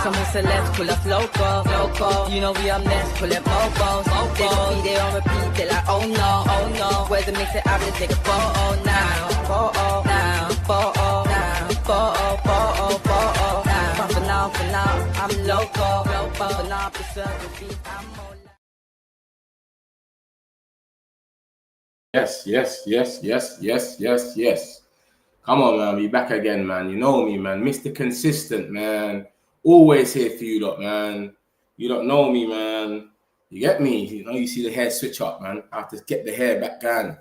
Someone said let's pull up local. You know we up next, pull up mobos. They gon' be there on repeat, they like oh no. Where's the mix it up, let's take a photo now. But for now, I'm local. For now, preserve the beat, I'm more. Yes. Come on, man. We back again, man. You know me, man. Mr. Consistent, man. Always here for you lot, man. You don't know me, man. You get me? You know, you see the hair switch up, man. I have to get the hair back down.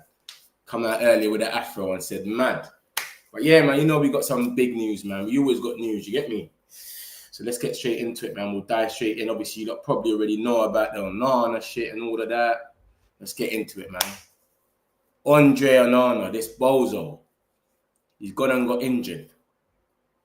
Come out earlier with the afro and said, mad. But yeah, man, you know we got some big news, man. We always got news, you get me? So let's get straight into it, man. We'll dive straight in. Obviously, you lot probably already know about the Onana shit and all of that. Let's get into it, man. Onana, this bozo, he's gone and got injured.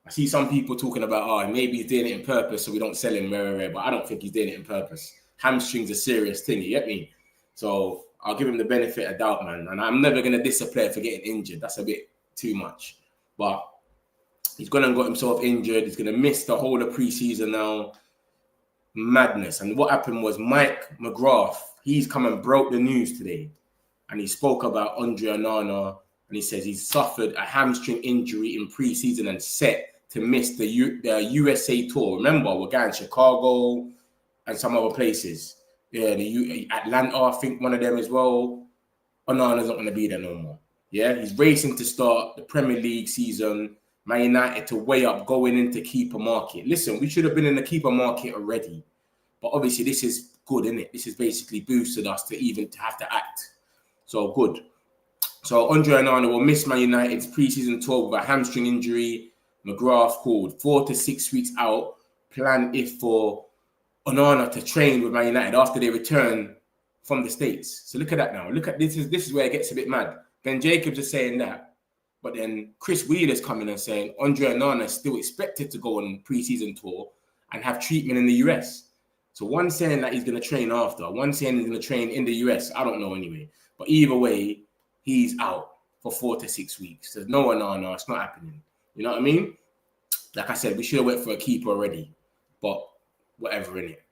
I see some people talking about, maybe he's doing it in purpose so we don't sell him rare, but I don't think he's doing it in purpose. Hamstring's a serious thing, you get me? So I'll give him the benefit of doubt, man. And I'm never going to diss a player for getting injured. That's a bit too much. But he's gone and got himself injured. He's going to miss the whole of preseason now. Madness. And what happened was Mike McGrath, he's come and broke the news today. And he spoke about Onana, and he says he's suffered a hamstring injury in preseason and set to miss the USA tour. Remember, we're going to Chicago and some other places. Yeah, Atlanta, I think one of them as well. Onana's not going to be there no more. Yeah, he's racing to start the Premier League season. Man United to weigh up going into keeper market. Listen, we should have been in the keeper market already. But obviously, this is good, isn't it? This has basically boosted us to even to have to act. So good. So Onana will miss Man United's preseason tour with a hamstring injury. McGrath called 4 to 6 weeks out. Plan if for Onana to train with Man United after they return from the States. So look at that now. Look at this. This is where it gets a bit mad. Ben Jacobs is saying that, but then Chris Wheeler's coming and saying Onana is still expected to go on preseason tour and have treatment in the US. So one saying that he's going to train after, one saying he's going to train in the US. I don't know anyway. But either way, he's out for 4 to 6 weeks. There's no Onana. It's not happening. You know what I mean? Like I said, we should have went for a keeper already. But whatever, innit?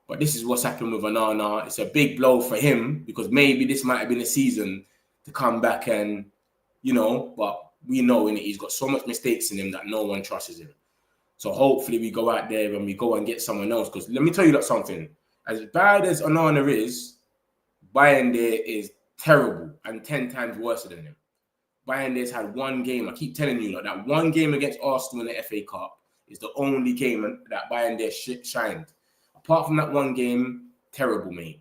But this is what's happened with Onana. It's a big blow for him because maybe this might have been a season to come back and, you know, but we know, innit, he's got so much mistakes in him that no one trusts him. So hopefully we go out there and we go and get someone else. Because let me tell you something. As bad as Onana is, Bayern there is terrible and 10 times worse than him. Bayern there's had one game. I keep telling you, like, that one game against Arsenal in the FA Cup is the only game that Bayern there shined. Apart from that one game, terrible, mate.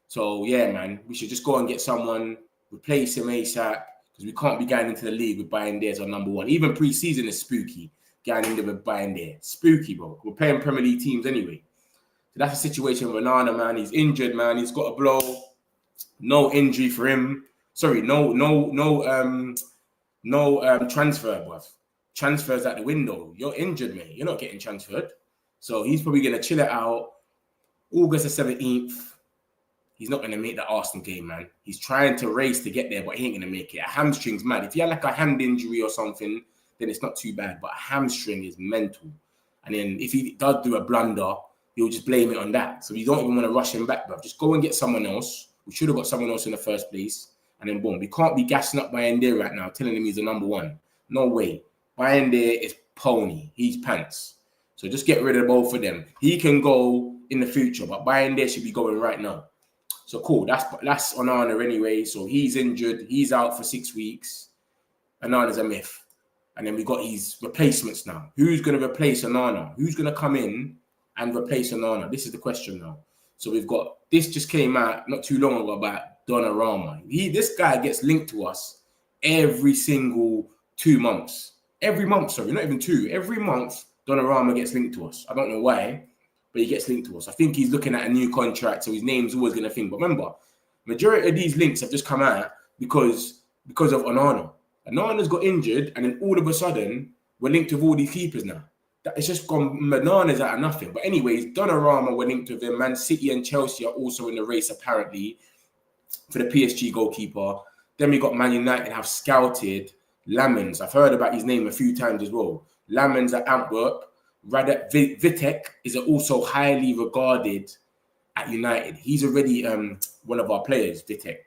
So, yeah, man, we should just go and get someone, replace him ASAP, because we can't be going into the league with Bayern there as our number one. Even pre-season is spooky, going into with Bayern there. Spooky, bro. We're playing Premier League teams anyway. So that's the situation with Onana, man. He's injured, man. He's got a blow. No injury for him. Sorry, no transfer, bruv. Transfers out the window. You're injured, mate. You're not getting transferred. So he's probably going to chill it out. August the 17th. He's not going to make the Arsenal game, man. He's trying to race to get there, but he ain't going to make it. A hamstring's mad. If you had like a hand injury or something, then it's not too bad. But a hamstring is mental. And then if he does do a blunder, he'll just blame it on that. So you don't even want to rush him back, bruv. Just go and get someone else. We should have got someone else in the first place. And then boom. We can't be gassing up Bayern there right now, telling him he's the number one. No way. Bayern there is pony. He's pants. So just get rid of both of them. He can go in the future, but Bayern there should be going right now. So cool. That's Onana anyway. So he's injured. He's out for 6 weeks. Onana's a myth. And then we got his replacements now. Who's going to replace Onana? Who's going to come in and replace Onana? This is the question now. So we've got, this just came out not too long ago about Donnarumma. This guy gets linked to us every single 2 months. Every month, sorry, not even two. Every month, Donnarumma gets linked to us. I don't know why, but he gets linked to us. I think he's looking at a new contract, so his name's always going to think. But remember, majority of these links have just come out because of Onana. Onana's got injured, and then all of a sudden, we're linked with all these keepers now. It's just gone bananas out of nothing. But anyways, Donnarumma were linked with him. Man City and Chelsea are also in the race, apparently, for the PSG goalkeeper. Then we got Man United have scouted Lamens. I've heard about his name a few times as well. Lamens at Antwerp. Vitek is also highly regarded at United. He's already one of our players, Vitek.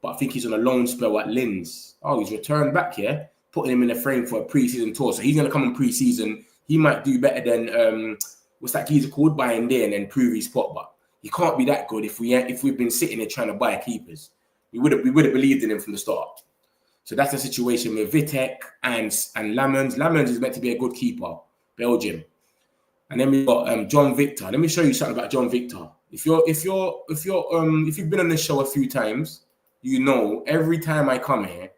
But I think he's on a loan spell at Linz. Oh, he's returned back here, putting him in the frame for a pre-season tour. So he's going to come in pre-season. He might do better than, what's that geezer called? Buying there and then prove his spot. But he can't be that good if we've been sitting there trying to buy keepers. We would have believed in him from the start. So that's the situation with Vitek and Lamens. Lamens is meant to be a good keeper, Belgium. And then we've got John Victor. Let me show you something about John Victor. If you've been on this show a few times, you know every time I come here,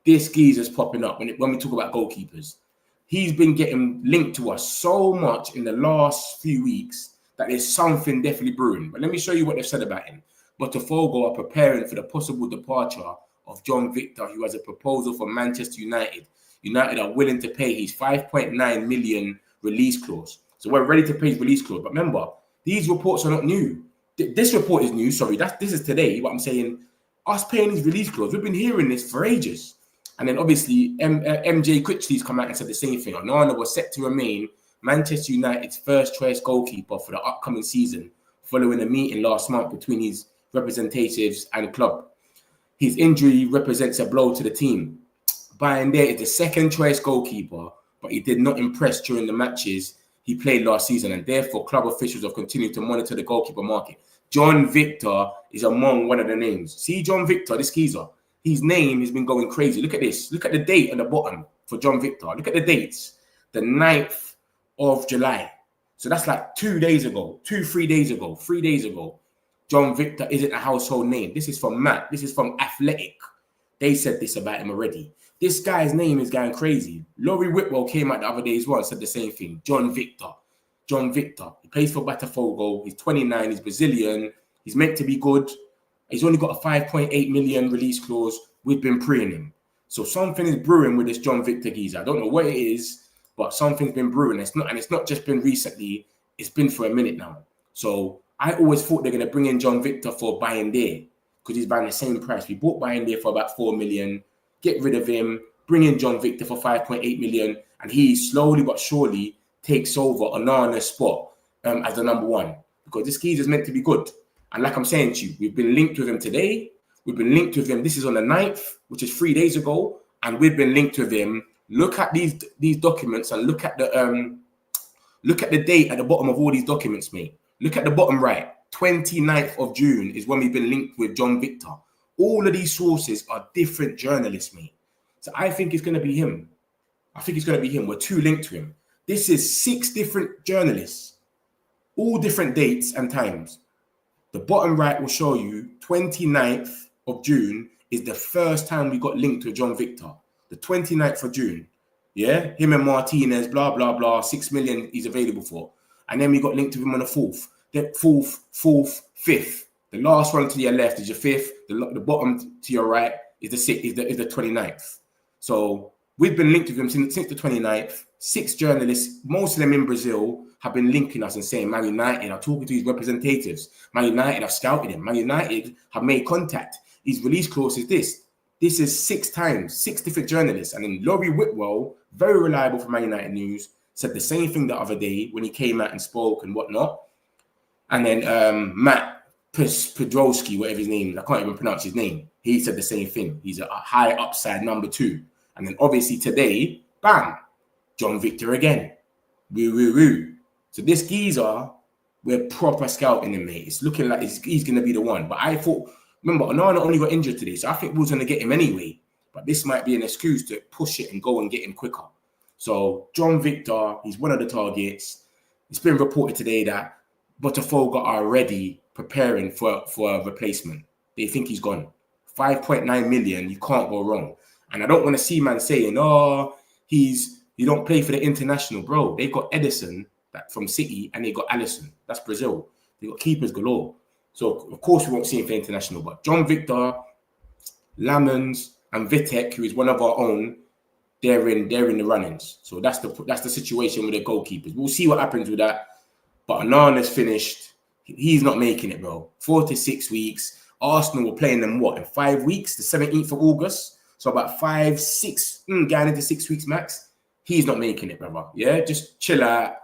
this geezer's popping up when we talk about goalkeepers. He's been getting linked to us so much in the last few weeks that there's something definitely brewing. But let me show you what they've said about him. Botafogo are preparing for the possible departure of John Victor, who has a proposal for Manchester United. United are willing to pay his 5.9 million release clause. So we're ready to pay his release clause. But remember, these reports are not new. This report is new. Sorry, this is today. What I'm saying, us paying his release clause, we've been hearing this for ages. And then obviously, MJ Critchley's come out and said the same thing. Onana was set to remain Manchester United's first choice goalkeeper for the upcoming season, following a meeting last month between his representatives and club. His injury represents a blow to the team. Bayern there is the second choice goalkeeper, but he did not impress during the matches he played last season, and therefore club officials have continued to monitor the goalkeeper market. John Victor is among one of the names. See John Victor, this geezer. His name has been going crazy. Look at this. Look at the date on the bottom for John Victor. Look at the dates. The 9th of July. So that's like 3 days ago. John Victor isn't a household name. This is from Matt. This is from Athletic. They said this about him already. This guy's name is going crazy. Laurie Whitwell came out the other day as well and said the same thing. John Victor. He plays for Botafogo. He's 29. He's Brazilian. He's meant to be good. He's only got a 5.8 million release clause. We've been preying him. So something is brewing with this John Victor geezer. I don't know what it is, but something's been brewing. It's not just been recently. It's been for a minute now. So I always thought they're going to bring in John Victor for buying there because he's buying the same price. We bought buying there for about 4 million. Get rid of him. Bring in John Victor for 5.8 million. And he slowly but surely takes over Onana's spot as the number one because this geezer is meant to be good. And like I'm saying to you, we've been linked with him today. We've been linked with him. This is on the 9th, which is 3 days ago. And we've been linked with him. Look at these documents and look at the date at the bottom of all these documents, mate. Look at the bottom right. 29th of June is when we've been linked with John Victor. All of these sources are different journalists, mate. So I think it's going to be him. We're too linked to him. This is 6 different journalists, all different dates and times. The bottom right will show you 29th of June is the first time we got linked with John Victor. The 29th of June. Yeah? Him and Martinez, blah, blah, blah. 6 million he's available for. And then we got linked to him on the 4th. Then 4th, 5th. The last one to your left is your 5th. The bottom to your right is the 6th, is the 29th. So we've been linked with him since the 29th. 6 journalists, most of them in Brazil, have been linking us and saying Man United are talking to his representatives. Man United have scouted him. Man United have made contact. His release clause is this. This is 6 times, 6 different journalists. And then Laurie Whitwell, very reliable for Man United News, said the same thing the other day when he came out and spoke and whatnot. And then Matt Pedrowski, whatever his name is, I can't even pronounce his name. He said the same thing. He's a high upside number 2. And then obviously today, bam, John Victor again. Woo. So this geezer, we're proper scouting him, mate. It's looking like he's going to be the one. But I thought, remember, Onana only got injured today, so I think we was going to get him anyway. But this might be an excuse to push it and go and get him quicker. So John Victor, he's one of the targets. It's been reported today that Botafogo are already preparing for a replacement. They think he's gone. 5.9 million, you can't go wrong. And I don't want to see man saying, you don't play for the international, bro. They got Edison from City and they got Alisson. That's Brazil. They got keepers galore. So of course we won't see him for international. But John Victor, Lamens, and Vitek, who is one of our own, they're in the runnings. So that's the situation with the goalkeepers. We'll see what happens with that. But Onana's finished. He's not making it, bro. 4 to 6 weeks. Arsenal were playing them in 5 weeks? The 17th of August. So about 5, 6, going into 6 weeks max. He's not making it, brother. Yeah, just chill out.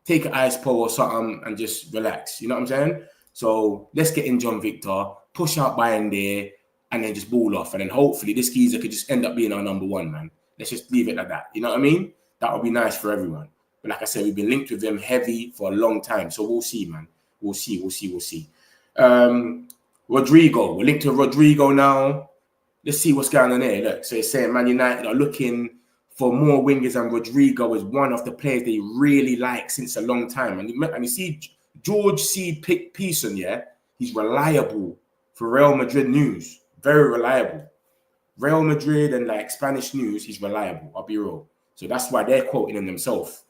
take an ice pour or something and just relax. You know what I'm saying? So let's get in John Victor, push out Bayern there, and then just ball off. And then hopefully this geezer could just end up being our number one, man. Let's just leave it like that. You know what I mean? That would be nice for everyone. But like I said, we've been linked with them heavy for a long time. So we'll see, man. We'll see. Rodrygo. We're linked to Rodrygo now. Let's see what's going on there. Look, so it's saying Man United are looking for more wingers, and Rodrygo is one of the players they really like since a long time. And you see George C. Pearson, yeah? He's reliable for Real Madrid news. Very reliable. Real Madrid and like Spanish news, he's reliable. I'll be real. So that's why they're quoting him themselves.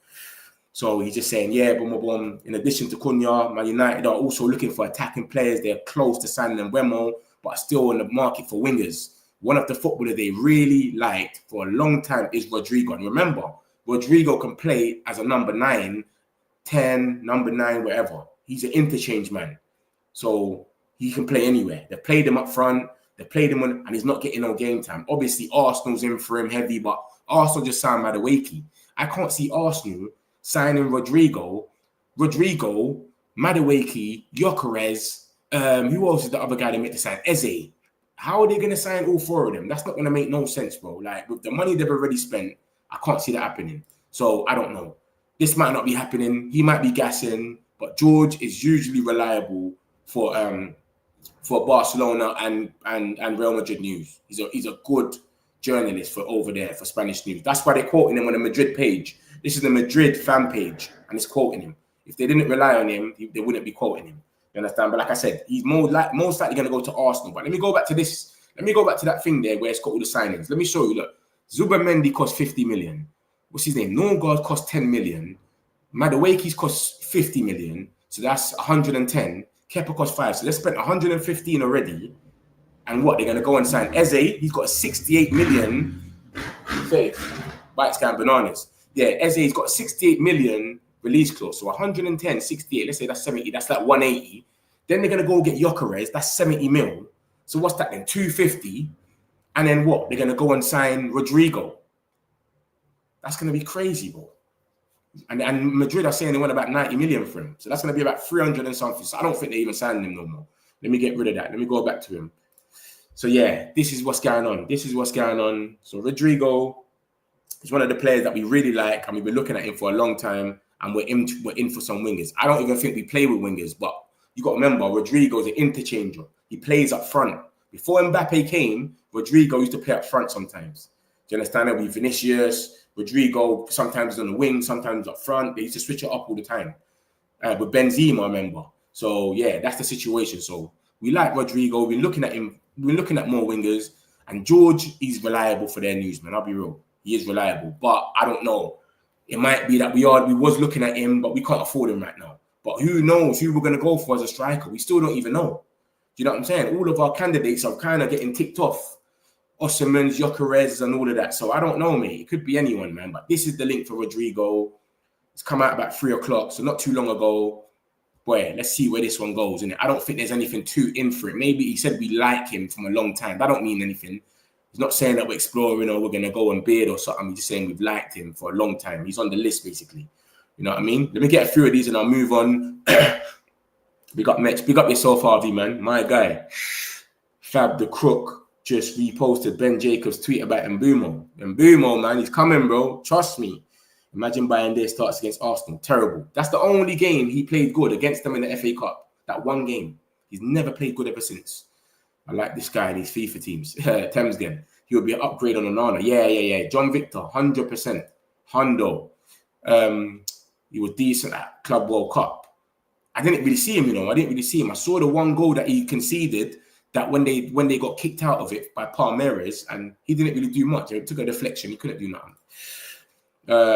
So he's just saying, yeah, boom, boom, boom. In addition to Cunha, Man United are also looking for attacking players. They're close to signing Mbuemo, but are still in the market for wingers. One of the footballers they really liked for a long time is Rodrigo. And remember, Rodrigo can play as a number 9, 10, number 9, wherever. He's an interchange man. So he can play anywhere. They played him up front. They played him on, and he's not getting no game time. Obviously, Arsenal's in for him heavy, but Arsenal just signed Madueke. I can't see Arsenal signing Rodrygo, Madueke, Gyökeres. Who else is the other guy they meant to sign? Eze. How are they going to sign all 4 of them? That's not going to make no sense, bro. Like, with the money they've already spent, I can't see that happening. So, I don't know. This might not be happening. He might be gassing, but George is usually reliable for Barcelona and Real Madrid news. He's a good journalist for over there for Spanish news. That's why they're quoting him on the Madrid page. This is the Madrid fan page, and it's quoting him. If they didn't rely on him, they wouldn't be quoting him. You understand? But like I said, he's most likely going to go to Arsenal. But let me go back to this. Let me go back to that thing there where it's got all the signings. Let me show you. Look, Zubimendi cost 50 million. What's his name? Norgard cost 10 million. Madueke's cost 50 million. So that's 110. Kepa cost 5. So they spent 115 already. And what? They're going to go and sign Eze. He's got 68 million. Faith. Bites down bananas. Yeah, Eze's got 68 million release clause. So 110, 68. Let's say that's 70. That's like 180. Then they're going to go get Gyökeres. That's 70 mil. So what's that then? 250. And then what? They're going to go and sign Rodrigo. That's going to be crazy, bro. And Madrid are saying they want about 90 million for him. So that's going to be about 300 and something. So I don't think they even signed him no more. Let me get rid of that. Let me go back to him. So yeah, this is what's going on. So Rodrigo is one of the players that we really like, and we've been looking at him for a long time, and we're in for some wingers. I don't even think we play with wingers, but you got to remember, Rodrigo is an interchanger. He plays up front. Before Mbappe came, Rodrigo used to play up front sometimes. Do you understand that? With Vinicius, Rodrigo sometimes on the wing, sometimes up front. They used to switch it up all the time. With Benzema, I remember. So yeah, that's the situation. So we like Rodrigo. We're looking at him. We're looking at more wingers. And George, he's reliable for their news, man. I'll be real. He is reliable. But I don't know. It might be that we was looking at him, but we can't afford him right now. But who knows who we're going to go for as a striker? We still don't even know. Do you know what I'm saying? All of our candidates are kind of getting ticked off. Osimhen, Gyökeres, and all of that. So I don't know, mate. It could be anyone, man. But this is the link for Rodrigo. It's come out about 3 o'clock, so not too long ago. Boy, let's see where this one goes. And I don't think there's anything too in for it. Maybe he said we like him from a long time. That don't mean anything. He's not saying that we're exploring or we're going to go and bid or something. He's just saying we've liked him for a long time. He's on the list, basically. You know what I mean? Let me get a few of these and I'll move on. Big up Metch. Big up yourself, Harvey, man. My guy. Fab the Crook just reposted Ben Jacobs' tweet about Mbuemo. Mbuemo, man, he's coming, bro. Trust me. Imagine Bayern there starts against Arsenal. Terrible. That's the only game he played good against them in the FA Cup. That one game. He's never played good ever since. I like this guy in these FIFA teams. Thamesgen. He would be an upgrade on Onana. Yeah. John Victor, 100%. Hondo. He was decent at Club World Cup. I didn't really see him, you know. I saw the one goal that he conceded that when they got kicked out of it by Palmeiras, and he didn't really do much. It took a deflection. He couldn't do nothing.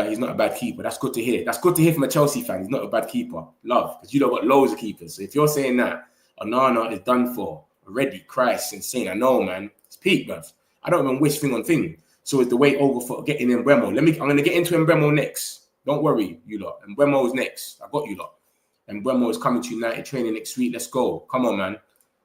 He's not a bad keeper. That's good to hear. That's good to hear from a Chelsea fan. He's not a bad keeper. Love. Because you don't got loads of keepers. So if you're saying that Onana is done for already, Christ, insane. I know, man. It's peak, bruv. I don't even wish thing on thing. So it's the way over for getting Mbuemo. I'm going to get into Mbuemo next. Don't worry, you lot. Mbuemo is next. I got you lot. Mbuemo is coming to United training next week. Let's go. Come on, man.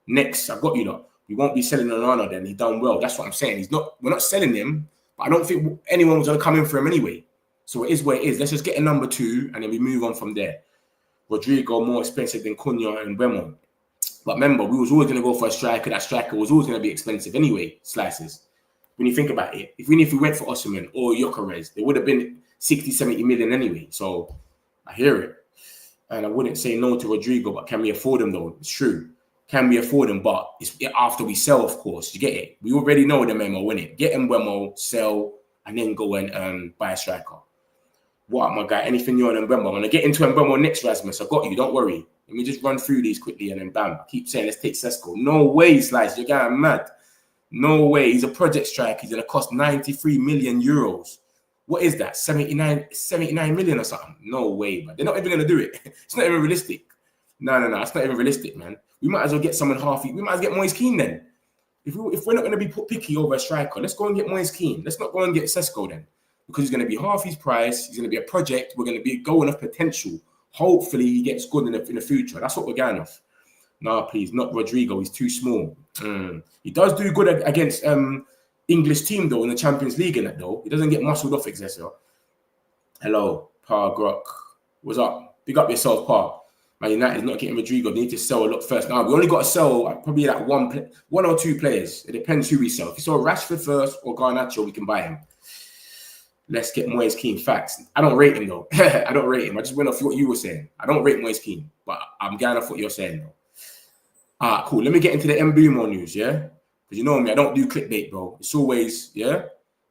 Next, I got you lot. We won't be selling Onana then. He's done well. That's what I'm saying. We're not selling him, but I don't think anyone was going to come in for him anyway. So it is what it is. Let's just get a number 2 and then we move on from there. Rodrygo more expensive than Cunha and Mbuemo. But remember, we was always going to go for a striker. That striker was always going to be expensive anyway, slices. When you think about it, even if we went for Osimhen or Gyökeres, they would have been 60, 70 million anyway. So I hear it. And I wouldn't say no to Rodrigo, but can we afford him though? It's true. Can we afford him? But it's after we sell, of course. You get it? We already know the memo, win it. Get Mbuemo, sell, and then go and buy a striker. What up, my guy? Anything you on Mbeumo? I'm going to get into Mbeumo next, Rasmus. I got you. Don't worry. Let me just run through these quickly and then bam. I keep saying, let's take Sesko. No way, Slice. You're getting mad. No way. He's a project striker. He's going to cost 93 million euros. What is that? 79 million or something? No way, but they're not even going to do it. It's not even realistic. No. It's not even realistic, man. We might as well get someone half. We might as well get Moise Kean then. If we're not going to be picky over a striker, let's go and get Moise Kean. Let's not go and get Sesko then. Because he's going to be half his price. He's going to be a project. We're going to be going off potential. Hopefully, he gets good in the future. That's what we're going off. No, please, not Rodrigo. He's too small. He does do good against English team, though, in the Champions League in that, though. He doesn't get muscled off, etc. Hello, Pa Grok. What's up? Big up yourself, Pa. Man United is not getting Rodrigo. They need to sell a lot first. Now, we only got to sell probably like one or two players. It depends who we sell. If you sell Rashford first or Garnacho, we can buy him. Let's get Moise Kean. Facts. I don't rate him, though. I don't rate him. I just went off what you were saying. I don't rate Moise Kean, but I'm going off what you're saying, though. All right, cool. Let me get into the Mbuemo news, yeah? Because you know me, I don't do clickbait, bro. It's always, yeah?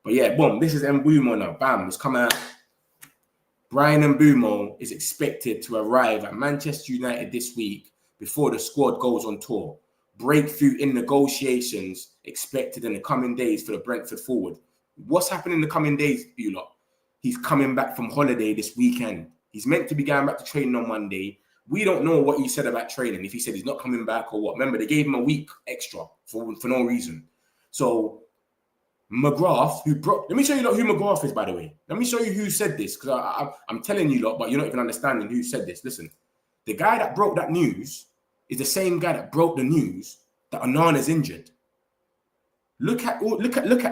But yeah, boom. This is Mbuemo now. Bam. It's come out. Brian Mbeumo is expected to arrive at Manchester United this week before the squad goes on tour. Breakthrough in negotiations expected in the coming days for the Brentford forward. What's happening in the coming days, you lot? He's coming back from holiday this weekend. He's meant to be going back to training on Monday. We don't know what he said about training, if he said he's not coming back or what. Remember, they gave him a week extra for no reason. So, McGrath, let me show you who McGrath is, by the way. Let me show you who said this, because I'm telling you lot, but you're not even understanding who said this. Listen, the guy that broke that news is the same guy that broke the news that Onana's injured. Look at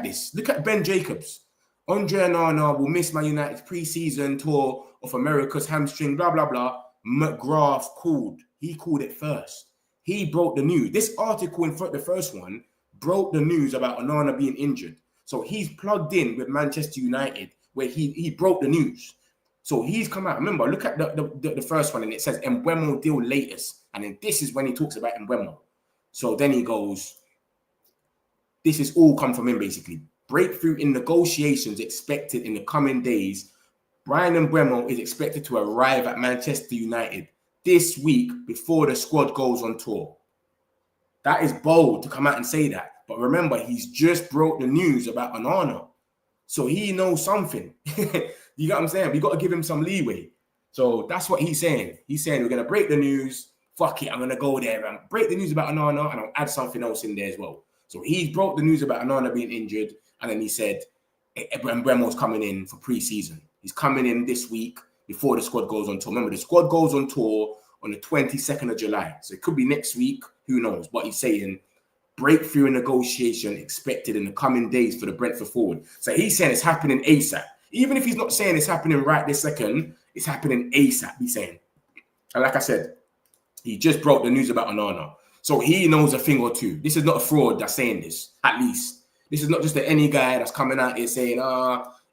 this. Look at Ben Jacobs. Andre Onana will miss Man United's pre-season tour of America's hamstring, blah, blah, blah. McGrath called. He called it first. He broke the news. This article, in front, the first one, broke the news about Onana being injured. So he's plugged in with Manchester United, where he broke the news. So he's come out. Remember, look at the first one, and it says Mbuemo deal latest. And then this is when he talks about Mbuemo. So then he goes, this is all come from him, basically. Breakthrough in negotiations expected in the coming days. Brian Mbuemo is expected to arrive at Manchester United this week before the squad goes on tour. That is bold to come out and say that. But remember, he's just broke the news about Onana. So he knows something. You get what I'm saying? We got to give him some leeway. So that's what he's saying. He's saying we're going to break the news. Fuck it, I'm going to go there and break the news about Onana, and I'll add something else in there as well. So he broke the news about Onana being injured, and then he said Mbuemo's coming in for pre-season. He's coming in this week before the squad goes on tour. Remember, the squad goes on tour on the 22nd of July. So it could be next week. Who knows? But he's saying breakthrough in negotiation expected in the coming days for the Brentford forward. So he's saying it's happening ASAP. Even if he's not saying it's happening right this second, it's happening ASAP, he's saying. And like I said, he just broke the news about Onana. So he knows a thing or two. This is not a fraud that's saying this, at least. This is not just any guy that's coming out here saying,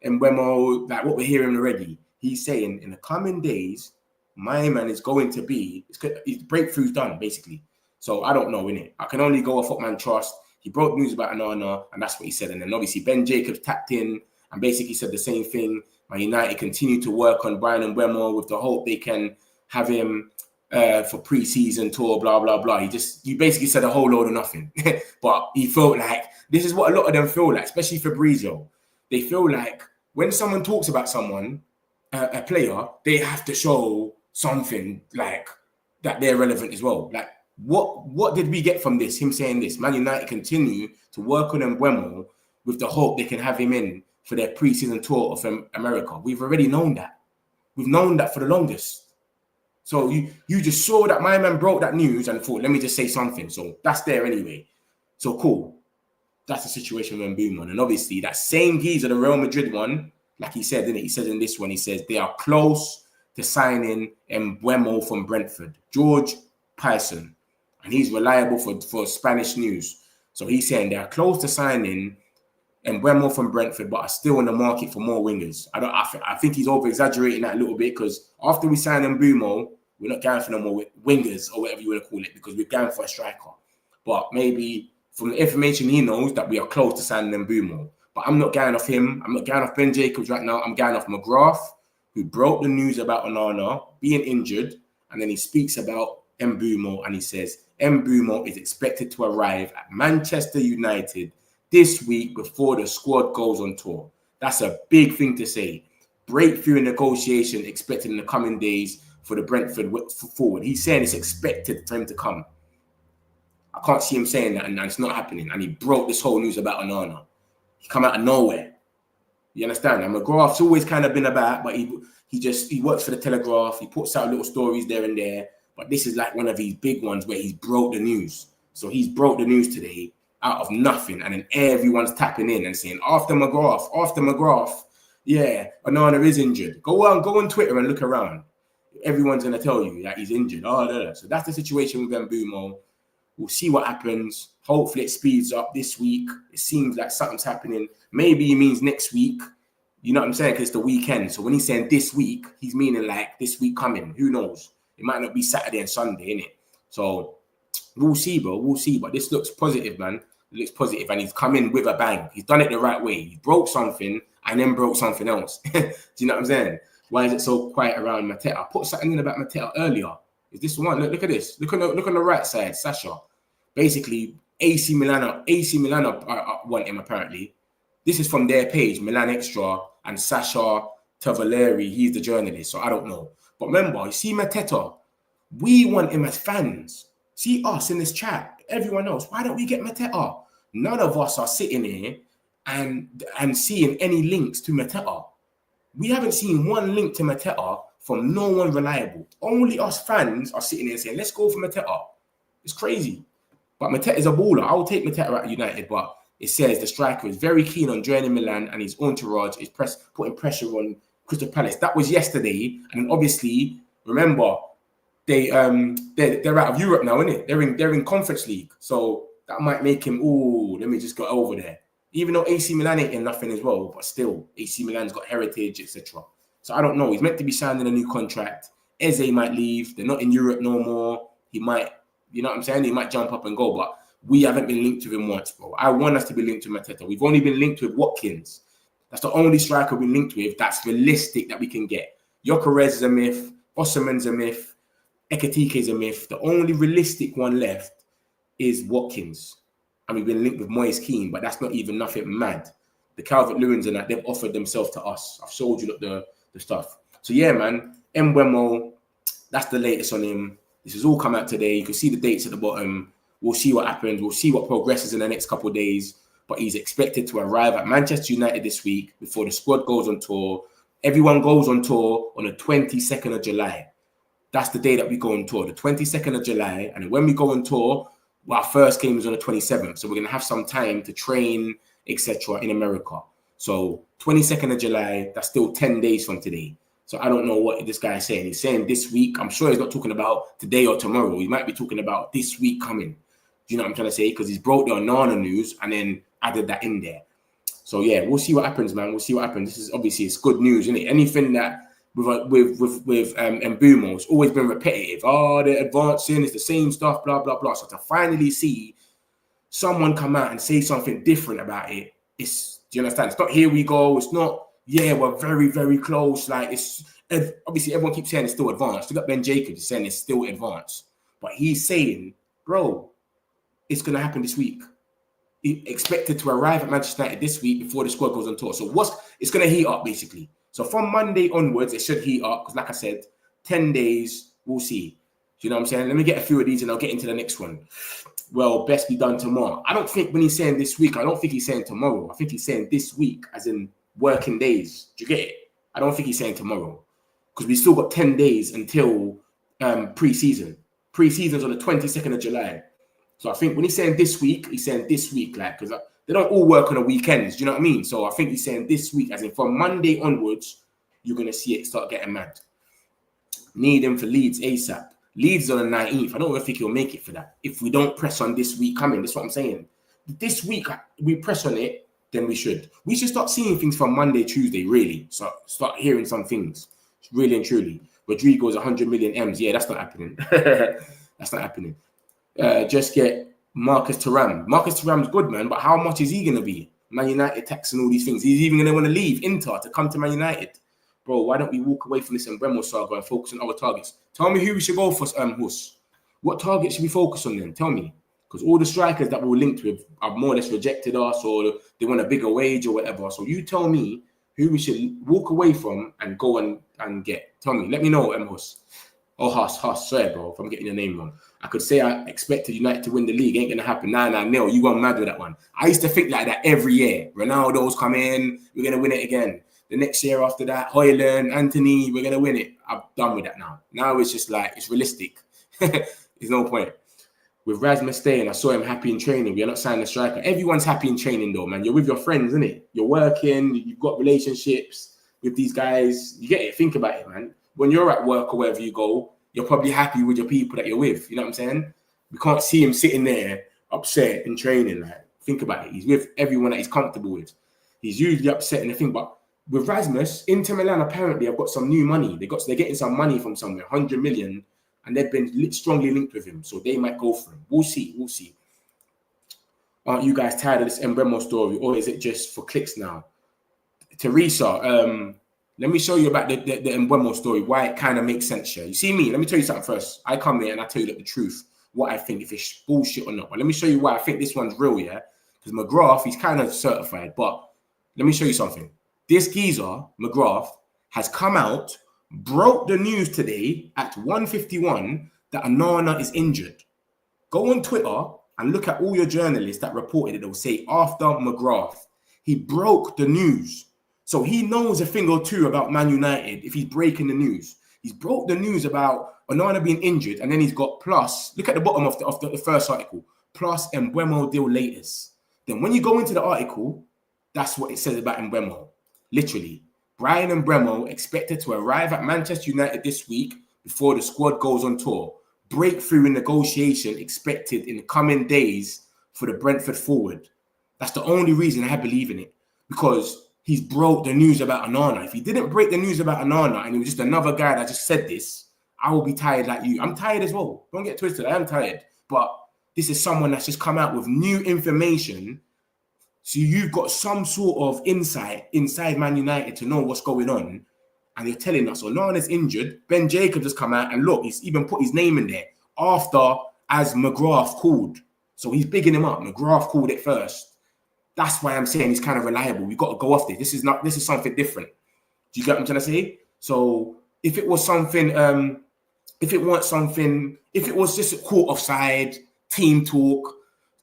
Mbuemo, like what we're hearing already. He's saying in the coming days, my man is going to be, his breakthrough's done, basically. So I don't know, innit? I can only go off what man trust. He broke news about Onana, and that's what he said. And then obviously Ben Jacobs tapped in and basically said the same thing. Man United continue to work on Brian Mbuemo with the hope they can have him for pre-season tour, blah, blah, blah. He basically said a whole load of nothing. But he felt like, this is what a lot of them feel like, especially Fabrizio. They feel like when someone talks about someone, a player, they have to show something like that they're relevant as well. Like, what did we get from this? Him saying this, Man United continue to work on Mbuemo with the hope they can have him in for their pre-season tour of America. We've already known that. We've known that for the longest. So you just saw that my man broke that news and thought, let me just say something. So that's there anyway. So cool. That's the situation with Mbuemo. And obviously that same geezer, the Real Madrid one, like he said, didn't it? He says in this one, he says they are close to signing Mbuemo from Brentford, George Pyson, and he's reliable for Spanish news. So he's saying they are close to signing Mbuemo from Brentford, but are still in the market for more wingers. I think he's over exaggerating that a little bit, because after we sign Mbuemo, we're not going for no more wingers or whatever you want to call it, because we're going for a striker. But maybe from the information he knows that we are close to signing Mbuemo. But I'm not going off him. I'm not going off Ben Jacobs right now. I'm going off McGrath, who broke the news about Onana being injured. And then he speaks about Mbuemo, and he says, Mbuemo is expected to arrive at Manchester United this week before the squad goes on tour. That's a big thing to say. Breakthrough in negotiation expected in the coming days for the Brentford forward. He's saying it's expected for him to come. I can't see him saying that, and it's not happening. And he broke this whole news about Onana. He come out of nowhere. You understand? And McGrath's always kind of been about, but he works for the Telegraph. He puts out little stories there and there. But this is like one of these big ones where he's broke the news. So he's broke the news today out of nothing, and then everyone's tapping in and saying, after McGrath, yeah, Onana is injured. Go on Twitter and look around. Everyone's going to tell you that he's injured. So that's the situation with Mbuemo. We'll see what happens. Hopefully it speeds up this week. It seems like something's happening. Maybe he means next week. You know what I'm saying? Because it's the weekend. So when he's saying this week, he's meaning like this week coming. Who knows? It might not be Saturday and Sunday, innit? So we'll see, bro. We'll see. But this looks positive, man. It looks positive. And he's come in with a bang. He's done it the right way. He broke something and then broke something else. Do you know what I'm saying? Why is it so quiet around Mateta? I put something in about Mateta earlier. Is this one? Look at this. Look on the right side, Sasha. Basically, AC Milan want him apparently. This is from their page, Milan Extra, and Sasha Tavaleri. He's the journalist, so I don't know. But remember, you see Mateta, we want him as fans. See us in this chat, everyone else. Why don't we get Mateta? None of us are sitting here and seeing any links to Mateta. We haven't seen one link to Mateta from no one reliable. Only us fans are sitting here saying, let's go for Mateta. It's crazy. But Mateta is a baller. I will take Mateta at United, but it says the striker is very keen on joining Milan and his entourage is putting pressure on Crystal Palace. That was yesterday, and obviously, remember, they're out of Europe now, innit? They're in Conference League, so that might make him, let me just go over there. Even though AC Milan ain't in nothing as well, but still, AC Milan's got heritage, etc. So I don't know. He's meant to be signing a new contract. Eze might leave. They're not in Europe no more. He might, you know what I'm saying? He might jump up and go, but we haven't been linked to him once, bro. I want us to be linked to Mateta. We've only been linked with Watkins. That's the only striker we're linked with that's realistic that we can get. Gyökeres is a myth. Osimhen's a myth. Ekitike is a myth. The only realistic one left is Watkins. And we've been linked with Moise Kean, but that's not even nothing mad. The Calvert-Lewins and that, they've offered themselves to us. I've showed you the stuff. So yeah, man, Mbuemo, that's the latest on him. This has all come out today. You can see the dates at the bottom. We'll see what happens. We'll see what progresses in the next couple of days. But he's expected to arrive at Manchester United this week before the squad goes on tour. Everyone goes on tour on the 22nd of July. That's the day that we go on tour, the 22nd of July. And when we go on tour, our first game is on the 27th. So we're going to have some time to train, etc. in America. So 22nd of July, that's still 10 days from today. So I don't know what this guy is saying. He's saying this week. I'm sure he's not talking about today or tomorrow. He might be talking about this week coming. Do you know what I'm trying to say? Because he's broke the Onana news and then added that in there. So yeah, we'll see what happens, man. We'll see what happens. This is obviously, it's good news, isn't it? Anything that with Mbuemo, it's always been repetitive. They're advancing. It's the same stuff, blah, blah, blah. So to finally see someone come out and say something different about it, do you understand? It's not here we go. It's not, we're very, very close. Like, it's obviously everyone keeps saying it's still advanced. Look at Ben Jacobs saying it's still advanced. But he's saying, bro, it's going to happen this week. Expected to arrive at Manchester United this week before the squad goes on tour. So it's going to heat up, basically. So from Monday onwards, it should heat up. Because like I said, 10 days, we'll see. Do you know what I'm saying? Let me get a few of these and I'll get into the next one. Well, best be done tomorrow. I don't think when he's saying this week, I don't think he's saying tomorrow. I think he's saying this week, as in working days. Do you get it? I don't think he's saying tomorrow. Because we still got 10 days until pre-season. Pre-season's on the 22nd of July. So I think when he's saying this week, like, because They don't all work on the weekends. Do you know what I mean? So I think he's saying this week, as in from Monday onwards, you're going to see it start getting mad. Need him for Leeds ASAP. Leeds on the 19th. I don't even think he'll make it for that. If we don't press on this week coming, that's what I'm saying. This week, we press on it, then we should. We should start seeing things from Monday, Tuesday, really. So start hearing some things, really and truly. Rodrygo's 100 million M's. Yeah, that's not happening. That's not happening. Just get Marcus Thuram. Marcus Thuram's good, man, but how much is he going to be? Man United tax and all these things. He's even going to want to leave Inter to come to Man United. Bro, why don't we walk away from this Mbuemo saga and focus on other targets? Tell me who we should go for, Hus. What target should we focus on then? Tell me. Because all the strikers that we were linked with have more or less rejected us, or they want a bigger wage or whatever. So you tell me who we should walk away from and go and get. Tell me. Let me know, Hus. Oh, Hus. Sorry, bro, if I'm getting your name wrong. I could say I expected United to win the league. Ain't going to happen. Nah, Neil, you gone mad with that one. I used to think like that every year. Ronaldo's come in. We're going to win it again. The next year after that, Højlund, Anthony, we're going to win it. I'm done with that now. Now it's just like, it's realistic. There's no point. With Rasmus staying, I saw him happy in training. We're not signing a striker. Everyone's happy in training though, man. You're with your friends, isn't it? You're working. You've got relationships with these guys. You get it. Think about it, man. When you're at work or wherever you go, you're probably happy with your people that you're with. You know what I'm saying? We can't see him sitting there upset in training. Like, think about it. He's with everyone that he's comfortable with. He's usually upset in the thing, but with Rasmus, Inter Milan apparently have got some new money. They're getting some money from somewhere, 100 million, and they've been strongly linked with him. So they might go for him. We'll see. Aren't you guys tired of this Mbuemo story, or is it just for clicks now? Teresa, let me show you about the Mbuemo story, why it kind of makes sense here. You see me? Let me tell you something first. I come here and I tell you the truth, what I think, if it's bullshit or not. But let me show you why I think this one's real, yeah? Because McGrath, he's kind of certified, but let me show you something. This geezer, McGrath, has come out, broke the news today at 1:51 that Onana is injured. Go on Twitter and look at all your journalists that reported it. They'll say after McGrath. He broke the news. So he knows a thing or two about Man United if he's breaking the news. He's broke the news about Onana being injured, and then he's got plus, look at the bottom of the first article, plus Mbuemo deal latest. Then when you go into the article, that's what it says about Mbuemo. Literally, Brian Mbeumo expected to arrive at Manchester United this week before the squad goes on tour. Breakthrough in negotiation expected in the coming days for the Brentford forward. That's the only reason I believe in it, because he's broke the news about Onana. If he didn't break the news about Onana and he was just another guy that just said this, I will be tired like you. I'm tired as well. Don't get twisted. I am tired. But this is someone that's just come out with new information. So you've got some sort of insight inside Man United to know what's going on. And you're telling us, Onana's injured. Ben Jacobs has come out and look, he's even put his name in there after as McGrath called. So he's bigging him up. McGrath called it first. That's why I'm saying he's kind of reliable. We've got to go off this. This is something different. Do you get what I'm trying to say? So if it was something, if it was just a caught offside, team talk,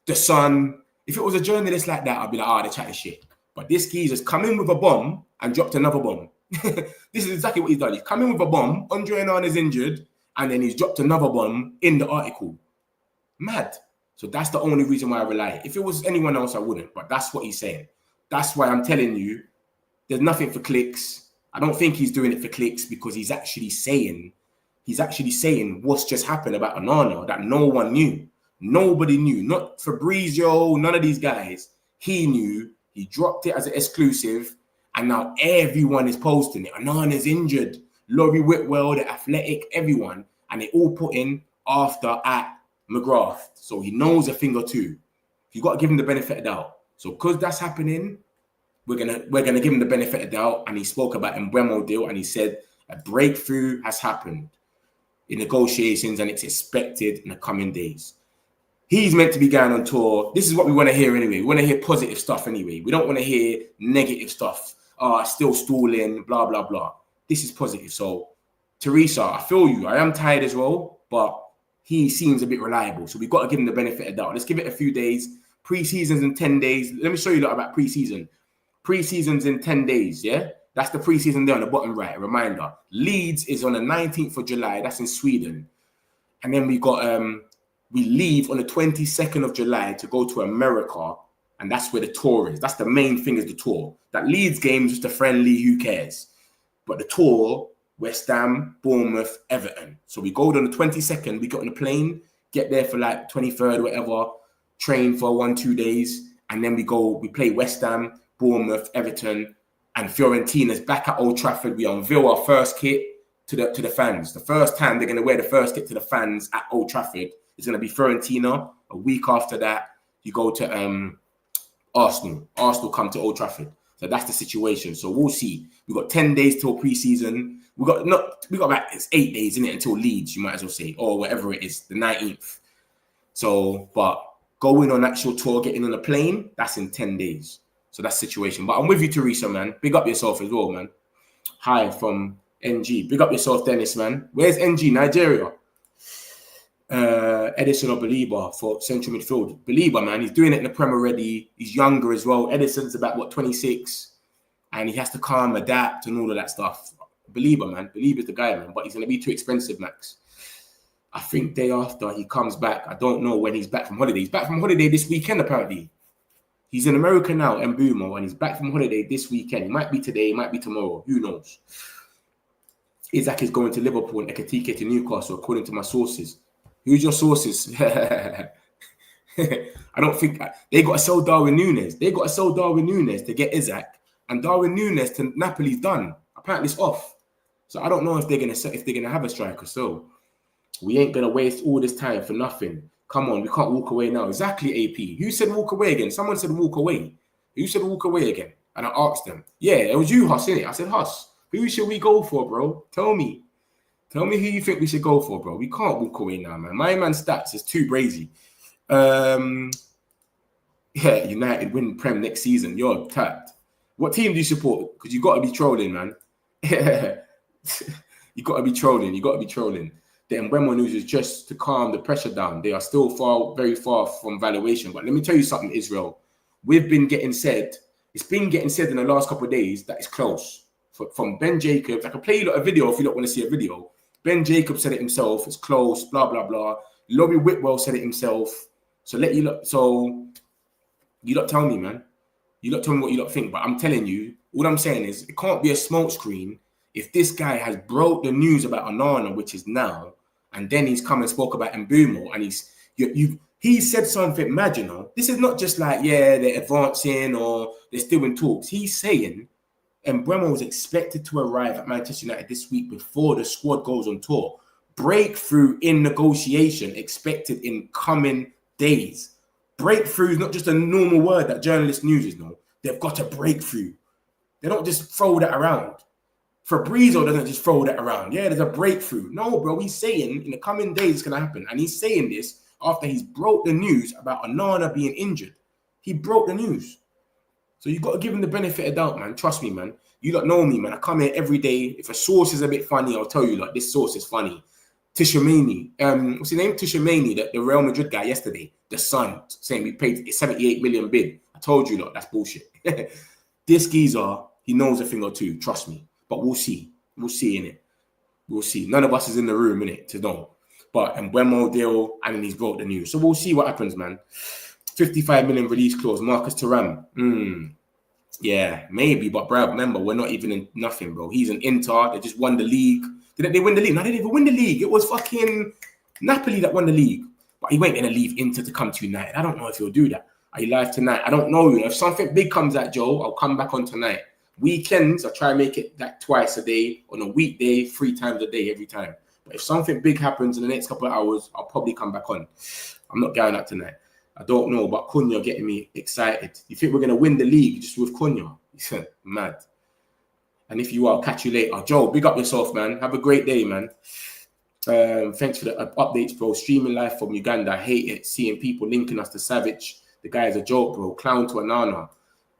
the Sun, if it was a journalist like that, I'd be like, they're chatting shit. But this geezer's come in with a bomb and dropped another bomb. This is exactly what he's done. He's come in with a bomb, Andre Onana's injured, and then he's dropped another bomb in the article. Mad. So that's the only reason why I rely. If it was anyone else, I wouldn't. But that's what he's saying. That's why I'm telling you, there's nothing for clicks. I don't think he's doing it for clicks, because he's actually saying what's just happened about Onana that no one knew. Nobody knew. Not Fabrizio, none of these guys. He knew. He dropped it as an exclusive, and now everyone is posting it. Onana's injured. Laurie Whitwell, The Athletic, everyone. And they all put in after at McGrath. So he knows a thing or two. You got to give him the benefit of doubt. So because that's happening, we're gonna give him the benefit of doubt. And he spoke about Mbuemo deal, and he said a breakthrough has happened in negotiations, and it's expected in the coming days. He's meant to be going on tour. This is what we want to hear anyway. We want to hear positive stuff anyway. We don't want to hear negative stuff. Still stalling, blah, blah, blah. This is positive. So, Teresa, I feel you. I am tired as well, but he seems a bit reliable. So we've got to give him the benefit of doubt. Let's give it a few days. Pre-season's in 10 days. Let me show you a lot about pre-season. Pre-season's in 10 days, yeah? That's the pre-season there on the bottom right. A reminder. Leeds is on the 19th of July. That's in Sweden. And then we got... we leave on the 22nd of July to go to America And that's where the tour is. That's the main thing is the tour. That Leeds game is just a friendly, who cares? But the tour, West Ham, Bournemouth, Everton. So we go on the 22nd, we get on the plane, get there for like 23rd, whatever, train for 1-2 days, and then we play West Ham, Bournemouth, Everton, and Fiorentina's back at Old Trafford. We unveil our first kit to the fans. The first time they're going to wear the first kit to the fans at Old Trafford is going to be Fiorentina. A week after that, you go to Arsenal. Arsenal come to Old Trafford. So that's the situation. So we'll see. We've got 10 days till preseason. We got about 8 days in it until Leeds, you might as well say, or whatever it is, the 19th. So, but going on actual tour, getting on a plane, that's in 10 days. So that's the situation. But I'm with you, Teresa, man. Big up yourself as well, man. Hi from NG. Big up yourself, Dennis, man. Where's NG? Nigeria. Edison or Belieber for central midfield. Belieber, man, he's doing it in the Premier already. He's younger as well. Edison's about, 26? And he has to calm, adapt, and all of that stuff. Belieber, man. Belieber's the guy, man. But he's going to be too expensive, Max. I think day after he comes back. I don't know when he's back from holiday. He's back from holiday this weekend, apparently. He's in America now, Mbuemo, and he's back from holiday this weekend. It might be today, it might be tomorrow. Who knows? Isaac is going to Liverpool and Ekatike to Newcastle, according to my sources. Who's your sources? I don't think they got to sell Darwin Núñez. They got to sell Darwin Núñez to get Isaac, and Darwin Núñez to Napoli's done. Apparently, it's off. So I don't know if they're gonna have a striker. So we ain't gonna waste all this time for nothing. Come on, we can't walk away now. Exactly, AP. Who said walk away again? Someone said walk away. Who said walk away again? And I asked them. Yeah, it was you, Huss, innit? I said, Huss, who should we go for, bro? Tell me. Tell me who you think we should go for, bro. We can't walk away now, man. My man stats is too brazy. Yeah, United win Prem next season. You're tapped. What team do you support? Because you got to be trolling, man. You got to be trolling. You got to be trolling. The Mbuemo news is just to calm the pressure down. They are still very far from valuation. But let me tell you something, Israel. It's been getting said in the last couple of days that it's close. From Ben Jacobs. I can play you a video if you don't want to see a video. Ben Jacobs said it himself. It's close, blah, blah, blah. Laurie Whitwell said it himself. So you lot tell me, man. You lot tell me what you lot think. But I'm telling you, what I'm saying is it can't be a smoke screen if this guy has broke the news about Onana, which is now, and then he's come and spoke about Mbeumo, and he said something mad, you know. This is not just like, yeah, they're advancing or they're still in talks. He's saying Mbuemo is expected to arrive at Manchester United this week before the squad goes on tour. Breakthrough in negotiation expected in coming days. Breakthrough is not just a normal word that journalists use, no. They've got a breakthrough. They don't just throw that around. Fabrizio doesn't just throw that around. Yeah, there's a breakthrough. No, bro, he's saying in the coming days it's going to happen. And he's saying this after he's broke the news about Onana being injured. He broke the news. So you got to give him the benefit of doubt, man. Trust me, man. You don't know me, man. I come here every day. If a source is a bit funny, I'll tell you, like, this source is funny. Tishamani, what's his name? Tishamani, the Real Madrid guy yesterday, the Sun, saying we paid 78 million bid. I told you, look, that's bullshit. This geezer, he knows a thing or two, trust me. But we'll see. We'll see, innit? We'll see. None of us is in the room, innit, to know. But Mbuemo deal, and then he's brought the news. So we'll see what happens, man. 55 million release clause. Marcus Thuram. Yeah, maybe. But, bro, remember, we're not even in nothing, bro. He's an Inter. They just won the league. Didn't they win the league? No, they didn't even win the league. It was fucking Napoli that won the league. But he ain't going to leave Inter to come to United. I don't know if he'll do that. Are you live tonight? I don't know. If something big comes out, Joe, I'll come back on tonight. Weekends, I'll try and make it like twice a day. On a weekday, 3 times a day, every time. But if something big happens in the next couple of hours, I'll probably come back on. I'm not going out tonight. I don't know, but Cunha getting me excited. You think we're going to win the league just with Cunha? He's mad. And if you are, I'll catch you later. Joe, big up yourself, man. Have a great day, man. Thanks for the updates, bro. Streaming live from Uganda. I hate it. Seeing people linking us to Savage. The guy is a joke, bro. Clown to Onana.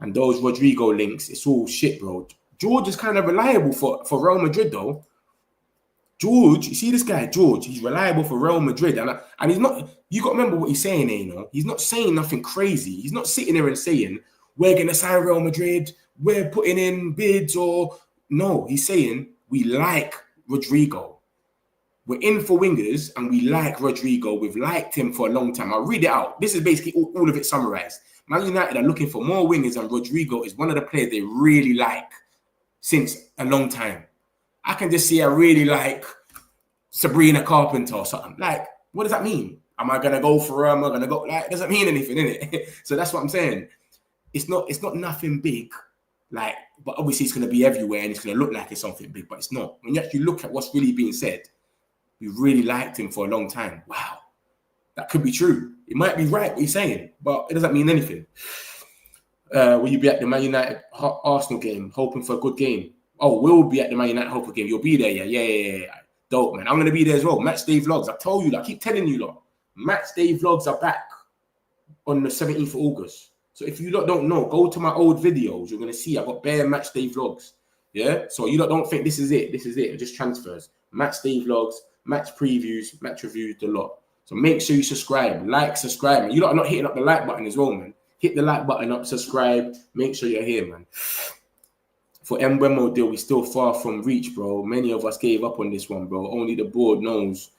And those Rodrygo links, it's all shit, bro. George is kind of reliable for Real Madrid, though. George, you see this guy, George, he's reliable for Real Madrid. And he's not, you got to remember what he's saying there, you know. He's not saying nothing crazy. He's not sitting there and saying, we're going to sign Real Madrid, we're putting in bids or... No, he's saying, we like Rodrygo. we're in for wingers and we like Rodrygo. We've liked him for a long time. I'll read it out. This is basically all of it summarized. Man United are looking for more wingers, and Rodrygo is one of the players they really like since a long time. I can just see I really like Sabrina Carpenter or something. Like, what does that mean? Am I gonna go for her? Am I gonna go? Like, it doesn't mean anything, innit? So that's what I'm saying. It's not nothing big, like, but obviously it's gonna be everywhere and it's gonna look like it's something big, but it's not. When you actually look at what's really being said, we really liked him for a long time. Wow, that could be true. It might be right what he's saying, but it doesn't mean anything. Will you be at the Man United Arsenal game, hoping for a good game? Oh, we'll be at the Man United hoping game. You'll be there, yeah. Dope, man. I'm gonna be there as well. Matchday Vlogs. I told you, like, I keep telling you, lot. Matchday Vlogs are back on the 17th of August. So if you lot don't know, go to my old videos. You're gonna see I got bare Matchday Vlogs. Yeah. So you lot don't think this is it. This is it. It just transfers. Matchday Vlogs, match previews, match reviews, the lot. So make sure you subscribe, like, subscribe. Man. You lot are not hitting up the like button as well, man. Hit the like button up, subscribe. Make sure you're here, man. For Mbuemo deal, we're still far from reach, bro. Many of us gave up on this one, bro. Only the board knows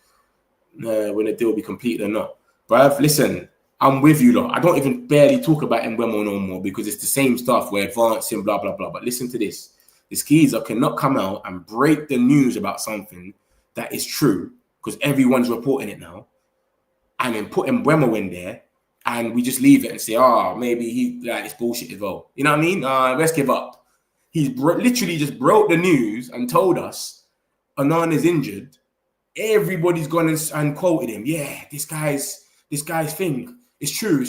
when the deal will be completed or not. Bruv, listen, I'm with you, lot. I don't even barely talk about Mbuemo no more because it's the same stuff. We're advancing, blah, blah, blah. But listen to this. The Skeezer cannot come out and break the news about something that is true because everyone's reporting it now. And then put Mbuemo in there and we just leave it and say, maybe it's bullshit as well. You know what I mean? Let's give up. He's literally just broke the news and told us Onana's injured. Everybody's gone and quoted him. Yeah, this guy's thing. It's true.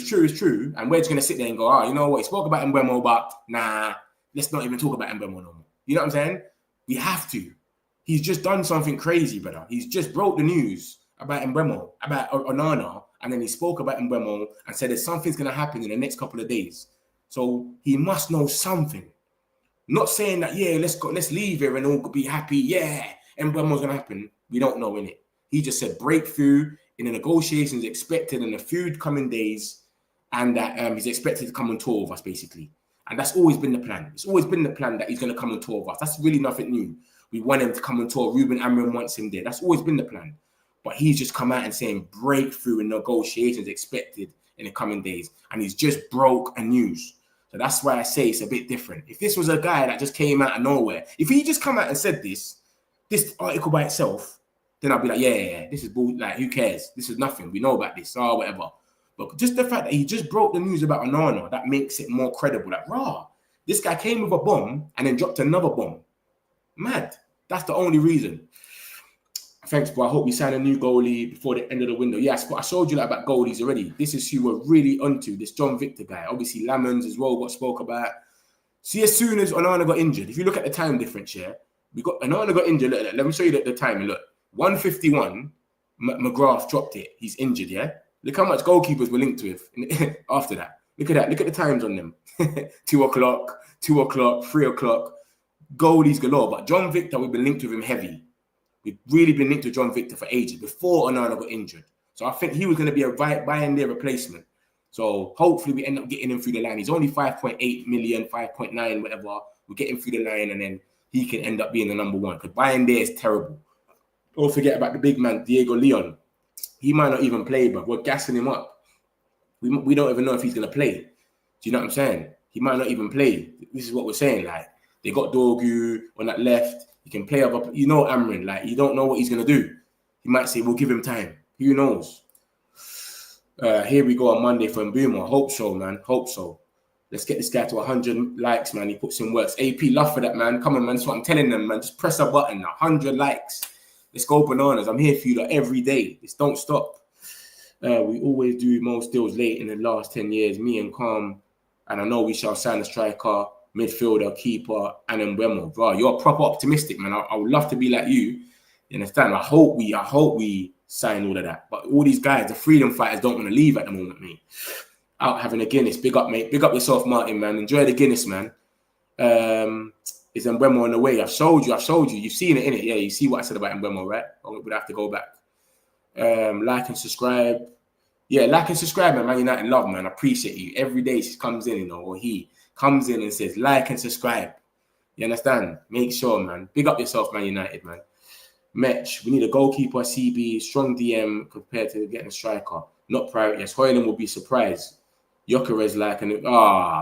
And we're just going to sit there and go, you know what? He spoke about Mbuemo, but nah, let's not even talk about Mbuemo no more. You know what I'm saying? We have to. He's just done something crazy, brother. He's just broke the news about Mbuemo, about Onana, and then he spoke about Mbuemo and said that something's going to happen in the next couple of days. So he must know something. Not saying that, let's leave here and all be happy. Yeah, Mbuemo's going to happen. We don't know, innit? He just said breakthrough in the negotiations expected in a few coming days and that he's expected to come on tour with us, basically. And that's always been the plan. It's always been the plan that he's going to come on tour with us. That's really nothing new. We want him to come on tour. Ruben Amorim wants him there. That's always been the plan. But he's just come out and saying breakthrough in negotiations expected in the coming days. And he's just broke a news. So that's why I say it's a bit different. If this was a guy that just came out of nowhere, if he just come out and said this article by itself, then I'll be like, yeah, this is bull. Like, who cares? This is nothing. We know about this, whatever. But just the fact that he just broke the news about Onana, that makes it more credible. Like, this guy came with a bomb and then dropped another bomb. Mad. That's the only reason. Thanks, bro. I hope we sign a new goalie before the end of the window. Yes, but I showed you that about goalies already. This is who we're really onto, this John Victor guy. Obviously, Lamons as well got spoke about. See, as soon as Onana got injured, if you look at the time difference here, Onana got injured. Look, let me show you the time. Look, 151, McGrath dropped it. He's injured, yeah? Look how much goalkeepers were linked with after that. Look at that. Look at the times on them. 2 o'clock, 3 o'clock. Goalies galore. But John Victor, we've been linked with him heavy. We've really been linked to John Victor for ages before Onana got injured. So I think he was going to be a buy-in-there replacement. So hopefully we end up getting him through the line. He's only 5.8 million, 5.9, whatever. We get him through the line and then he can end up being the number one. Because buy-in-there is terrible. Don't forget about the big man, Diego Leon. He might not even play, but we're gassing him up. We don't even know if he's going to play. Do you know what I'm saying? He might not even play. This is what we're saying. Like, they got Dorgu on that left. He can play up. You know Amrin, like, you don't know what he's going to do. He might say, we'll give him time. Who knows? Here we go on Monday for Mbuemo. I hope so, man. Hope so. Let's get this guy to 100 likes, man. He puts in works. AP, love for that, man. Come on, man. That's what I'm telling them, man. Just press a button. 100 likes. Let's go bananas. I'm here for you like, every day. Just don't stop. We always do most deals late in the last 10 years. Me and Calm. And I know we shall sign a striker, midfielder, keeper, and Mbuemo. Bro, you're proper optimistic, man. I would love to be like you. You understand? I hope we sign all of that. But all these guys, the freedom fighters, don't want to leave at the moment, mate. Out having a Guinness. Big up, mate. Big up yourself, Martin, man. Enjoy the Guinness, man. Is Mbuemo on the way? I've showed you. You've seen it, innit? Yeah, you see what I said about Mbuemo, right? We'd have to go back. Like and subscribe. Yeah, like and subscribe, man. United love, man. I appreciate you. Every day she comes in, you know, or he comes in and says, like and subscribe. You understand? Make sure, man. Big up yourself, Man United, man. Metch, we need a goalkeeper, CB, strong DM compared to getting a striker. Not priority. Yes, Hoyland will be surprised. Gyökeres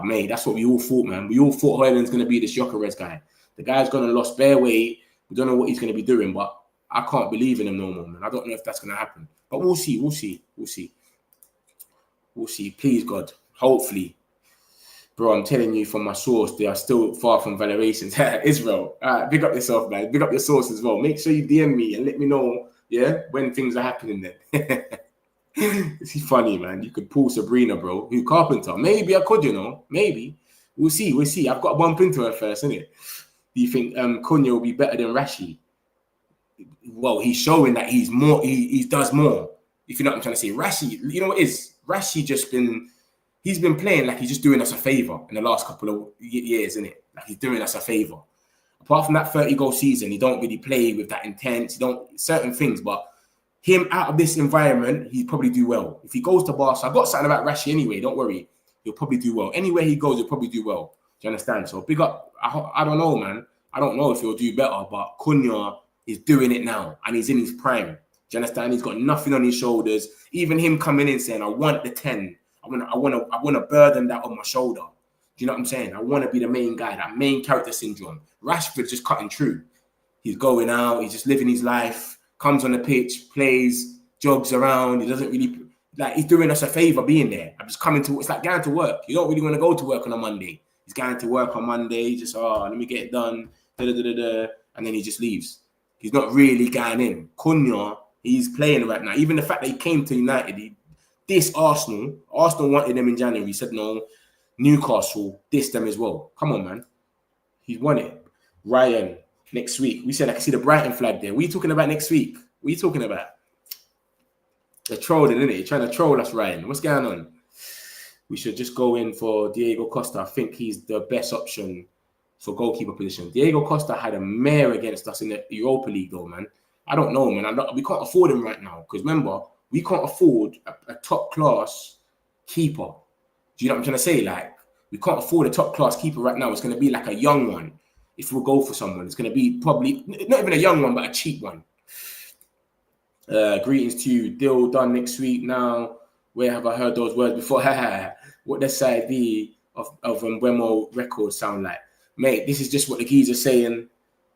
mate, that's what we all thought, man. We all thought Hoyland's going to be this Gyökeres guy. The guy's going to lost bare weight. We don't know what he's going to be doing, but I can't believe in him no more, man. I don't know if that's going to happen. But we'll see. Please, God. Hopefully. Bro, I'm telling you from my source, they are still far from valuations. Israel, big up yourself, man. Big up your source as well. Make sure you DM me and let me know, when things are happening then. It's funny, man. You could pull Sabrina, bro. Who Carpenter? Maybe I could, Maybe. We'll see. I've got to bump into her first, innit? Do you think Cunha will be better than Rashi? Well, he's showing that he's more. He does more. If you know what I'm trying to say, Rashi. You know what it is? Rashi he's been playing like he's just doing us a favor in the last couple of years, innit? Like he's doing us a favor. Apart from that 30-goal season, he don't really play with that intense. He don't certain things, but him out of this environment, he'd probably do well. If he goes to Barca, I've got something about Rashi anyway. Don't worry, he'll probably do well. Anywhere he goes, he'll probably do well. Do you understand? So big up. I don't know, man. I don't know if he'll do better, but Cunha is doing it now, and he's in his prime. Do you understand? He's got nothing on his shoulders. Even him coming in saying, "I want the 10. I want to burden that on my shoulder." Do you know what I'm saying? I want to be the main guy, that main character syndrome. Rashford just cutting through. He's going out. He's just living his life. Comes on the pitch, plays, jogs around. He doesn't really he's doing us a favor being there. I'm just coming to. It's like going to work. You don't really want to go to work on a Monday. He's going to work on Monday. Just let me get it done. And then he just leaves. He's not really going in. Cunha, he's playing right now. Even the fact that he came to United, this Arsenal wanted him in January. He said no. Newcastle dissed them as well. Come on, man. He's won it. Ryan, next week. We said I can see the Brighton flag there. What are you talking about next week? What are you talking about? They're trolling, isn't it? You're trying to troll us, Ryan. What's going on? We should just go in for Diego Costa. I think he's the best option for goalkeeper position. Diego Costa had a mare against us in the Europa League, though, man. I don't know, man. We can't afford him right now. Because remember, we can't afford a top-class keeper. Do you know what I'm trying to say? Like, we can't afford a top-class keeper right now. It's going to be like a young one. If we'll go for someone, it's going to be probably, not even a young one, but a cheap one. Greetings to you. Deal done next week now. Where have I heard those words before? What does side B of Mbuemo records sound like? Mate, this is just what the geezer's saying.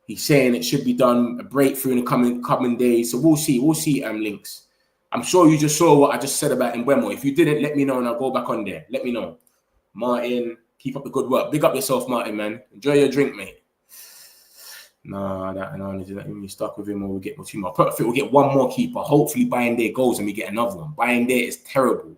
He's saying it should be done, a breakthrough in the coming days. So we'll see. Links. I'm sure you just saw what I just said about Mbuemo. If you didn't, let me know and I'll go back on there. Let me know. Martin, keep up the good work. Big up yourself, Martin, man. Enjoy your drink, mate. You stuck with him or we'll get two more. Perfect. We'll get one more keeper. Hopefully Bayern Day goes and we get another one. Bayern Day is terrible.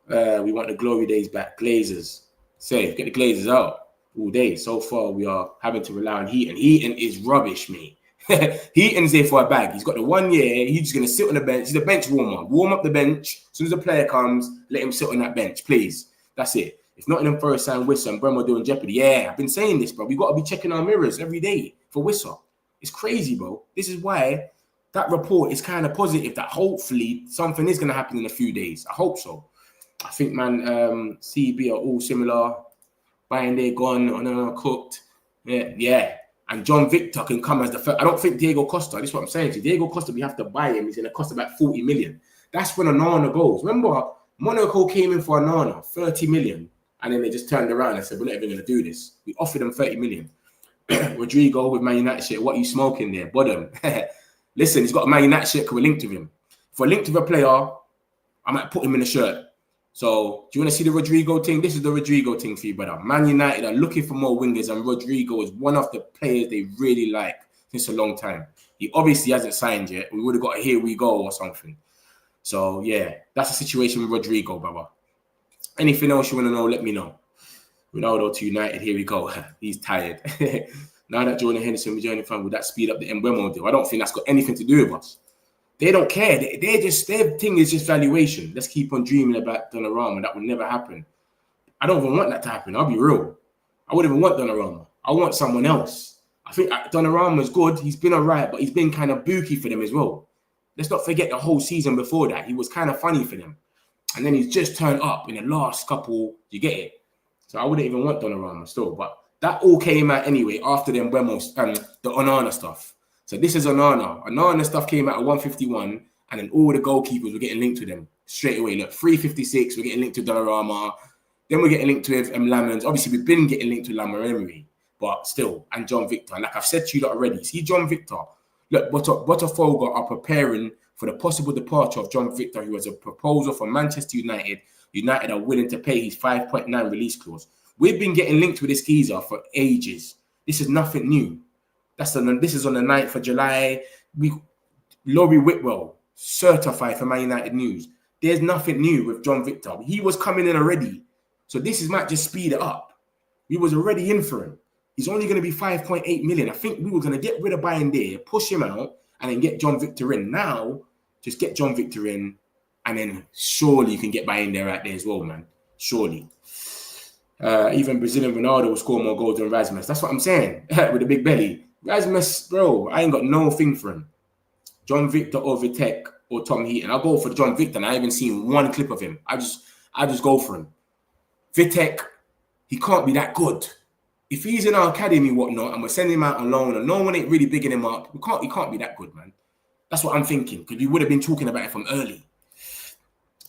We want the glory days back. Glazers. Safe. Get the Glazers out all day. So far, we are having to rely on Heaton. Heaton is rubbish, mate. Heaton's there for a bag. He's got the 1 year. He's just going to sit on the bench. He's a bench warmer. Warm up the bench. As soon as the player comes, let him sit on that bench, please. That's it. If Nottingham Forest sign Wissa and Mbeumo doing jeopardy, yeah, I've been saying this, bro. We got to be checking our mirrors every day for Wissa. It's crazy, bro. This is why that report is kind of positive that hopefully something is going to happen in a few days. I hope so. I think, man, CB are all similar. Bayern Day gone, Onana cooked. Yeah. And John Victor can come as the first. I don't think Diego Costa, this is what I'm saying to you. Diego Costa, we have to buy him. He's going to cost about 40 million. That's when Onana goes. Remember, Monaco came in for Onana, 30 million. And then they just turned around and said, we're not even going to do this. We offered them 30 million. Rodrygo with Man United shit. What are you smoking there? Bottom. Listen, he's got a Man United shirt because we're linked with him. If we're linked with a player, I might put him in the shirt. So, do you want to see the Rodrygo thing? This is the Rodrygo thing for you, brother. Man United are looking for more wingers, and Rodrygo is one of the players they really like since a long time. He obviously hasn't signed yet. We would have got a here we go or something. So, yeah, that's the situation with Rodrygo, brother. Anything else you want to know, let me know. Ronaldo to United, here we go. He's tired. Now that Jordan Henderson will join the fan, would that speed up the Mbuemo deal? I don't think that's got anything to do with us. They don't care. They're just, their thing is just valuation. Let's keep on dreaming about Donnarumma. That will never happen. I don't even want that to happen. I'll be real. I wouldn't even want Donnarumma. I want someone else. I think Donnarumma's good. He's been all right, but he's been kind of booky for them as well. Let's not forget the whole season before that. He was kind of funny for them. And then he's just turned up in the last couple. You get it? So I wouldn't even want Donnarumma still. But that all came out anyway after the Mbuemo, the Onana stuff. So this is Onana. Onana stuff came out at 151, and then all the goalkeepers were getting linked to them straight away. Look, 356, we're getting linked to Donnarumma. Then we're getting linked with Lamens. Obviously, we've been getting linked to Emery, but still, and John Victor. Like I've said to you lot already, see John Victor. Look, Botafogo are preparing for the possible departure of John Victor, who has a proposal from Manchester United. United are willing to pay his 5.9 release clause. We've been getting linked with this geezer for ages. This is nothing new. This is on the 9th of July. Laurie Whitwell, certified for Man United News. There's nothing new with John Victor. He was coming in already. So this might just speed it up. We was already in for him. He's only going to be 5.8 million. I think we were going to get rid of buying there, push him out, and then get John Victor in. Now, just get John Victor in, and then surely you can get buying there right there as well, man. Surely. Even Brazilian Ronaldo will score more goals than Rasmus. That's what I'm saying with the big belly. Rasmus, bro, I ain't got no thing for him. John Victor or Vitek or Tom Heaton. I'll go for John Victor, and I haven't seen one clip of him. I just go for him. Vitek, he can't be that good. If he's in our academy, whatnot, and we're sending him out on loan, and no one ain't really bigging him up, he can't be that good, man. That's what I'm thinking, because we would have been talking about it from early.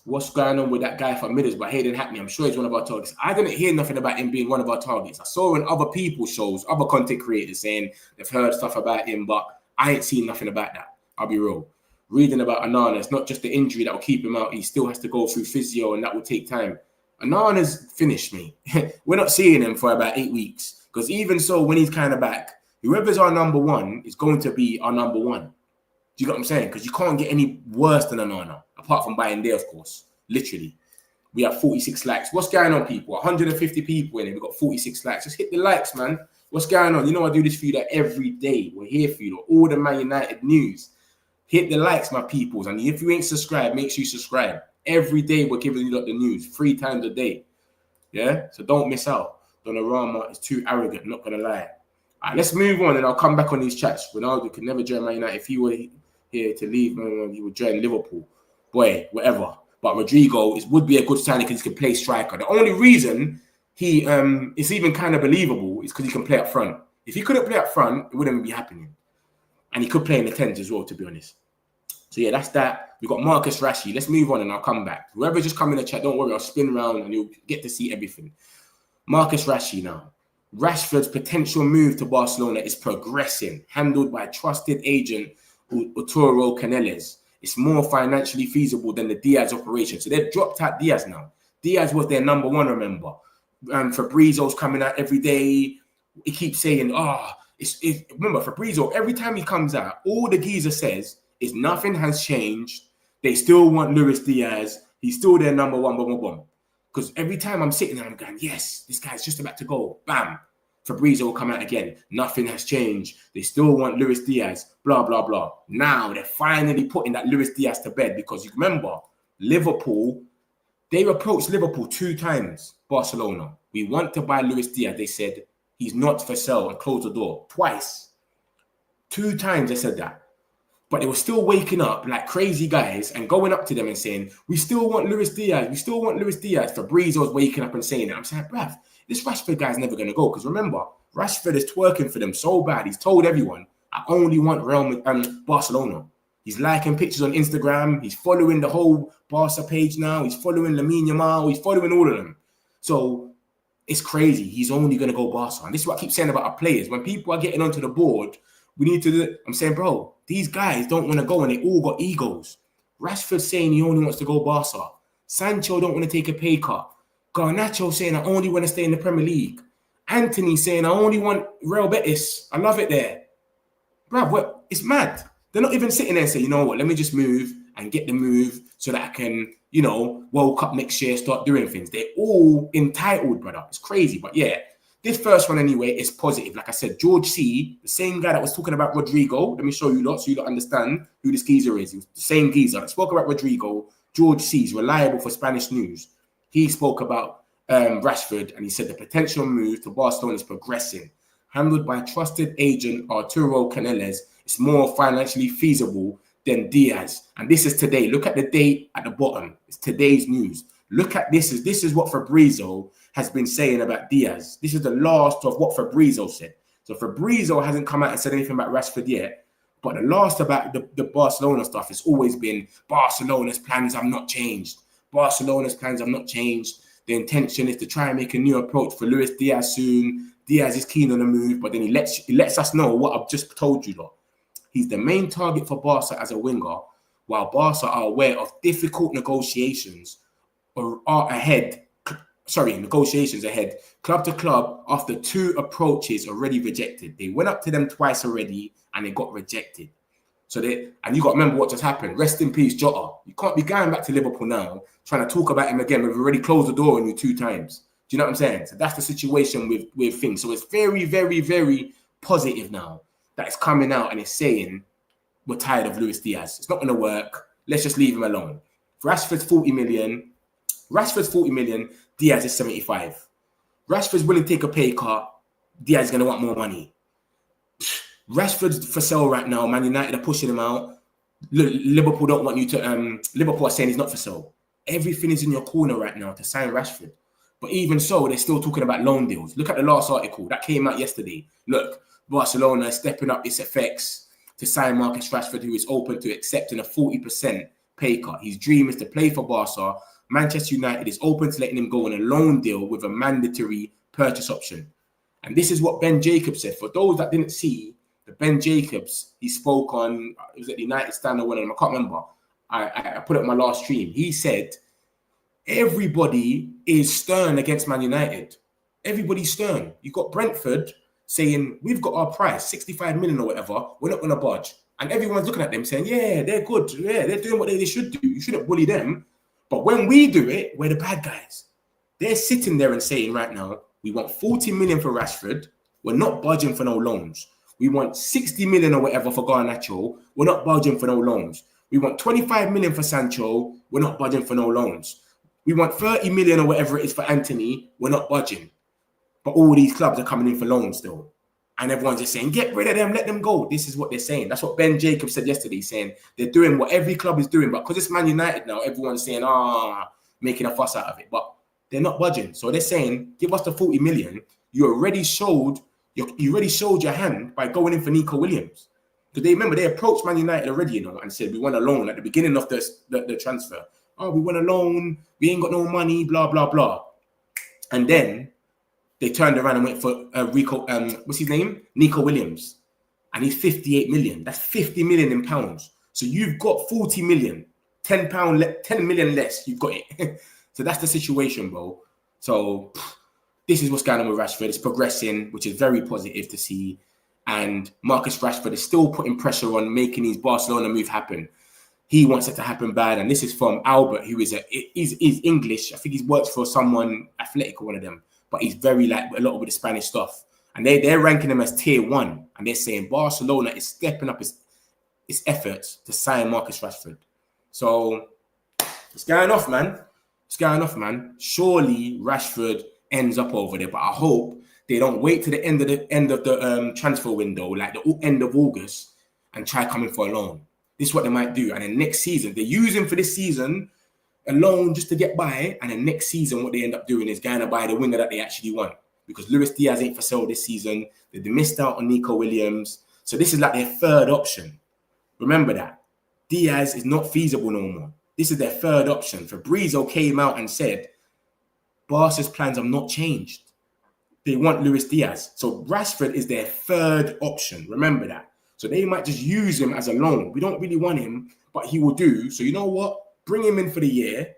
What's going on with that guy from Middlesbrough, Hayden Hackney? I'm sure he's one of our targets. I didn't hear nothing about him being one of our targets. I saw in other people's shows, other content creators saying they've heard stuff about him, but I ain't seen nothing about that. I'll be real. Reading about Onana, it's not just the injury that will keep him out. He still has to go through physio, and that will take time. Onana's finished me. We're not seeing him for about 8 weeks. Because even so, when he's kind of back, whoever's our number one is going to be our number one. Do you get what I'm saying? Because you can't get any worse than Onana, apart from buying there, of course. Literally. We have 46 likes. What's going on, people? 150 people in it. We've got 46 likes. Just hit the likes, man. What's going on? You know I do this for you like every day. We're here for you. All the Man United news. Hit the likes, my peoples. And if you ain't subscribed, make sure you subscribe. Every day we're giving you the news 3 times a day. Yeah? So don't miss out. Donnarumma is too arrogant, not going to lie. All right, let's move on and I'll come back on these chats. Ronaldo could never join Man United. If he were here to leave, he would join Liverpool. Boy, whatever. But Rodrygo would be a good signing because he can play striker. The only reason he it's even kind of believable is because he can play up front. If he couldn't play up front, it wouldn't be happening. And he could play in the 10s as well, to be honest. So yeah, that's that. We've got Marcus Rashford. Let's move on and I'll come back. Whoever just come in the chat, don't worry, I'll spin around and you'll get to see everything. Marcus Rashford now. Rashford's potential move to Barcelona is progressing, handled by trusted agent Arturo Canelles. It's more financially feasible than the Diaz operation. So they've dropped out Diaz now. Diaz was their number one, remember. Fabrizio's coming out every day. He keeps saying, remember, Fabrizio, every time he comes out, all the geezer says is nothing has changed. They still want Luis Diaz. He's still their number one, boom, boom, boom. Because every time I'm sitting there, I'm going, yes, this guy's just about to go. Bam. Fabrizio will come out again. Nothing has changed. They still want Luis Diaz. Blah, blah, blah. Now they're finally putting that Luis Diaz to bed because you remember, Liverpool, they approached Liverpool 2 times, Barcelona. We want to buy Luis Diaz. They said, he's not for sale and closed the door. Twice. 2 times they said that. But they were still waking up like crazy guys and going up to them and saying, we still want Luis Diaz. We still want Luis Diaz. Fabrizio's waking up and saying it. I'm saying, bruv, this Rashford guy's never going to go. Because remember, Rashford is twerking for them so bad. He's told everyone, I only want Barcelona. He's liking pictures on Instagram. He's following the whole Barca page now. He's following Lamine Yamal. He's following all of them. So it's crazy. He's only going to go Barca. And this is what I keep saying about our players. When people are getting onto the board, we need to do it. I'm saying, bro, these guys don't want to go and they all got egos. Rashford's saying he only wants to go Barca. Sancho don't want to take a pay cut. Garnacho saying I only want to stay in the Premier League. Anthony saying I only want Real Betis. I love it there. Bruv, what? It's mad. They're not even sitting there and saying, you know what, let me just move and get the move so that I can, World Cup next year, start doing things. They're all entitled, brother. It's crazy. But yeah, this first one anyway is positive. Like I said, George C., the same guy that was talking about Rodrygo. Let me show you lot so you don't understand who this geezer is. He was the same geezer that spoke about Rodrygo. George C. is reliable for Spanish news. He spoke about Rashford and he said the potential move to Barcelona is progressing. Handled by trusted agent Arturo Canelles, it's more financially feasible than Diaz. And this is today. Look at the date at the bottom. It's today's news. Look at this. This is what Fabrizio has been saying about Diaz. This is the last of what Fabrizio said. So Fabrizio hasn't come out and said anything about Rashford yet. But the last about the Barcelona stuff, it's always been Barcelona's plans have not changed. Barcelona's plans have not changed. The intention is to try and make a new approach for Luis Diaz soon. Diaz is keen on the move, but then he lets us know what I've just told you, lot. He's the main target for Barca as a winger, while Barca are aware of difficult negotiations negotiations ahead, club to club, after 2 approaches already rejected. They went up to them twice already and they got rejected. And you got to remember what just happened. Rest in peace, Jota. You can't be going back to Liverpool now, trying to talk about him again. We've already closed the door on you 2 times. Do you know what I'm saying? So that's the situation with things. So it's very, very, very positive now that it's coming out and it's saying, we're tired of Luis Diaz. It's not going to work. Let's just leave him alone. Rashford's 40 million. Diaz is 75. Rashford's willing to take a pay cut. Diaz is going to want more money. Rashford's for sale right now. Man United are pushing him out. Liverpool don't want you to... Liverpool are saying he's not for sale. Everything is in your corner right now to sign Rashford. But even so, they're still talking about loan deals. Look at the last article that came out yesterday. Look, Barcelona is stepping up its effects to sign Marcus Rashford, who is open to accepting a 40% pay cut. His dream is to play for Barca. Manchester United is open to letting him go on a loan deal with a mandatory purchase option. And this is what Ben Jacobs said. For those that didn't see, the Ben Jacobs, he spoke on, it was at the United Stand or one of them, I can't remember. I put it on my last stream. He said, everybody is stern against Man United. Everybody's stern. You've got Brentford saying, we've got our price, 65 million or whatever, we're not going to budge. And everyone's looking at them saying, yeah, they're good. Yeah, they're doing what they should do. You shouldn't bully them. But when we do it, we're the bad guys. They're sitting there and saying right now, we want 40 million for Rashford. We're not budging for no loans. We want 60 million or whatever for Garnacho. We're not budging for no loans. We want 25 million for Sancho. We're not budging for no loans. We want 30 million or whatever it is for Anthony. We're not budging. But all these clubs are coming in for loans still. And everyone's just saying, get rid of them, let them go. This is what they're saying. That's what Ben Jacobs said yesterday, saying they're doing what every club is doing. But because it's Man United now, everyone's saying, making a fuss out of it. But they're not budging. So they're saying, give us the 40 million. You already showed your hand by going in for Nico Williams. Because they approached Man United already, and said, we want a loan at the beginning of the transfer. Oh, we want a loan. We ain't got no money, blah, blah, blah. And then they turned around and went for what's his name? Nico Williams. And he's 58 million. That's 50 million in pounds. So you've got 40 million, 10 million less. You've got it. So that's the situation, bro. So this is what's going on with Rashford. It's progressing, which is very positive to see. And Marcus Rashford is still putting pressure on making his Barcelona move happen. He wants it to happen bad. And this is from Albert, who is English. I think he's worked for someone athletic or one of them. But he's very a lot with the Spanish stuff. And they're ranking him as tier 1. And they're saying Barcelona is stepping up its efforts to sign Marcus Rashford. So it's going off, man. It's going off, man. Surely Rashford ends up over there. But I hope they don't wait to the end of the transfer window, like the end of August, and try coming for a loan. This is what they might do. And then next season, they use him for this season alone just to get by, and then next season what they end up doing is going to buy the winger that they actually want, because Luis Diaz ain't for sale this season. They missed out on Nico Williams, so this is like their third option. Remember that Diaz is not feasible no more. This is their third option. Fabrizio came out and said Barca's plans have not changed. They want Luis Diaz, so Rashford is their third option. Remember that. So they might just use him as a loan. We don't really want him, but he will do. So you know what? Bring him in for the year.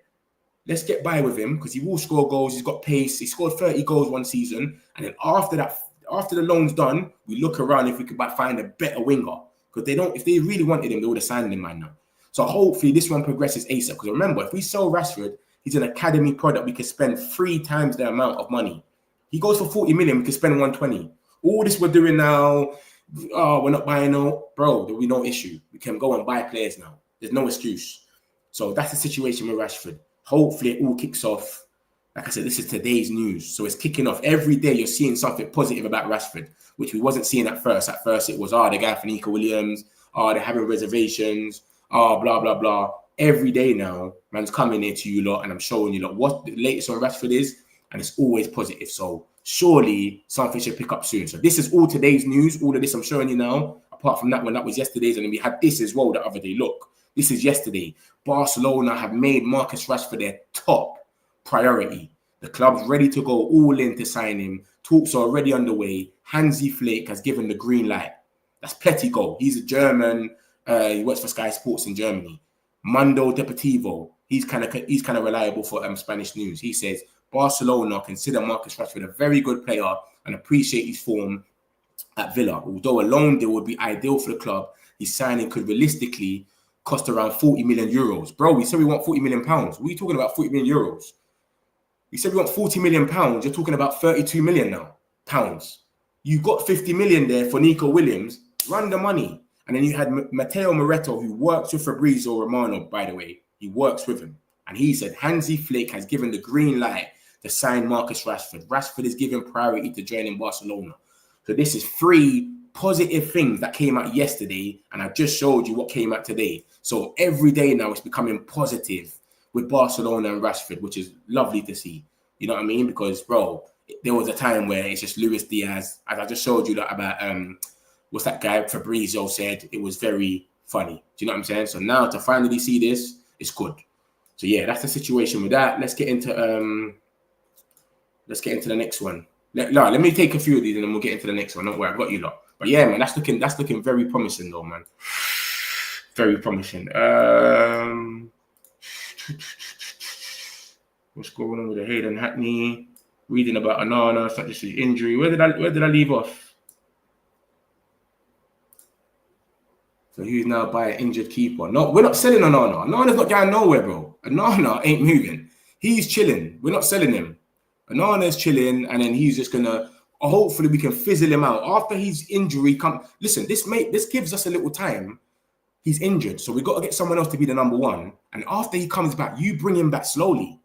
Let's get by with him because he will score goals. He's got pace. He scored 30 goals one season. And then after that, after the loan's done, we look around if we could find a better winger. Because if they really wanted him, they would have signed him right now. So hopefully this one progresses ASAP. Because remember, if we sell Rashford, he's an academy product. We could spend 3 times the amount of money. He goes for 40 million. We could spend 120. All this we're doing now, we're not buying bro, there'll be no issue. We can go and buy players now. There's no excuse. So that's the situation with Rashford. Hopefully it all kicks off. Like I said, this is today's news. So it's kicking off. Every day you're seeing something positive about Rashford, which we wasn't seeing at first. At first it was, they're going for Nico Williams. They're having reservations. Blah, blah, blah. Every day now, man's coming here to you lot and I'm showing you lot what the latest on Rashford is. And it's always positive. So surely something should pick up soon. So this is all today's news. All of this I'm showing you now. Apart from that one, that was yesterday's, and then we had this as well the other day. Look, this is yesterday. Barcelona have made Marcus Rashford their top priority. The club's ready to go all in to sign him. Talks are already underway. Hansi Flick has given the green light. That's Pletigo. He's a German. He works for Sky Sports in Germany. Mundo Deportivo. He's kind of reliable for Spanish news. He says Barcelona consider Marcus Rashford a very good player and appreciate his form at Villa. Although a loan deal would be ideal for the club, his signing could realistically cost around 40 million euros. Bro, we said we want 40 million pounds. What are you talking about 40 million euros? We said we want 40 million pounds. You're talking about 32 million now, pounds. You got 50 million there for Nico Williams. Run the money. And then you had Matteo Moretto, who works with Fabrizio Romano, by the way. He works with him. And he said Hansi Flick has given the green light to sign Marcus Rashford. Rashford is given priority to joining Barcelona. So this is 3 positive things that came out yesterday. And I just showed you what came out today. So every day now it's becoming positive with Barcelona and Rashford, which is lovely to see. You know what I mean? Because, bro, there was a time where it's just Luis Diaz. As I just showed you that about, what's that guy, Fabrizio said, it was very funny. Do you know what I'm saying? So now to finally see this, it's good. So yeah, that's the situation with that. Let's get into the next one. Let me take a few of these and then we'll get into the next one. Don't worry, I got you lot. But yeah, man, that's looking very promising though, man. Very promising. What's going on with the Hayden Hackney? Reading about Onana, such as his injury. Where did I leave off? So who's now buying an injured keeper? No, we're not selling Onana. Onana's not going nowhere, bro. Onana ain't moving. He's chilling. We're not selling him. Onana's chilling, and then he's just gonna. Hopefully, we can fizzle him out after his injury. Listen, this gives us a little time. He's injured, so we got to get someone else to be the number one. And after he comes back, you bring him back slowly.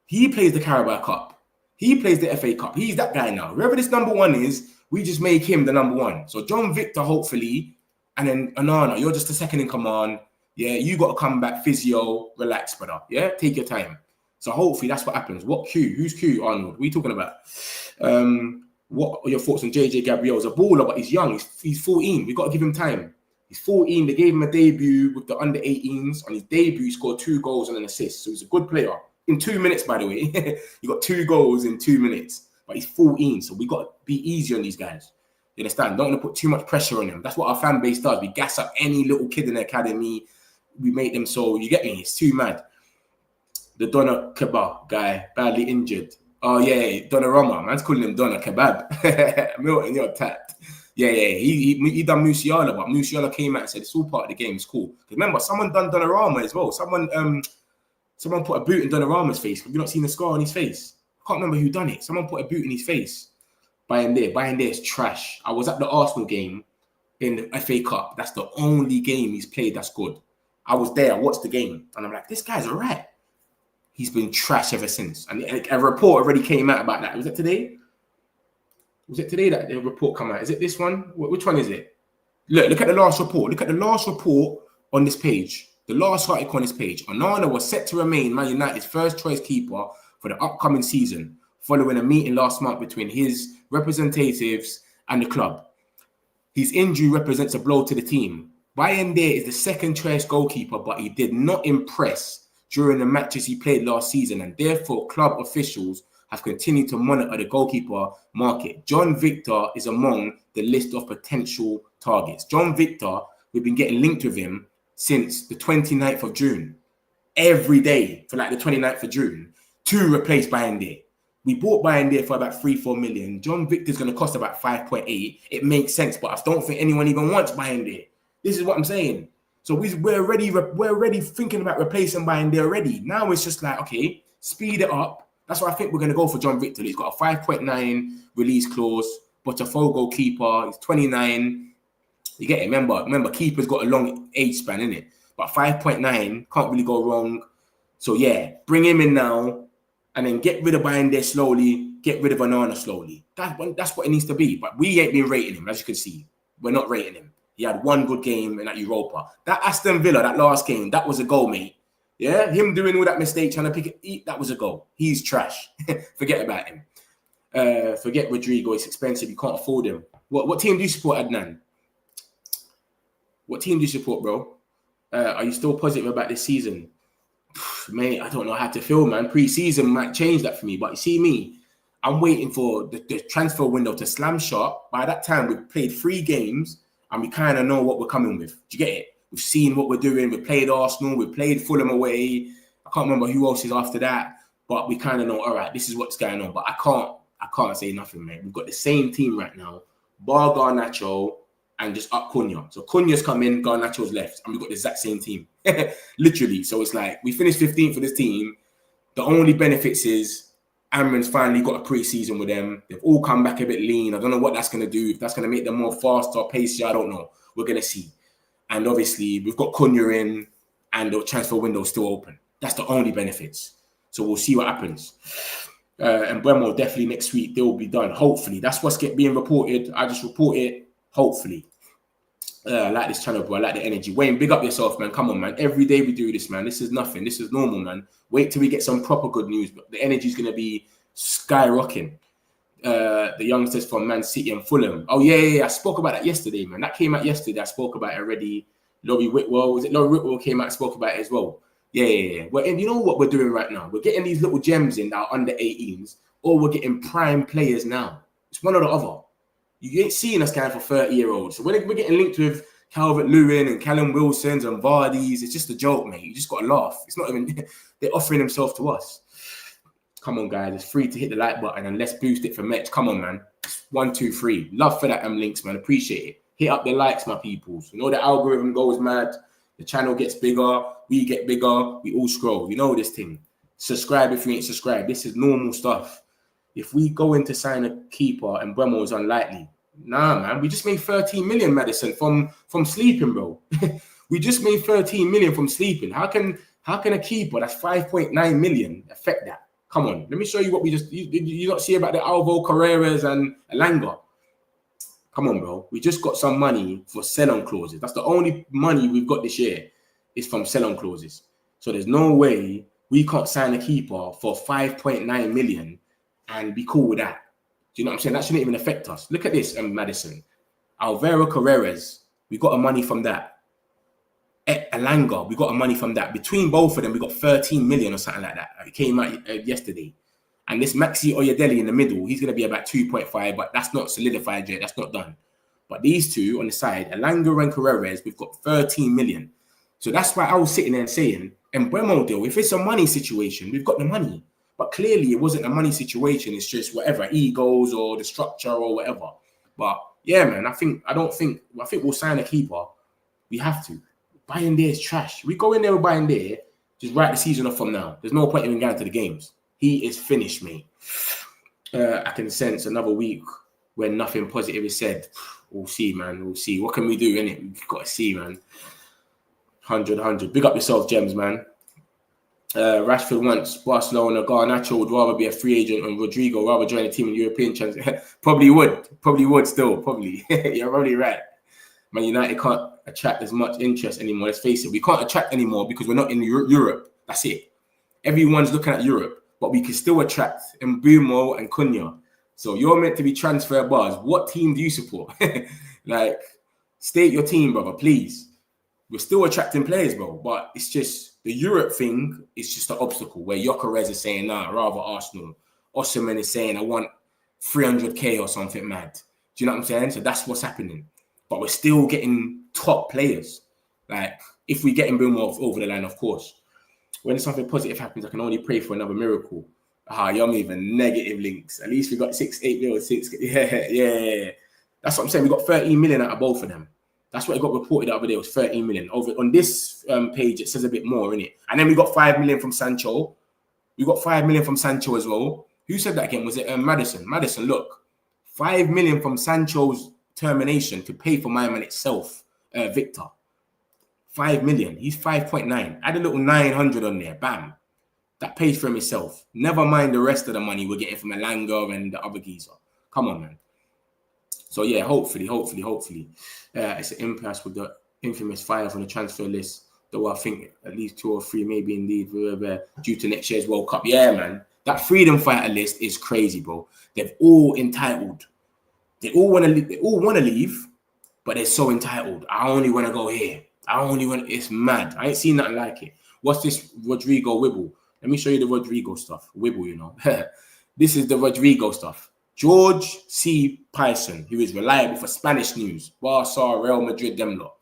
He plays the Carabao Cup. He plays the FA Cup. He's that guy now. Whoever this number one is, we just make him the number one. So John Victor, hopefully, and then Onana, you're just the second in command. Yeah, you got to come back, physio, relax, brother. Yeah, take your time. So hopefully that's what happens. What Q? Who's Q, Arnold? What are you talking about? What are your thoughts on JJ Gabriel? He's a baller, but he's young. He's 14. We got to give him time. He's 14. They gave him a debut with the under 18s. On his debut, he scored 2 goals and an assist. So he's a good player. In 2 minutes, by the way. He got 2 goals in 2 minutes. But he's 14. So we got to be easy on these guys. You understand? Don't want to put too much pressure on them. That's what our fan base does. We gas up any little kid in the academy. We make them so, you get me? It's too mad. The Donna Kebab guy, badly injured. Oh, yeah, Donnarumma. Man's calling him Donna Kebab. Milton, you're tapped. Yeah. He done Musiala, but Musiala came out and said it's all part of the game. It's cool. Remember, someone done Donnarumma as well. Someone put a boot in Donnarumma's face. Have you not seen the scar on his face? I can't remember who done it. Someone put a boot in his face. Buying there is trash. I was at the Arsenal game in the FA Cup. That's the only game he's played that's good. I was there. I watched the game. And I'm like, this guy's all right. He's been trash ever since. And a report already came out about that. Was it today? Was it today that the report came out? Is it this one? Which one is it? Look at the last report. Look at the last report on this page. The last article on this page. Onana was set to remain Man United's first choice keeper for the upcoming season, following a meeting last month between his representatives and the club. His injury represents a blow to the team. Bayende is the second choice goalkeeper, but he did not impress during the matches he played last season, and therefore club officials have continued to monitor the goalkeeper market. John Victor is among the list of potential targets. John Victor, we've been getting linked with him since the 29th of June. Every day for like the 29th of June to replace Bayende. We bought Bayende for about 3-4 million. John Victor's going to cost about 5.8. It makes sense, but I don't think anyone even wants Bayende. This is what I'm saying. So we're already thinking about replacing Bayende already. Now it's just like, okay, speed it up. That's why I think we're going to go for John Victor. He's got a 5.9 release clause. Botafogo keeper. He's 29. You get it? Remember, keeper's got a long age span, innit? But 5.9 can't really go wrong. So yeah, bring him in now, and then get rid of Bayende slowly. Get rid of Onana slowly. That's what it needs to be. But we ain't been rating him, as you can see. We're not rating him. He had one good game in that Europa. That Aston Villa, that last game, that was a goal, mate. Yeah, him doing all that mistake, trying to pick it, that was a goal. He's trash. Forget about him. Forget Rodrigo. It's expensive. You can't afford him. What team do you support, Adnan? What team do you support, bro? Are you still positive about this season? Mate, I don't know how to feel, man. Preseason might change that for me. But you see me, I'm waiting for the transfer window to slam shut. By that time, we've played 3 games and we kind of know what we're coming with. Do you get it? We've seen what we're doing. We've played Arsenal. We've played Fulham away. I can't remember who else is after that. But we kind of know, all right, this is what's going on. But I can't say nothing, man. We've got the same team right now. Bar Garnacho and just up Cunha. So Cunha's come in, Garnacho's left. And we've got the exact same team. Literally. So it's like, we finished 15th for this team. The only benefits is Amron's finally got a pre-season with them. They've all come back a bit lean. I don't know what that's going to do. If that's going to make them more faster, pacier, I don't know. We're going to see. And obviously, we've got Cunha in and the transfer window is still open. That's the only benefits. So we'll see what happens. And Mbuemo definitely next week, they will be done. Hopefully. That's what's being reported. I just report it. Hopefully. I like this channel, bro. I like the energy. Wayne, big up yourself, man. Come on, man. Every day we do this, man. This is nothing. This is normal, man. Wait till we get some proper good news. But the energy is going to be skyrocketing. The youngsters from Man City and Fulham. Oh, yeah. I spoke about that yesterday, man. That came out yesterday. I spoke about it already. Laurie Whitwell. Laurie Whitwell came out and spoke about it as well. Yeah. Well, and you know what we're doing right now? We're getting these little gems in that are under 18s, or we're getting prime players now. It's one or the other. You ain't seeing us going for 30-year-olds. So we're getting linked with Calvert-Lewin and Callum Wilsons and Vardy's. It's just a joke, mate. You just got to laugh. It's not even... They're offering themselves to us. Come on, guys. It's free to hit the like button and let's boost it for Metch. Come on, man. 1, 2, 3. Love for that links, man. Appreciate it. Hit up the likes, my peoples. You know the algorithm goes mad. The channel gets bigger. We get bigger. We all scroll. You know this thing. Subscribe if you ain't subscribed. This is normal stuff. If we go in to sign a keeper and Mbuemo is unlikely, nah, man. We just made 13 million, Madison, from sleeping, bro. We just made 13 million from sleeping. How can a keeper that's 5.9 million affect that? Come on, let me show you what we just. You not see about the Alvo Carreras and Alanga. Come on, bro. We just got some money for sell-on clauses. That's the only money we've got this year is from sell-on clauses. So there's no way we can't sign a keeper for 5.9 million and be cool with that. Do you know what I'm saying? That shouldn't even affect us. Look at this, Madison. Alvaro Carreras, we got a money from that. Alanga, we got a money from that. Between both of them, we got 13 million or something like that. It came out yesterday. And this Maxi Oyedele in the middle, he's going to be about 2.5, but that's not solidified yet. That's not done. But these two on the side, Alanga and Carreras, we've got 13 million. So that's why I was sitting there saying, Mbuemo deal, if it's a money situation, we've got the money. But clearly, it wasn't a money situation. It's just whatever, egos or the structure or whatever. But yeah, man, I think we'll sign a keeper. We have to. Buying there is trash. We go in there with buying there, just write the season off from now. There's no point even going to the games. He is finished, mate. I can sense another week when nothing positive is said. We'll see, man. We'll see. What can we do, innit? We've got to see, man. 100. Big up yourself, Gems, man. Rashford wants Barcelona. Garnacho would rather be a free agent, and Rodrigo rather join a team in European chance. Probably would still. You're probably right. Man United can't attract as much interest anymore. Let's face it, we can't attract anymore because we're not in Europe. That's it. Everyone's looking at Europe, but we can still attract Mbuemo and Cunha. So you're meant to be transfer bars. What team do you support? Like, state your team, brother, please. We're still attracting players, bro, but it's just the Europe thing is just an obstacle where Gyökeres is saying, nah, rather Arsenal. Osimhen is saying, I want 300k or something mad. Do you know what I'm saying? So that's what's happening. But we're still getting top players. Like, if we get Mbeumo over the line, of course. When something positive happens, I can only pray for another miracle. You're even negative links. At least we got 8 mil, 6. Yeah. That's what I'm saying. We got 13 million out of both of them. That's what it got reported the other day. It was 13 million. Over on this page, it says a bit more, innit? And then we got 5 million from Sancho. We got 5 million from Sancho as well. Who said that again? Was it Madison? Madison, look. 5 million from Sancho's termination to pay for my man itself, Victor. 5 million. He's 5.9. Add a little 900 on there. Bam. That pays for himself. Never mind the rest of the money we're getting from Alanga and the other geezer. Come on, man. So, yeah, hopefully. It's an impasse with the infamous 5 on the transfer list. though I think at least 2 or 3, maybe indeed, due to next year's World Cup. Yeah, man. That freedom fighter list is crazy, bro. They've all entitled. They all want to leave, but they're so entitled. I only want to go here. It's mad. I ain't seen nothing like it. What's this Rodrygo wibble? Let me show you the Rodrygo stuff. Wibble, you know. This is the Rodrygo stuff. George C. Pyson, who is reliable for Spanish news. Barca, Real Madrid, them lot.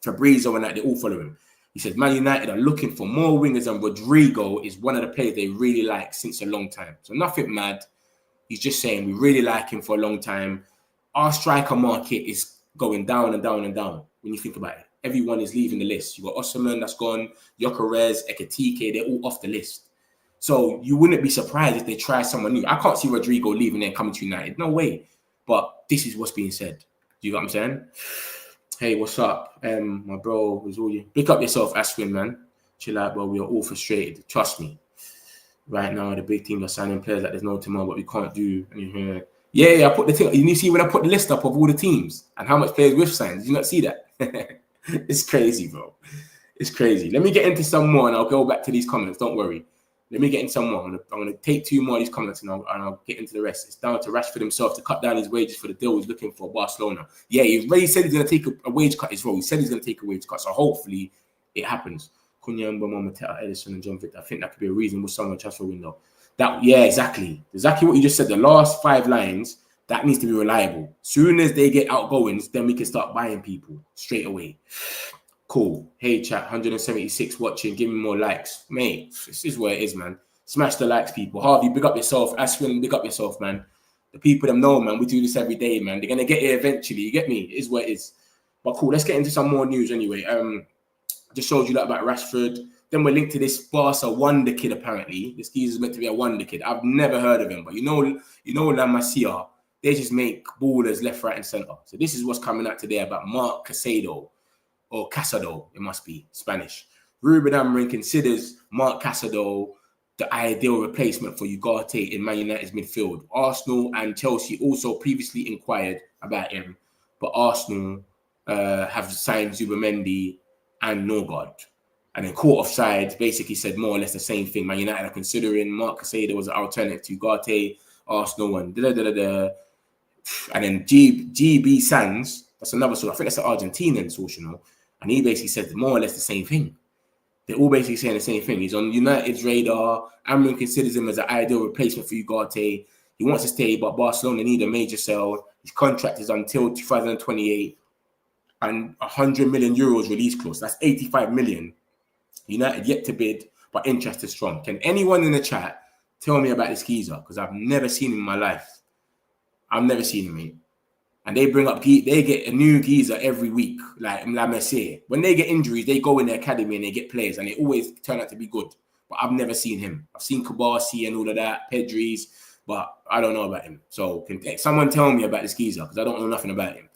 Fabrizio and that, they all follow him. He said, Man United are looking for more wingers, and Rodrygo is one of the players they really like since a long time. So nothing mad. He's just saying we really like him for a long time. Our striker market is going down and down and down when you think about it. Everyone is leaving the list. You got Osimhen, that's gone. Gyökeres, Ekitike, they're all off the list. So you wouldn't be surprised if they try someone new. I can't see Rodrygo leaving and coming to United. No way. But this is what's being said. Do you get what I'm saying? Hey, what's up? My bro, was all you. Pick up yourself, Aswin, man. Chill out, bro. We are all frustrated. Trust me. Right now, the big teams are signing players like there's no tomorrow, but we can't do anything. Yeah, I put the thing. You see when I put the list up of all the teams and how much players we've signed. Did you not see that? It's crazy, bro. It's crazy. Let me get into some more and I'll go back to these comments. Don't worry. Let me get in some more. I'm going to take 2 more of these comments and I'll get into the rest. It's down to Rashford himself to cut down his wages for the deal he's looking for Barcelona. Yeah, he already said he's going to take a wage cut as well. He said he's going to take a wage cut. So hopefully it happens. Cunha, Mbeumo, Mateta, Edison, and John Victor. I think that could be a reasonable summer transfer window. Yeah, exactly. Exactly what you just said. The last 5 lines, that needs to be reliable. Soon as they get outgoings, then we can start buying people straight away. Cool. Hey, chat, 176 watching. Give me more likes. Mate, this is where it is, man. Smash the likes, people. Harvey, big up yourself. Aswin, big up yourself, man. The people them know, man. We do this every day, man. They're going to get here eventually. You get me? It is what it is. But cool, let's get into some more news anyway. Just showed you that about Rashford. Then we're linked to this Barca Wonderkid, apparently. This geezer is meant to be a Wonderkid. I've never heard of him. But you know La Masia, they just make ballers left, right, and centre. So this is what's coming out today about Marc Casado. Or Casado, it must be Spanish. Ruben Amorim considers Marc Casado the ideal replacement for Ugarte in Man United's midfield. Arsenal and Chelsea also previously inquired about him, but Arsenal have signed Zubimendi and Norgard. And then Court Offside basically said more or less the same thing. Man United are considering Marc Casado was an alternative to Ugarte, Arsenal, and And then GB Sands, that's another source. I think that's an Argentinian source, you know. And he basically said more or less the same thing. They're all basically saying the same thing. He's on United's radar. Amorim considers him as an ideal replacement for Ugarte. He wants to stay, but Barcelona need a major sell. His contract is until 2028 and 100 million euros release clause. That's 85 million. United yet to bid, but interest is strong. Can anyone in the chat tell me about this geezer? Because I've never seen him in my life. I've never seen him, mate. And they get a new geezer every week, like La Messi. When they get injuries, they go in the academy and they get players, and they always turn out to be good. But I've never seen him. I've seen Kabasi and all of that, Pedri's, but I don't know about him. So can someone tell me about this geezer? Because I don't know nothing about him.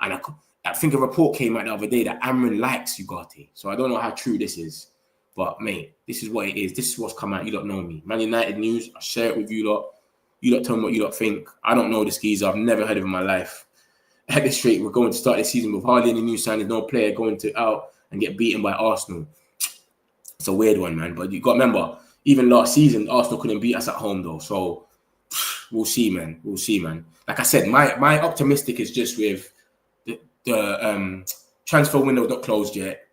And I think a report came out the other day that Amorim likes Ugarte. So I don't know how true this is. But, mate, this is what it is. This is what's come out. You don't know me. Man United news, I share it with you lot. You lot tell me what you lot think. I don't know this geezer. I've never heard of him in my life. At this rate, we're going to start this season with hardly any new signings, no player going to out and get beaten by Arsenal. It's a weird one, man. But you got to remember, even last season, Arsenal couldn't beat us at home, though. So we'll see, man. We'll see, man. Like I said, my optimistic is just with the transfer window not closed yet,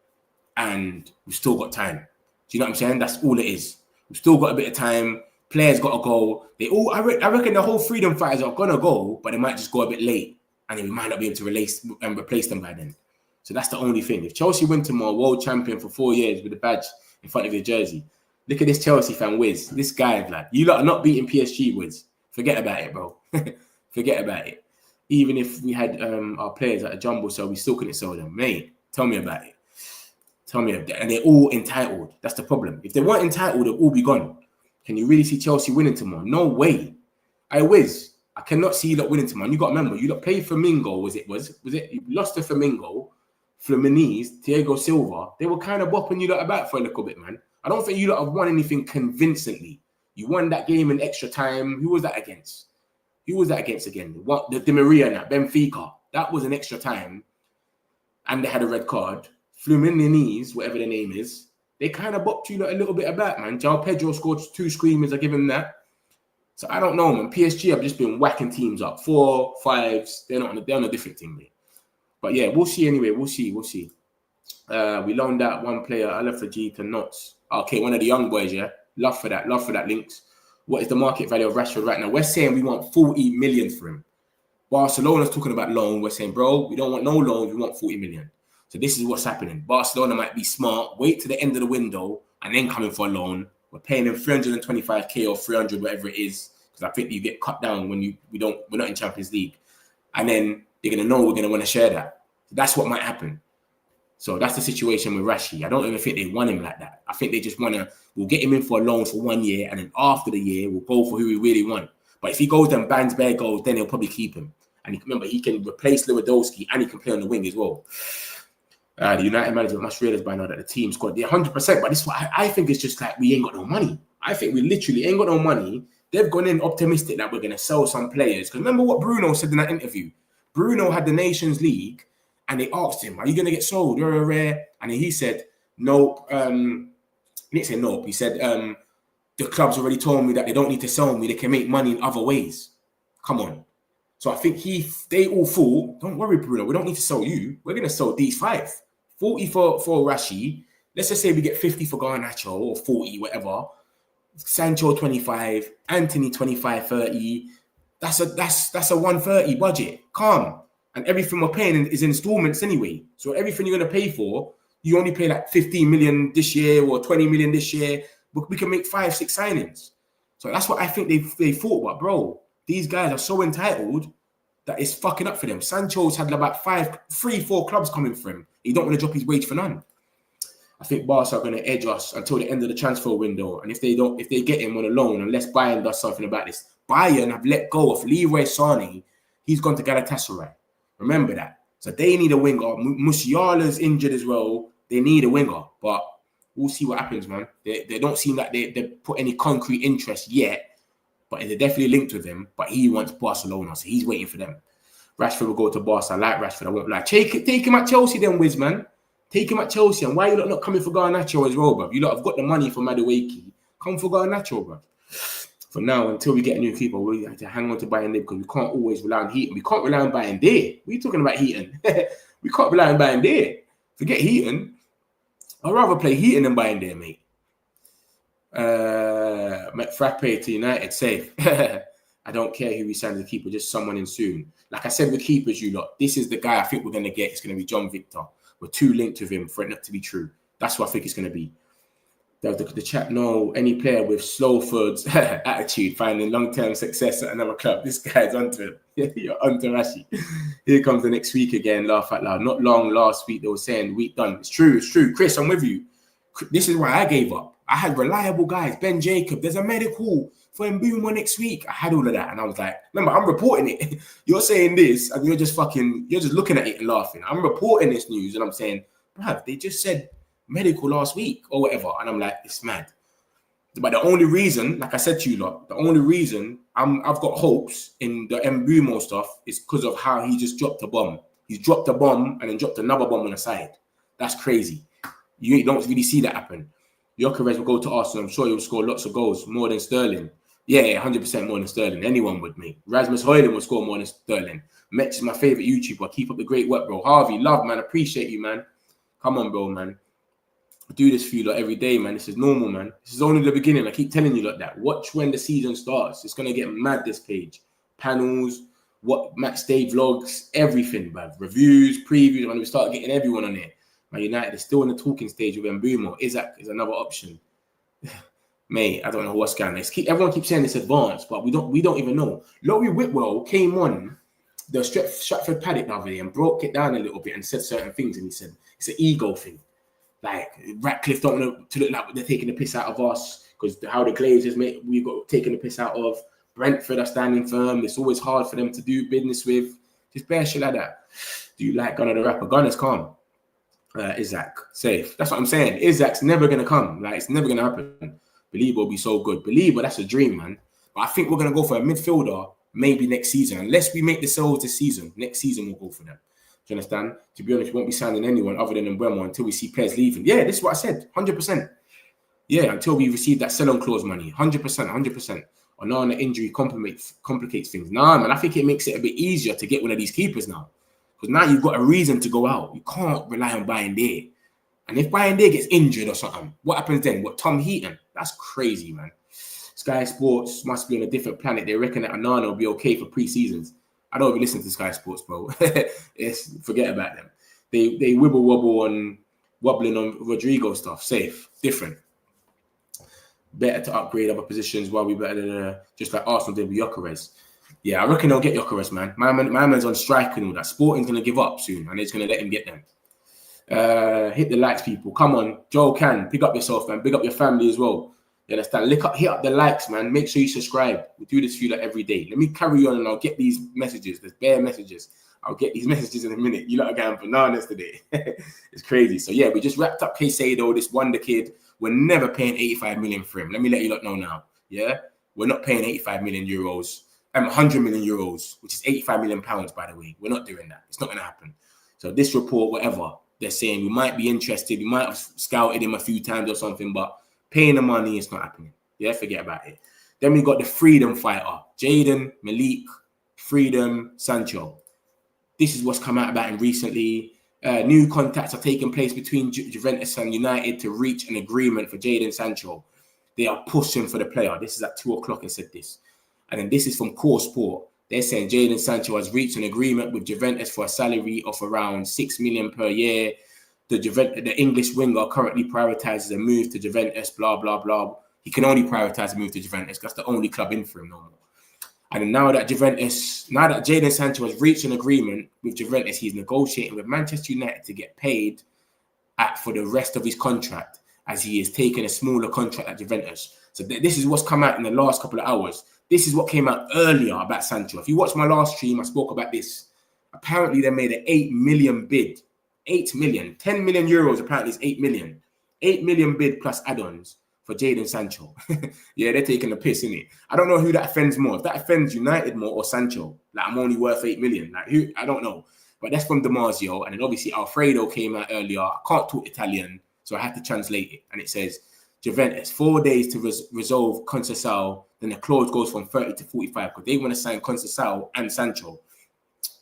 and we've still got time. Do you know what I'm saying? That's all it is. We've still got a bit of time. Players got to go. I reckon the whole freedom fighters are going to go, but they might just go a bit late. And then we might not be able to replace them by then. So that's the only thing. If Chelsea win tomorrow, world champion for 4 years with a badge in front of your jersey, look at this Chelsea fan, Wiz. This guy, like, you lot are not beating PSG, Wiz. Forget about it, bro. Forget about it. Even if we had our players at a jumbo sale, we still couldn't sell them. Mate, tell me about it. Tell me about it. And they're all entitled. That's the problem. If they weren't entitled, they'll all be gone. Can you really see Chelsea winning tomorrow? No way. Wiz. I cannot see you lot winning tomorrow. You got to remember, you lot played Flamingo, was it? You lost to Flamingo, Fluminense, Thiago Silva. They were kind of bopping you lot about for a little bit, man. I don't think you lot have won anything convincingly. You won that game in extra time. Who was that against? Who was that against again? The Di Maria now, Benfica. That was an extra time. And they had a red card. Fluminense, whatever the name is, they kind of bopped you like a little bit about, man. João Pedro scored 2 screamers. I give him that. So I don't know, man. PSG have just been whacking teams up. 4, 5s. They're on a different team, mate. But yeah, we'll see anyway. We'll see. We loaned out one player. I left for G to Knots. Okay, one of the young boys, yeah. Love for that, Links. What is the market value of Rashford right now? We're saying we want 40 million for him. Barcelona's talking about loan. We're saying, bro, we don't want no loans. We want 40 million. So this is what's happening. Barcelona might be smart. Wait to the end of the window and then come in for a loan. We're paying them 325k or 300, whatever it is, because I think you get cut down when we're not in Champions League. And then they're gonna know we're gonna want to share that. So that's what might happen. So that's the situation with Rashi. I don't even think they want him like that. I think they just we'll get him in for a loan for 1 year, and then after the year, we'll go for who we really want. But if he goes and bangs bare goals, then they'll probably keep him. And remember, he can replace Lewandowski and he can play on the wing as well. The United manager must realize by now that the team squad, they're 100%. But this is what I think it's just like we ain't got no money. I think we literally ain't got no money. They've gone in optimistic that we're going to sell some players. Because remember what Bruno said in that interview? Bruno had the Nations League and they asked him, are you going to get sold? And he said, nope. He didn't say nope. He said, the club's already told me that they don't need to sell me. They can make money in other ways. Come on. So I think they all thought, don't worry, Bruno, we don't need to sell you. We're going to sell these 5. 40 for Rashi. Let's just say we get 50 for Garnacho or 40, whatever. Sancho 25, Anthony 25, 30. That's a 130 budget. Calm. And everything we're paying is installments anyway. So everything you're going to pay for, you only pay like 15 million this year or 20 million this year. But we can make 5, 6 signings. So that's what I think they thought. But bro, these guys are so entitled that it's fucking up for them. Sancho's had about 3, 4 clubs coming for him. He don't want to drop his wage for none. I think Barca are going to edge us until the end of the transfer window. And if they get him on a loan, unless Bayern does something about this. Bayern have let go of Leroy Sané. He's gone to Galatasaray. Remember that. So they need a winger. Musiala's injured as well. They need a winger. But we'll see what happens, man. They don't seem like they put any concrete interest yet. But they're definitely linked with him. But he wants Barcelona, so he's waiting for them. Rashford will go to Barca. I like Rashford. I won't lie. Take him at Chelsea then, Wiz, man. Take him at Chelsea. And why are you not coming for Garnacho as well, bro? You lot have got the money for Madueke. Come for Garnacho, bro. For now, until we get a new keeper, we have to hang on to Bayern because we can't always rely on Heaton. We can't rely on Bayern there. What are you talking about Heaton? We can't rely on Bayern there. Forget Heaton. I'd rather play Heaton than Bayern there, mate. Frappe to United, safe. I don't care who we sign as a keeper, just someone in soon. Like I said with keepers, you lot, this is the guy I think we're going to get. It's going to be John Victor. We're too linked with him for it not to be true. That's what I think it's going to be. The chat, no, any player with Slowford's attitude finding long-term success at another club. This guy's onto it. You're onto Rashi. Here comes the next week again, laugh out loud. Not long last week, they were saying week done. It's true. Chris, I'm with you. This is why I gave up. I had reliable guys. Ben Jacob, there's a medical for Mbuemo next week. I had all of that. And I was like, remember, I'm reporting it. You're saying this and you're just looking at it and laughing. I'm reporting this news and I'm saying, bruv, they just said medical last week or whatever. And I'm like, it's mad. But the only reason, like I said to you lot, the only reason I've got hopes in the Mbuemo stuff is because of how he just dropped a bomb. He's dropped a bomb and then dropped another bomb on the side. That's crazy. You don't really see that happen. Gyökeres will go to Arsenal. I'm sure he'll score lots of goals, more than Sterling. Yeah, 100% more than Sterling. Anyone would, mate. Rasmus Højlund will score more than Sterling. Metch is my favorite YouTuber. Keep up the great work, bro. Harvey, love, man. Appreciate you, man. Come on, bro, man. I do this for you lot every day, man. This is normal, man. This is only the beginning. I keep telling you like that. Watch when the season starts. It's going to get mad, this page. Panels, Matchday Vlogs, everything, bruv. Reviews, previews. When we start getting everyone on there. Man United is still in the talking stage with Mbeumo. Isaac is another option. Mate, I don't know what's going on. Everyone keeps saying it's advanced, but we don't even know. Laurie Whitwell came on the Stratford Paddock the other day and broke it down a little bit and said certain things. And he said it's an ego thing. Like Ratcliffe don't want to look like they're taking the piss out of us because how the Glazers we got taken the piss out of. Brentford are standing firm. It's always hard for them to do business with. Just bare shit like that. Do you like Gunner the rapper? Gunner's calm. Isaac, safe. That's what I'm saying. Isaac's never going to come. Like, it's never going to happen. Believer will be so good. Believer, that's a dream, man. But I think we're going to go for a midfielder maybe next season. Unless we make the sales this season. Next season, we'll go for them. Do you understand? To be honest, we won't be signing anyone other than Mbuemo until we see players leaving. Yeah, this is what I said. 100%. Yeah, until we receive that sell-on clause money. 100%, 100%. Onana injury complicates things. Nah, man, I think it makes it a bit easier to get one of these keepers now. Because now you've got a reason to go out. You can't rely on buying there. And if buying there gets injured or something, what happens then? What, Tom Heaton? That's crazy, man. Sky Sports must be on a different planet. They reckon that Onana will be okay for pre-seasons. I don't even listen to Sky Sports, bro. Forget about them. They wobbling on Rodrygo stuff. Safe, different. Better to upgrade other positions while we better just like Arsenal did with Gyökeres. Yeah, I reckon they'll get Gyökeres, man. My man's on strike and all that. Sporting's going to give up soon, and it's going to let him get them. Hit the likes, people. Come on. Joel Can, pick up yourself, man. Big up your family as well. You understand? Hit up the likes, man. Make sure you subscribe. We do this for you like every day. Let me carry on and I'll get these messages. There's bare messages. I'll get these messages in a minute. You lot are going bananas today. It's crazy. So yeah, we just wrapped up Caicedo, this Wonderkid. We're never paying 85 million for him. Let me let you lot know now. Yeah? We're not paying 85 million euros. 100 million euros, which is 85 million pounds, by the way. We're not doing that. It's not going to happen. So this report, whatever, they're saying we might be interested. We might have scouted him a few times or something, but paying the money, it's not happening. Yeah, forget about it. Then we got the Freedom fighter. Jadon, Malik, Freedom, Sancho. This is what's come out about him recently. New contacts are taking place between Juventus and United to reach an agreement for Jadon Sancho. They are pushing for the player. This is at 2 o'clock. It said this. And then this is from Core Sport. They're saying Jadon Sancho has reached an agreement with Juventus for a salary of around 6 million per year. The English winger currently prioritizes a move to Juventus, blah, blah, blah. He can only prioritize a move to Juventus. That's the only club in for him no more. And now that Jadon Sancho has reached an agreement with Juventus, he's negotiating with Manchester United to get paid for the rest of his contract, as he has taken a smaller contract at Juventus. So this is what's come out in the last couple of hours. This is what came out earlier about Sancho. If you watch my last stream, I spoke about this. Apparently, they made an 8 million bid. 8 million. 10 million euros apparently is 8 million. 8 million bid plus add-ons for Jadon Sancho. Yeah, they're taking the piss, innit? I don't know who that offends more. If that offends United more or Sancho. Like, I'm only worth 8 million. Like, who? I don't know. But that's from Damasio. And then obviously Alfredo came out earlier. I can't talk Italian, so I had to translate it. And it says, Juventus, 4 days to resolve Conceição. Then the clause goes from 30 to 45 because they want to sign Conceição and Sancho.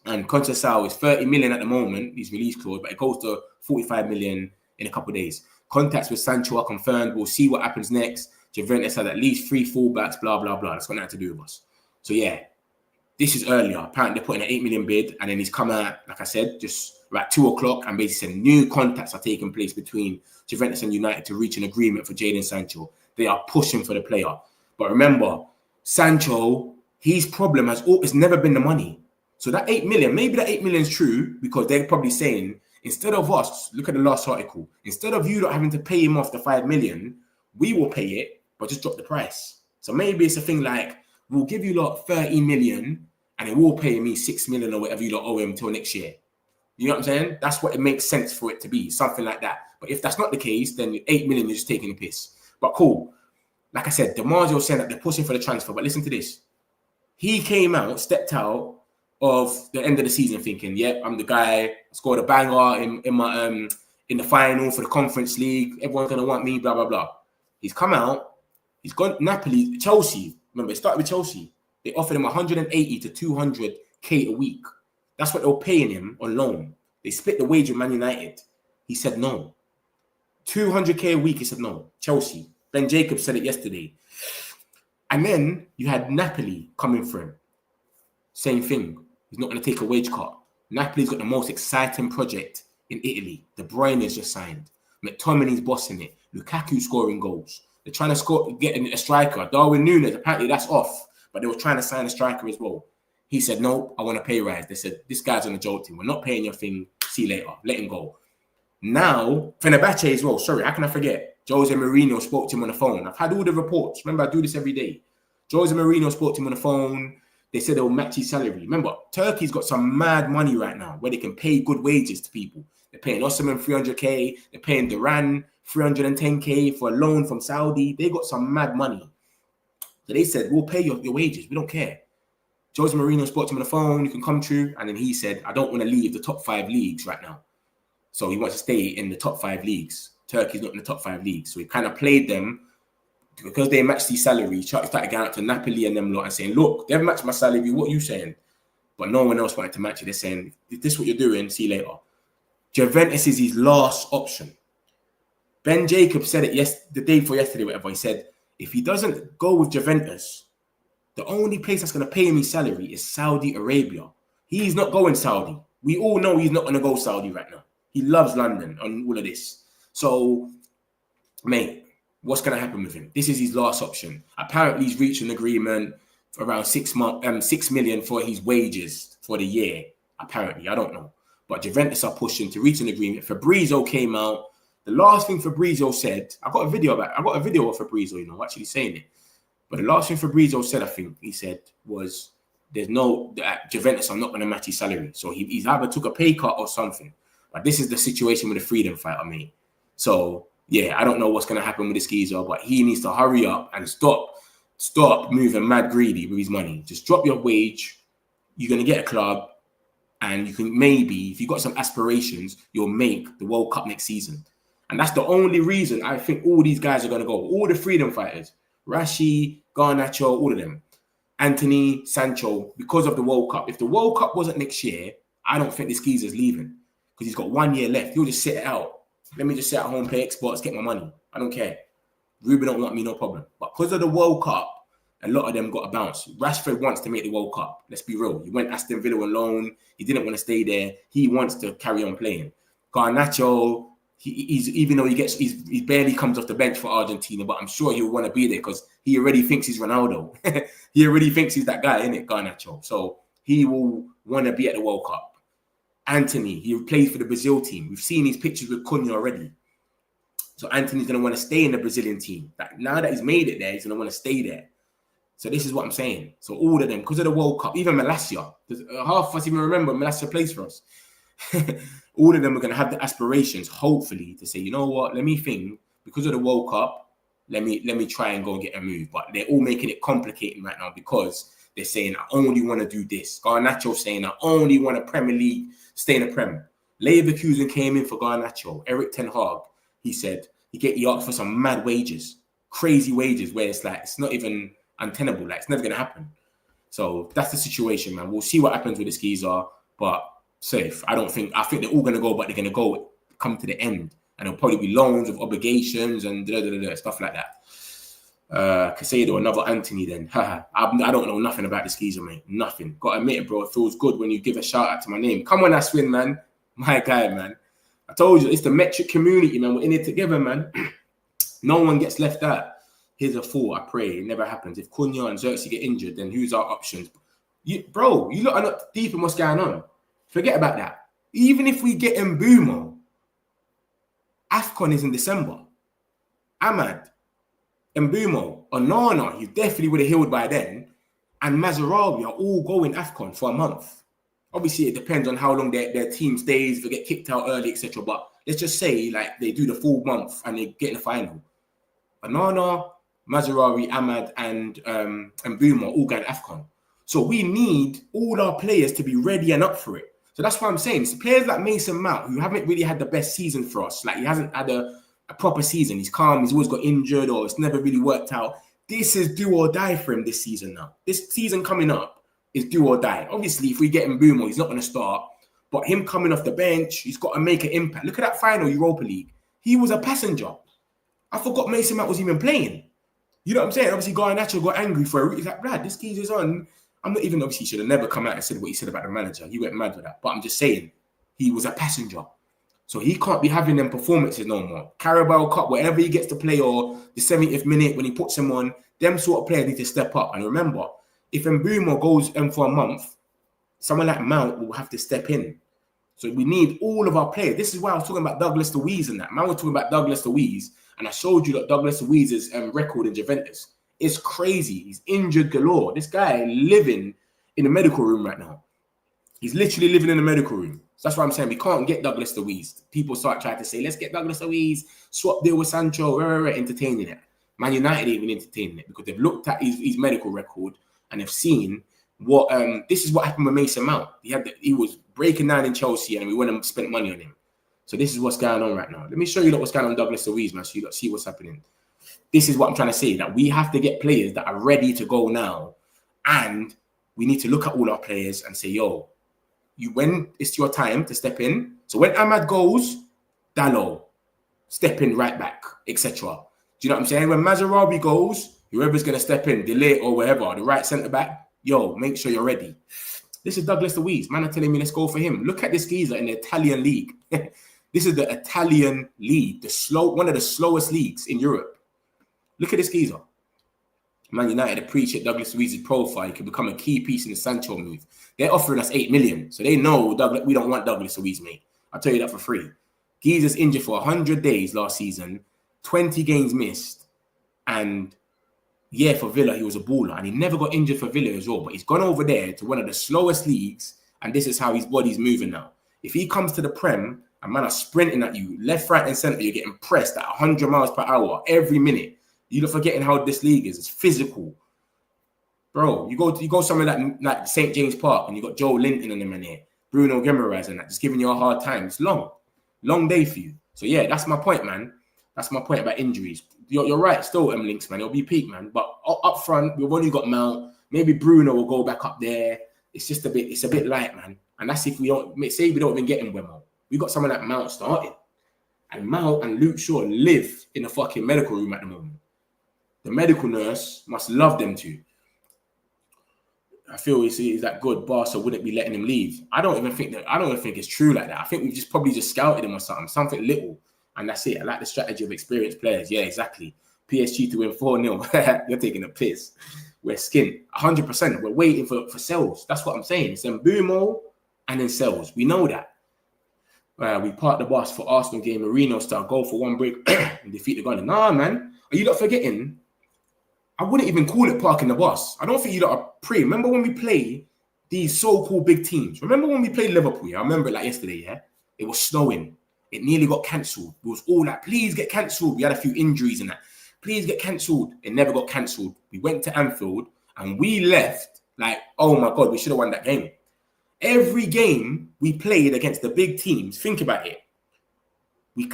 And Conceição is 30 million at the moment, his release clause, but it goes to 45 million in a couple of days. Contacts with Sancho are confirmed. We'll see what happens next. Juventus had at least 3 fullbacks, blah, blah, blah. That's got nothing to do with us. So, yeah, this is earlier. Apparently, they're putting an 8 million bid, and then he's come out, like I said, just at 2 o'clock, and basically said new contacts are taking place between Juventus and United to reach an agreement for Jadon Sancho. They are pushing for the player. But remember, Sancho, his problem has never been the money. So that 8 million, maybe that 8 million is true because they're probably saying, instead of us, look at the last article, instead of you not having to pay him off the 5 million, we will pay it, but just drop the price. So maybe it's a thing like, we'll give you lot 30 million and then we'll pay me 6 million or whatever you lot owe him until next year. You know what I'm saying? That's what it makes sense for it to be, something like that. But if that's not the case, then 8 million is just taking the piss. But cool. Like I said, Damasio saying that they're pushing for the transfer, but listen to this. He came out, stepped out of the end of the season thinking, yep, I'm the guy, I scored a banger in the final for the Conference League, everyone's going to want me, blah, blah, blah. He's come out, he's gone Napoli, Chelsea, remember, it started with Chelsea. They offered him 180 to 200k a week. That's what they were paying him on loan. They split the wage with Man United. He said no. 200k a week, he said no. Chelsea. Ben Jacobs said it yesterday. And then you had Napoli coming for him. Same thing. He's not going to take a wage cut. Napoli's got the most exciting project in Italy. De Bruyne is just signed. McTominay's bossing it. Lukaku scoring goals. They're trying to get a striker. Darwin Núñez, apparently that's off. But they were trying to sign a striker as well. He said, no, I want a pay rise. They said, this guy's on a jolt team. We're not paying your thing. See you later. Let him go. Now, Fenerbahce as well. Sorry, how can I forget? Jose Mourinho spoke to him on the phone. I've had all the reports. Remember, I do this every day. Jose Mourinho spoke to him on the phone. They said they'll match his salary. Remember, Turkey's got some mad money right now where they can pay good wages to people. They're paying Osimhen 300k. They're paying Duran 310k for a loan from Saudi. They got some mad money. So they said, we'll pay your wages. We don't care. Jose Mourinho spoke to him on the phone, you can come through. And then he said, I don't want to leave the top 5 leagues right now. So he wants to stay in the top 5 leagues. Turkey's not in the top 5 leagues. So he kind of played them because they matched these salaries. Started going out to Napoli and them lot and saying, look, they've matched my salary. What are you saying? But no one else wanted to match it. They're saying, if this is what you're doing, see you later. Juventus is his last option. Ben Jacobs said it the day before yesterday, whatever. He said, if he doesn't go with Juventus, the only place that's going to pay him his salary is Saudi Arabia. He's not going Saudi. We all know he's not going to go Saudi right now. He loves London and all of this. So, mate, what's going to happen with him? This is his last option. Apparently, he's reached an agreement for around 6 million for his wages for the year. Apparently, I don't know. But Juventus are pushing to reach an agreement. Fabrizio came out. The last thing Fabrizio said, I got a video of Fabrizio, actually saying it. But the last thing Fabrizio said, I think he said, was Juventus are not going to match his salary. So he's either took a pay cut or something. But this is the situation with the freedom fighter, mate. So, yeah, I don't know what's going to happen with this geezer, but he needs to hurry up and stop moving mad greedy with his money. Just drop your wage. You're going to get a club. And you can maybe, if you've got some aspirations, you'll make the World Cup next season. And that's the only reason I think all these guys are going to go. All the freedom fighters. Rashi, Garnacho, all of them. Anthony, Sancho, because of the World Cup. If the World Cup wasn't next year, I don't think this geezer's leaving. Because he's got 1 year left. He'll just sit it out. Let me just sit at home, play Xbox, get my money. I don't care. Ruben don't want me, no problem. But because of the World Cup, a lot of them got a bounce. Rashford wants to make the World Cup. Let's be real. He went Aston Villa alone. He didn't want to stay there. He wants to carry on playing. Garnacho, he's even though he barely comes off the bench for Argentina, but I'm sure he'll want to be there because he already thinks he's Ronaldo. He already thinks he's that guy, innit, Garnacho? So he will want to be at the World Cup. Anthony, he plays for the Brazil team. We've seen his pictures with Cunha already. So Anthony's going to want to stay in the Brazilian team. Now that he's made it there, he's going to want to stay there. So this is what I'm saying. So all of them, because of the World Cup, even Malacia, half of us even remember Malacia plays for us. All of them are going to have the aspirations, hopefully, to say, you know what, let me think, because of the World Cup, let me try and go and get a move. But they're all making it complicated right now because they're saying, I only want to do this. Garnacho saying, I only want a Premier League, stay in the Prem. Leverkusen came in for Garnacho. Eric Ten Hag, he said, he asked for some mad wages, crazy wages, where it's like, it's not even untenable. Like, it's never going to happen. So that's the situation, man. We'll see what happens with this geezer, but safe. I think they're all going to go, but they're going to come to the end. And it'll probably be loans with obligations and stuff like that. Casado, another Anthony then. I don't know nothing about this geezer, mate. Nothing. Got to admit it, bro. It feels good when you give a shout out to my name. Come on, Aswin, man. My guy, man. I told you, it's the metric community, man. We're in it together, man. No one gets left out. Here's a fool. I pray it never happens. If Cunha and Xerxes get injured, then who's our options? You lot are not deep in what's going on. Forget about that. Even if we get Mbuemo, AFCON is in December. Ahmad, Mbuemo, Onana, he definitely would have healed by then. And Mazarawi are all going AFCON for a month. Obviously, it depends on how long their team stays, if they get kicked out early, etc. But let's just say like they do the full month and they get in the final. Onana, Mazarawi, Ahmad, and Mbeumo all going AFCON. So we need all our players to be ready and up for it. So that's why I'm saying, it's players like Mason Mount, who haven't really had the best season for us. Like, he hasn't had a proper season. He's calm. He's always got injured or it's never really worked out. This is do or die for him this season now. This season coming up is do or die. Obviously, if we get Mbuemo, he's not going to start. But him coming off the bench, he's got to make an impact. Look at that final Europa League. He was a passenger. I forgot Mason Mount was even playing. You know what I'm saying? Obviously, Garnacho got angry for it. He's like, Brad, this geezer's on. I'm not even, obviously, he should have never come out and said what he said about the manager. He went mad with that. But I'm just saying, he was a passenger. So he can't be having them performances no more. Carabao Cup, wherever he gets to play, or the 70th minute when he puts him on, them sort of players need to step up. And remember, if Mbuemo goes for a month, someone like Mount will have to step in. So we need all of our players. This is why I was talking about Douglas Luiz and that. Man was talking about Douglas Luiz, and I showed you that Douglas Luiz's record in Juventus. It's crazy. He's injured galore. This guy living in the medical room right now. He's literally living in the medical room. So that's why I'm saying we can't get Douglas Luiz. People start trying to say, let's get Douglas Luiz, swap deal with Sancho, entertaining it. Man United ain't even entertaining it because they've looked at his medical record and they've seen This is what happened with Mason Mount. He was breaking down in Chelsea, and we went and spent money on him. So this is what's going on right now. Let me show you what's going on, Douglas Luiz, man. So you see what's happening. This is what I'm trying to say. That we have to get players that are ready to go now, and we need to look at all our players and say, yo, when it's your time to step in. So when Ahmad goes, Dalot, step in right back, etc. Do you know what I'm saying? When Mazarabi goes, whoever's going to step in, delay or whatever, the right centre back, yo, make sure you're ready. This is Douglas Luiz. Man are telling me let's go for him. Look at this geezer in the Italian league. This is the Italian league, one of the slowest leagues in Europe. Look at this geezer. Man United appreciate Douglas Luiz's profile. He could become a key piece in the Sancho move. They're offering us 8 million. So they know we don't want Douglas Luiz, mate. I'll tell you that for free. Geezer's injured for 100 days last season, 20 games missed. And yeah, for Villa, he was a baller. And he never got injured for Villa as well. But he's gone over there to one of the slowest leagues. And this is how his body's moving now. If he comes to the Prem, and man are sprinting at you, left, right, and centre, you're getting pressed at 100 miles per hour every minute. You're forgetting how this league is. It's physical. Bro, you go somewhere like St. James Park and you got Joe Linton and them in here, Bruno Guimaraes and that, just giving you a hard time. It's long day for you. So yeah, that's my point, man. That's my point about injuries. You're right, still Links, man. It'll be peak, man. But up front, we've only got Mount. Maybe Bruno will go back up there. It's just a bit light, man. And that's if we don't even get Mbuemo. We got someone like Mount started. And Mount and Luke Shaw live in a fucking medical room at the moment. The medical nurse must love them too. I feel he's that good. Barca wouldn't be letting him leave. I don't even think it's true like that. I think we've probably scouted him or something little, and that's it. I like the strategy of experienced players. Yeah, exactly. PSG to win 4-0. You're taking a piss. We're skin 100%. We're waiting for sales. That's what I'm saying. It's Mbuemo and then sales. We know that. We parked the bus for Arsenal game, Mourinho style, goal for one break and defeat the Ghana. Nah, man. Are you not forgetting? I wouldn't even call it parking the bus. I don't think you lot are pre. Remember when we play these so-called big teams? Remember when we played Liverpool? Yeah? I remember it like yesterday, yeah? It was snowing. It nearly got cancelled. It was all like, please get cancelled. We had a few injuries and that. Please get cancelled. It never got cancelled. We went to Anfield and we left like, oh my God, we should have won that game. Every game we played against the big teams, think about it.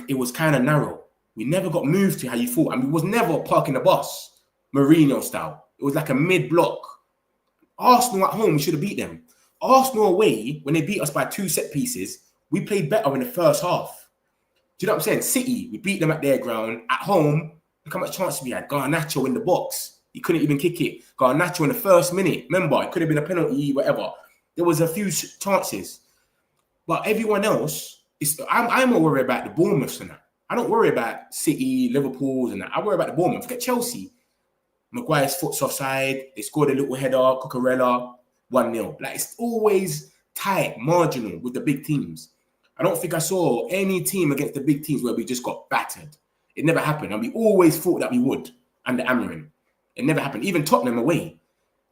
It was kind of narrow. We never got moved to how you thought. I mean, it was never parking the bus. Mourinho style. It was like a mid-block. Arsenal at home, we should have beat them. Arsenal away, when they beat us by 2 set pieces, we played better in the first half. Do you know what I'm saying? City, we beat them at their ground. At home, look how much chances we had. Garnacho in the box. He couldn't even kick it. Garnacho in the first minute. Remember, it could have been a penalty, whatever. There was a few chances. But everyone else, I'm more worried about the Bournemouths and that. I don't worry about City, Liverpool and that. I worry about the Bournemouth. Forget Chelsea. Maguire's foot's offside. They scored a little header. Cucurella, 1-0. Like, it's always tight, marginal with the big teams. I don't think I saw any team against the big teams where we just got battered. It never happened. And we always thought that we would under Amorim. It never happened. Even Tottenham away,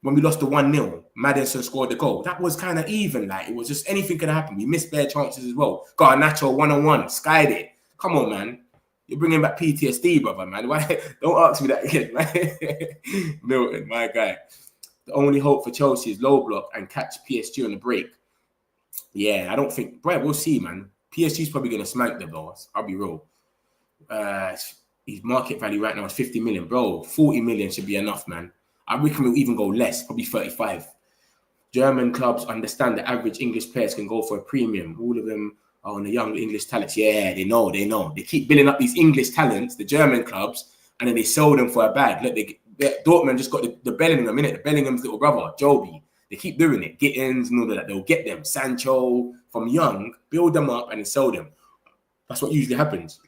when we lost the 1-0, Maddison scored the goal. That was kind of even. Like, it was just anything could happen. We missed bare chances as well. Garnacho 1-on-1, skied it. Come on, man. You're bringing back PTSD, brother, man. Why? Don't ask me that again, man. Milton, my guy. The only hope for Chelsea is low block and catch PSG on the break. Yeah, I don't think... Bro, we'll see, man. PSG's probably going to smack them, though. I'll be real. His market value right now is 50 million. Bro, 40 million should be enough, man. I reckon we'll even go less, probably 35. German clubs understand that average English players can go for a premium. All of them... Oh, and the young English talents, yeah, they know. They keep building up these English talents, the German clubs, and then they sell them for a bag. Look, Dortmund just got the Bellingham, innit? The Bellingham's little brother, Joby. They keep doing it. Gittins and all of that. They'll get them. Sancho, from young, build them up and then sell them. That's what usually happens.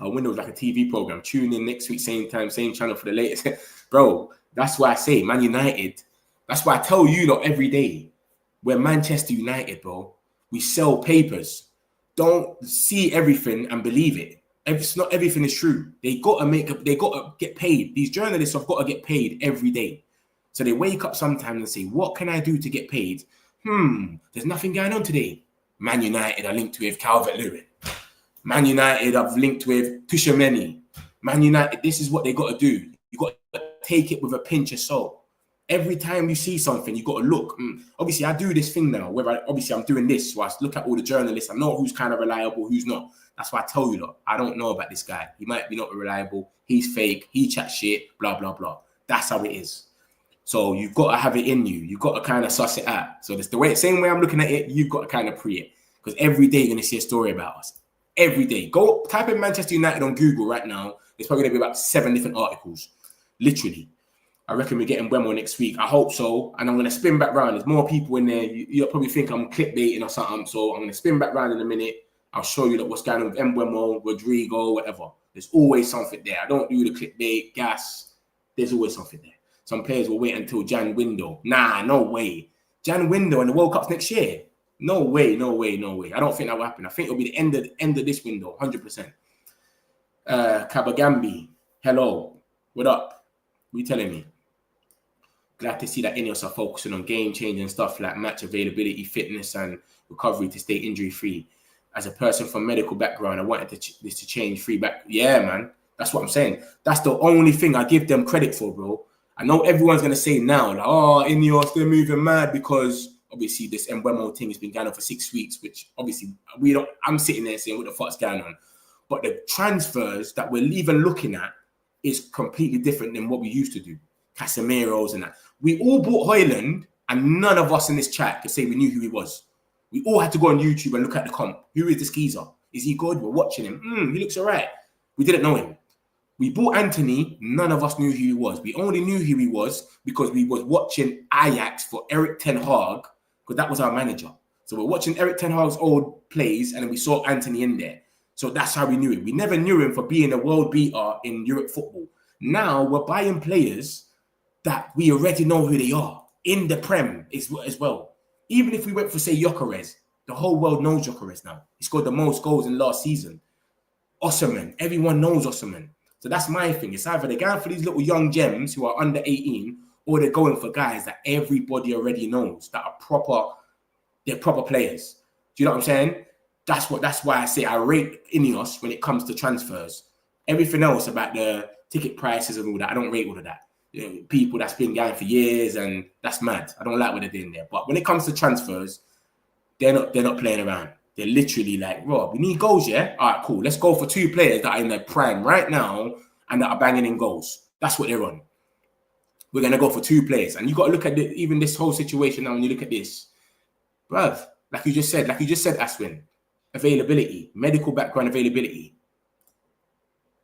Our window is like a TV program. Tune in next week, same time, same channel for the latest. Bro, that's why I say, Man United, that's why I tell you lot every day, we're Manchester United, bro. We sell papers. Don't see everything and believe it. It's not everything is true. They got to get paid. These journalists have got to get paid every day. So they wake up sometimes and say, what can I do to get paid? There's nothing going on today. Man United are linked with Calvert-Lewin. Man United are linked with Tuchemeni. Man United, this is what they got to do. You got to take it with a pinch of salt. Every time you see something, you got to look. Obviously, I do this thing now, where obviously I'm doing this, so I look at all the journalists. I know who's kind of reliable, who's not. That's why I tell you, look, I don't know about this guy. He might be not reliable. He's fake. He chats shit, blah, blah, blah. That's how it is. So you've got to have it in you. You've got to kind of suss it out. So that's the same way I'm looking at it, you've got to kind of pre it. Because every day you're going to see a story about us. Every day. Go type in Manchester United on Google right now. There's probably going to be about 7 different articles. Literally. I reckon we're getting Mbuemo next week. I hope so. And I'm going to spin back round. There's more people in there. You'll probably think I'm clickbaiting or something. So I'm going to spin back round in a minute. I'll show you what's going on with Mbuemo, Rodrygo, whatever. There's always something there. I don't do the clickbait, gas. There's always something there. Some players will wait until Jan window. Nah, no way. Jan window and the World Cup's next year. No way, no way, no way. I don't think that will happen. I think it'll be the end of this window, 100%. Kabagambi, hello. What up? What you telling me? Glad to see that Ineos are focusing on game-changing stuff like match availability, fitness, and recovery to stay injury-free. As a person from medical background, I wanted this to change free back. Yeah, man. That's what I'm saying. That's the only thing I give them credit for, bro. I know everyone's going to say now, like, oh, Ineos, they're moving mad because obviously this Mbuemo thing has been going on for 6 weeks, which obviously I'm sitting there saying what the fuck's going on. But the transfers that we're even looking at is completely different than what we used to do. Casemiro's and that. We all bought Højlund and none of us in this chat could say we knew who he was. We all had to go on YouTube and look at the comp. Who is this geezer? Is he good? We're watching him. He looks all right. We didn't know him. We bought Anthony. None of us knew who he was. We only knew who he was because we was watching Ajax for Erik ten Hag because that was our manager. So we're watching Erik ten Hag's old plays and then we saw Anthony in there. So that's how we knew him. We never knew him for being a world beater in Europe football. Now we're buying players that we already know who they are in the Prem as well. Even if we went for, say, Gyökeres, the whole world knows Gyökeres now. He scored the most goals in last season. Osimhen, everyone knows Osimhen. So that's my thing. It's either they're going for these little young gems who are under 18 or they're going for guys that everybody already knows that are proper players. Do you know what I'm saying? That's why I say I rate Ineos when it comes to transfers. Everything else about the ticket prices and all that, I don't rate all of that. You know, people that's been going for years and that's mad. I don't like what they're doing there. But when it comes to transfers, they're not playing around. They're literally like, Rob, we need goals, yeah? All right, cool. Let's go for 2 players that are in their prime right now and that are banging in goals. That's what they're on. We're going to go for 2 players. And you got to look at even this whole situation now when you look at this. Bruv, like you just said, Aswin, availability, medical background availability.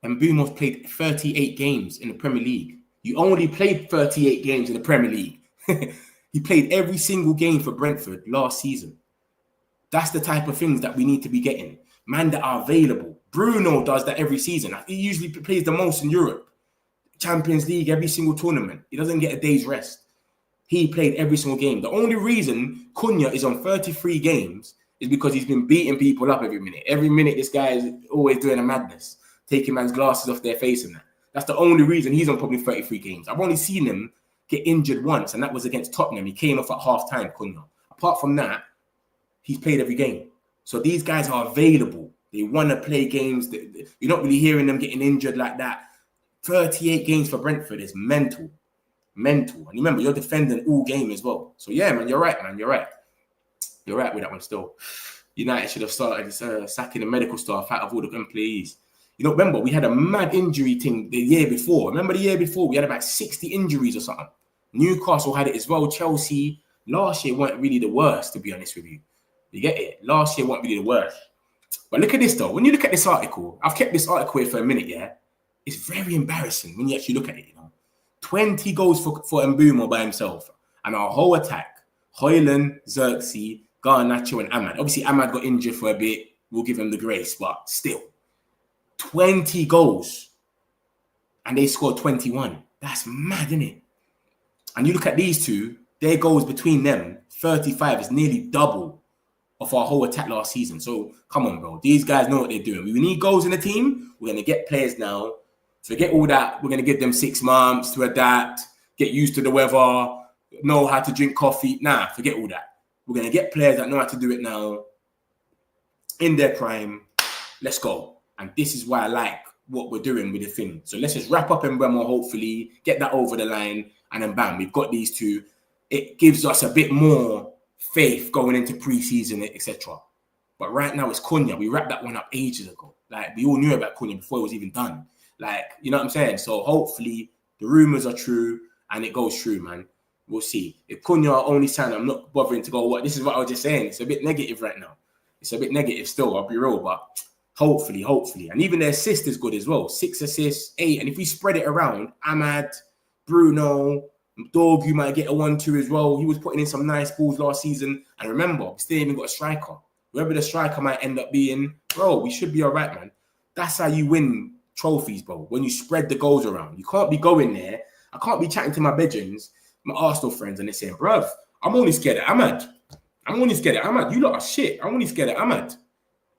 And Mbuemo's played 38 games in the Premier League. You only played 38 games in the Premier League. He played every single game for Brentford last season. That's the type of things that we need to be getting. Man that are available. Bruno does that every season. He usually plays the most in Europe. Champions League, every single tournament. He doesn't get a day's rest. He played every single game. The only reason Cunha is on 33 games is because he's been beating people up every minute. Every minute, this guy is always doing a madness. Taking man's glasses off their face and that. That's the only reason he's on probably 33 games. I've only seen him get injured once, and that was against Tottenham. He came off at half-time, Cunha. Apart from that, he's played every game. So these guys are available. They want to play games. You're not really hearing them getting injured like that. 38 games for Brentford is mental. Mental. And remember, you're defending all game as well. So yeah, man, you're right, man. You're right. You're right with that one still. United should have started sacking the medical staff out of all the employees. You know, remember, we had a mad injury thing the year before. Remember the year before? We had about 60 injuries or something. Newcastle had it as well. Chelsea. Last year weren't really the worst, to be honest with you. You get it? Last year weren't really the worst. But look at this, though. When you look at this article, I've kept this article here for a minute, yeah? It's very embarrassing when you actually look at it, you know? 20 goals for Mbeumo by himself. And our whole attack, Højlund, Xerxes, Garnacho, and Ahmad. Obviously, Ahmad got injured for a bit. We'll give him the grace, but still. 20 goals. And they scored 21. That's mad, isn't it? And you look at these two, their goals between them, 35 is nearly double of our whole attack last season. So, come on, bro. These guys know what they're doing. We need goals in the team. We're going to get players now. Forget all that. We're going to give them 6 months to adapt, get used to the weather, know how to drink coffee. Nah, forget all that. We're going to get players that know how to do it now in their prime. Let's go. And this is why I like what we're doing with the thing. So let's just wrap up Mbuemo, hopefully, get that over the line, and then bam, we've got these two. It gives us a bit more faith going into pre-season, etc. But right now it's Cunha. We wrapped that one up ages ago. Like, we all knew about Cunha before it was even done. Like, you know what I'm saying? So hopefully the rumours are true and it goes through, man. We'll see. If Cunha are only sign, I'm not bothering to go, what? This is what I was just saying. It's a bit negative right now. It's a bit negative still, I'll be real, but hopefully. And even their assist is good as well. 6 assists, 8. And if we spread it around, Ahmad, Bruno, Dog, you might get a 1-2 as well. He was putting in some nice balls last season. And remember, we still even got a striker. Whoever the striker might end up being, bro, we should be all right, man. That's how you win trophies, bro. When you spread the goals around. You can't be going there. I can't be chatting to my bedrooms, my Arsenal friends, and they're saying, bruv, I'm only scared of Ahmad. You lot are shit. I'm only scared of Ahmad.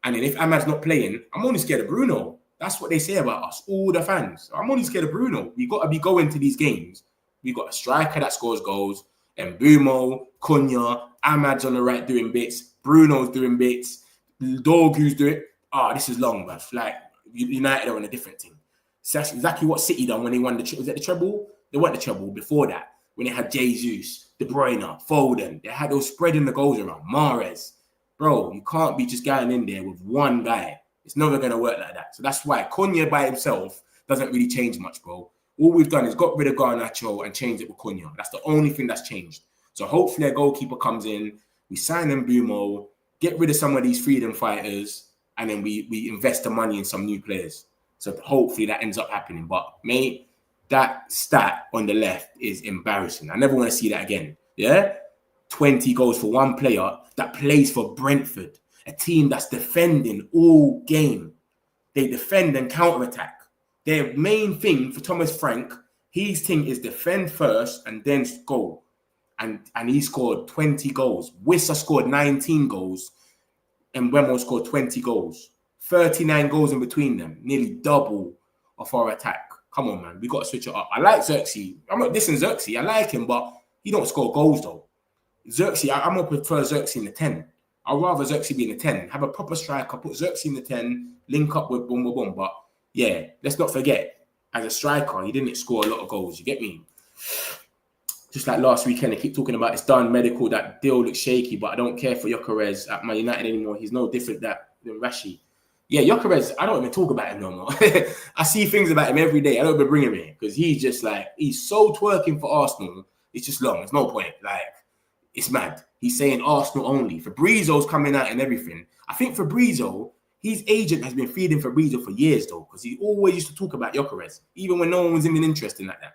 And then if Ahmad's not playing, I'm only scared of Bruno. That's what they say about us, all the fans. I'm only scared of Bruno. We got to be going to these games. We got a striker that scores goals, and Mbuemo, Cunha, Ahmad's on the right doing bits, Bruno's doing bits, Dorgu's doing it. This is long, bruv. Like, United are on a different thing. So that's exactly what City done when they won was it the treble? They won the treble before that, when they had Jesus, De Bruyne, Foden. They had those spreading the goals around. Mahrez. Bro, you can't be just going in there with one guy. It's never going to work like that. So that's why Cunha by himself doesn't really change much, bro. All we've done is got rid of Garnacho and changed it with Cunha. That's the only thing that's changed. So hopefully a goalkeeper comes in, we sign Mbuemo, get rid of some of these freedom fighters, and then we invest the money in some new players. So hopefully that ends up happening. But, mate, that stat on the left is embarrassing. I never want to see that again. Yeah? 20 goals for one player that plays for Brentford, a team that's defending all game. They defend and counter-attack. Their main thing for Thomas Frank, his thing is defend first and then goal. And he scored 20 goals. Wissa scored 19 goals. And Mbuemo scored 20 goals. 39 goals in between them. Nearly double of our attack. Come on, man. We got to switch it up. I like Xerxes. I'm not dissing Xerxes. I like him, but he don't score goals, though. Xerxes, I'm going to prefer Xerxes in the 10. I'd rather Xerxes be in the 10. Have a proper striker, put Xerxes in the 10, link up with boom, boom, boom. But, yeah, let's not forget, as a striker, he didn't score a lot of goals. You get me? Just like last weekend, they keep talking about it's done medical, that deal looks shaky, but I don't care for Gyökeres at Man United anymore. He's no different than Rashi. Yeah, Gyökeres, I don't even talk about him no more. I see things about him every day. I don't even bring him in because he's just like, he's so twerking for Arsenal. It's just long. There's no point. Like, it's mad. He's saying Arsenal only. Fabrizio's coming out and everything. I think Fabrizio, his agent has been feeding Fabrizio for years, though, because he always used to talk about Gyökeres, even when no one was even interested in like that.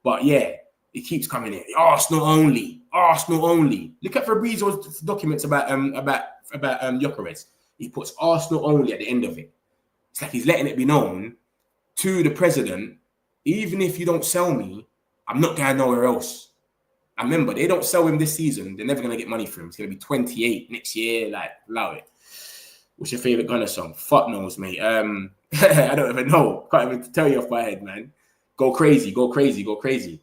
But yeah, it keeps coming in. Arsenal only. Arsenal only. Look at Fabrizio's documents about Gyökeres. He puts Arsenal only at the end of it. It's like he's letting it be known to the president, even if you don't sell me, I'm not going nowhere else. And remember, they don't sell him this season. They're never going to get money for him. It's going to be 28 next year. Like, allow it. What's your favorite Gunner song? Fuck knows, mate. I don't even know. Can't even tell you off my head, man. Go crazy, go crazy, go crazy.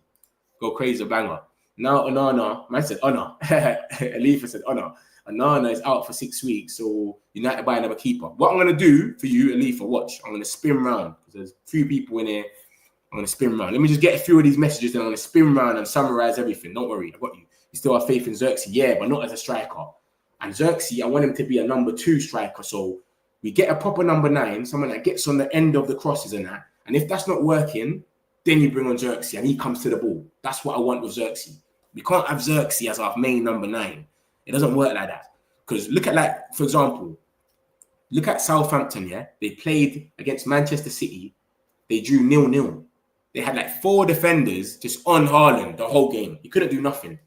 Go crazy, banger. Now, Onana, man said Honor. Alifa said Honor. Onana is out for 6 weeks, so United buy another keeper. What I'm going to do for you, Alifa, watch. I'm going to spin round because there's a few people in here. I'm going to spin round. Let me just get a few of these messages, then I'm going to spin round and summarize everything. Don't worry, I got you. You still have faith in Xerxes? Yeah, but not as a striker. And Xerxes, I want him to be a number 2 striker. So we get a proper number 9, someone that gets on the end of the crosses and that. And if that's not working, then you bring on Xerxes and he comes to the ball. That's what I want with Xerxes. We can't have Xerxes as our main number 9. It doesn't work like that. Because look at, like, for example, look at Southampton, yeah? They played against Manchester City. They drew 0-0. They had like 4 defenders just on Haaland the whole game. He couldn't do nothing.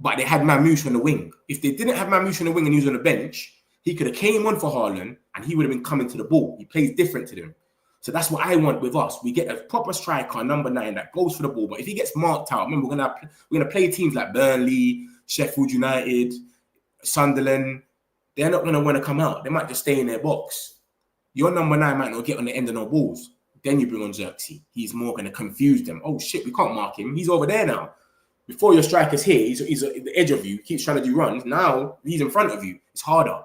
But they had Mamouche on the wing. If they didn't have Mamouche on the wing and he was on the bench, he could have came on for Haaland and he would have been coming to the ball. He plays different to them. So that's what I want with us. We get a proper striker, number 9, that goes for the ball. But if he gets marked out, remember, we're gonna play teams like Burnley, Sheffield United, Sunderland. They're not going to want to come out. They might just stay in their box. Your number 9 might not get on the end of no balls. Then you bring on Xerxes. He's more going to confuse them. Oh, shit, we can't mark him. He's over there now. Before your striker's here, he's at the edge of you. He keeps trying to do runs. Now, he's in front of you. It's harder.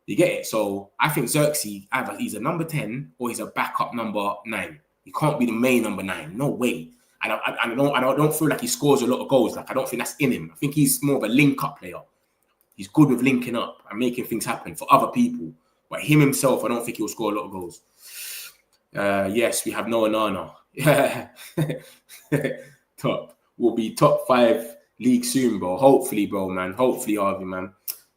You get it? So I think Xerxes, either he's a number 10 or he's a backup number 9. He can't be the main number 9. No way. And I don't feel like he scores a lot of goals. Like, I don't think that's in him. I think he's more of a link-up player. He's good with linking up and making things happen for other people. But him himself, I don't think he'll score a lot of goals. Yes, we have no Onana. We'll be top 5 league soon, bro. Hopefully, bro, man. Hopefully, Harvey, man.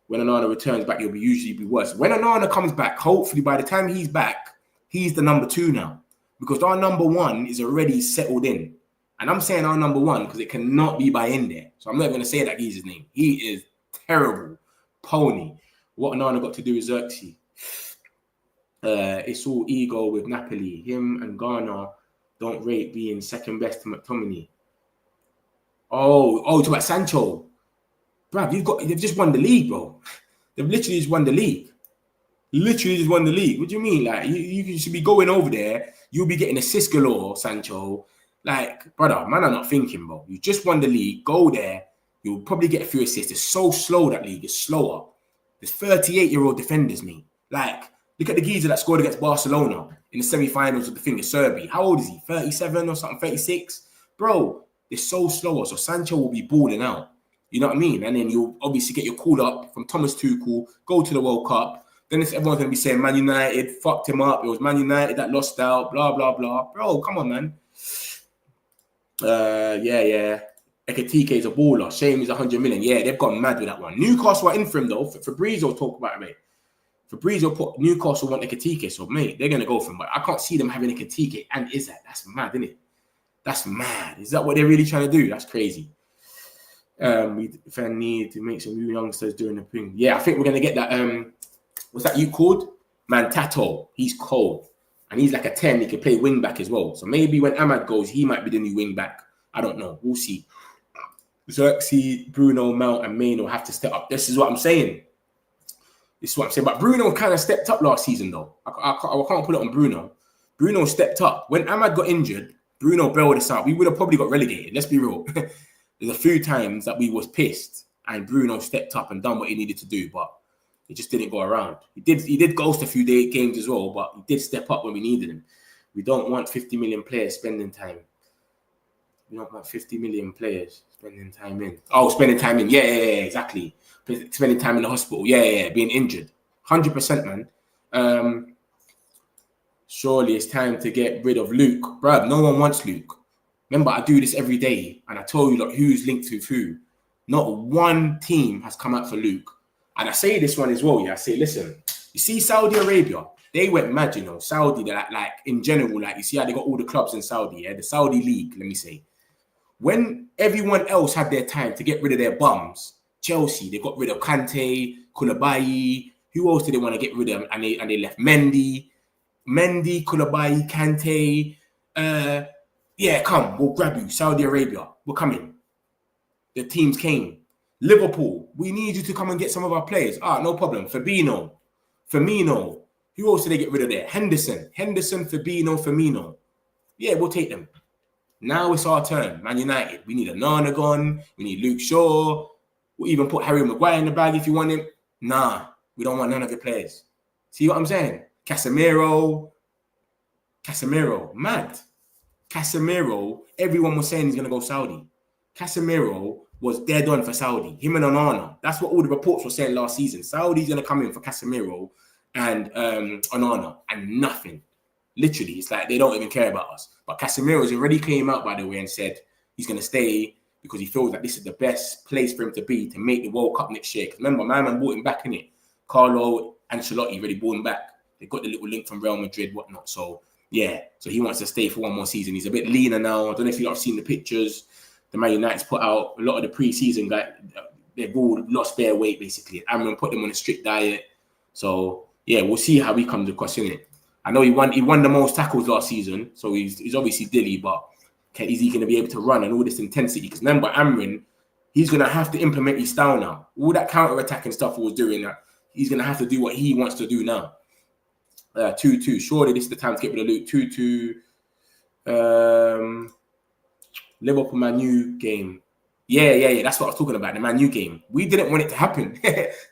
When Onana returns back, he'll usually be worse. When Onana comes back, hopefully by the time he's back, he's the number 2 now. Because our number 1 is already settled in. And I'm saying our number 1 because it cannot be by in there. So I'm not going to say that he's his name. He is terrible. Pony. What Onana got to do with Xerxes? It's all ego with Napoli. Him and Garnacho don't rate being second best to McTominay. Talk about Sancho. Bruv, they've just won the league, bro. They've literally just won the league. Literally just won the league. What do you mean? Like, you should be going over there. You'll be getting assists galore, Sancho. Like, brother, man, I'm not thinking, bro. You just won the league. Go there. You'll probably get a few assists. It's so slow, that league. It's slower. There's 38-year-old defenders, me. Like, look at the geezer that scored against Barcelona in the semi-finals of the thing, Serbi. How old is he? 37 or something? 36? Bro, they're so slower. So Sancho will be balling out. You know what I mean? And then you'll obviously get your call up from Thomas Tuchel, go to the World Cup. Then everyone's going to be saying Man United fucked him up. It was Man United that lost out, blah, blah, blah. Bro, come on, man. Yeah. Ekitike is a baller. Shame he's 100 million. Yeah, they've gone mad with that one. Newcastle are in for him, though. Fabrizio talk about it, mate. Fabrizio put Newcastle want Ekitike. So, mate, they're going to go for him. But I can't see them having Ekitike and Isak. That's mad, isn't it? That's mad. Is that what they're really trying to do? That's crazy. We need to make some new youngsters doing the thing. Yeah, I think we're going to get that. What's that you called? Mantato. He's cold. And he's like a 10. He can play wing back as well. So maybe when Ahmad goes, he might be the new wing back. I don't know. We'll see. Xerxes, Bruno, Mount, and Maino have to step up. This is what I'm saying. But Bruno kind of stepped up last season, though. I can't put it on Bruno. Bruno stepped up. When Ahmad got injured, Bruno bailed us out. We would have probably got relegated. Let's be real. There's a few times that we was pissed and Bruno stepped up and done what he needed to do, but it just didn't go around. He did ghost a few games as well, but he did step up when we needed him. We don't want 50 million players spending time. We don't want 50 million players spending time in. Oh, spending time in. Yeah, exactly. Spending time in the hospital. Yeah, being injured. 100%, man. Surely it's time to get rid of Luke. Bruv, no one wants Luke. Remember, I do this every day, and I told you, like, who's linked to who. Not one team has come out for Luke. And I say this one as well, yeah. I say, listen, you see Saudi Arabia, they went mad, you know. Saudi, like in general, like, you see how they got all the clubs in Saudi, yeah? The Saudi League, let me say. When everyone else had their time to get rid of their bums, Chelsea, they got rid of Kante, Koulibaly. Who else did they want to get rid of? And they left Mendy, Koulibaly, Kante. Yeah, come, we'll grab you. Saudi Arabia, we're coming. The teams came. Liverpool, we need you to come and get some of our players. No problem. Firmino. Who else did they get rid of there? Henderson, Fabinho, Firmino. Yeah, we'll take them. Now it's our turn. Man United, we need a Onana gone. We need Luke Shaw. We'll even put Harry Maguire in the bag if you want him. Nah, we don't want none of your players. See what I'm saying? Casemiro, mad. Casemiro, everyone was saying he's going to go Saudi. Casemiro was dead on for Saudi. Him and Onana. That's what all the reports were saying last season. Saudi's going to come in for Casemiro and Onana and nothing. Literally, it's like they don't even care about us. But Casemiro's already came out, by the way, and said he's going to stay because he feels that this is the best place for him to be to make the World Cup next year. Because remember, my man brought him back, innit? Carlo Ancelotti already brought him back. They got the little link from Real Madrid, whatnot. So, yeah. So he wants to stay for one more season. He's a bit leaner now. I don't know if you've seen the pictures. The Man United's put out a lot of the pre-season guys. They've all lost their weight, basically. Amorim put them on a strict diet. So, yeah, we'll see how he comes across, innit? I know he won the most tackles last season, so he's obviously dilly, but is he going to be able to run and all this intensity? Because remember, Amorim, he's going to have to implement his style now. All that counter-attacking stuff he was doing, he's going to have to do what he wants to do now. 2-2. Surely this is the time to get rid of Luke. 2-2. Liverpool Man U game. Yeah. That's what I was talking about, the Man U game. We didn't want it to happen.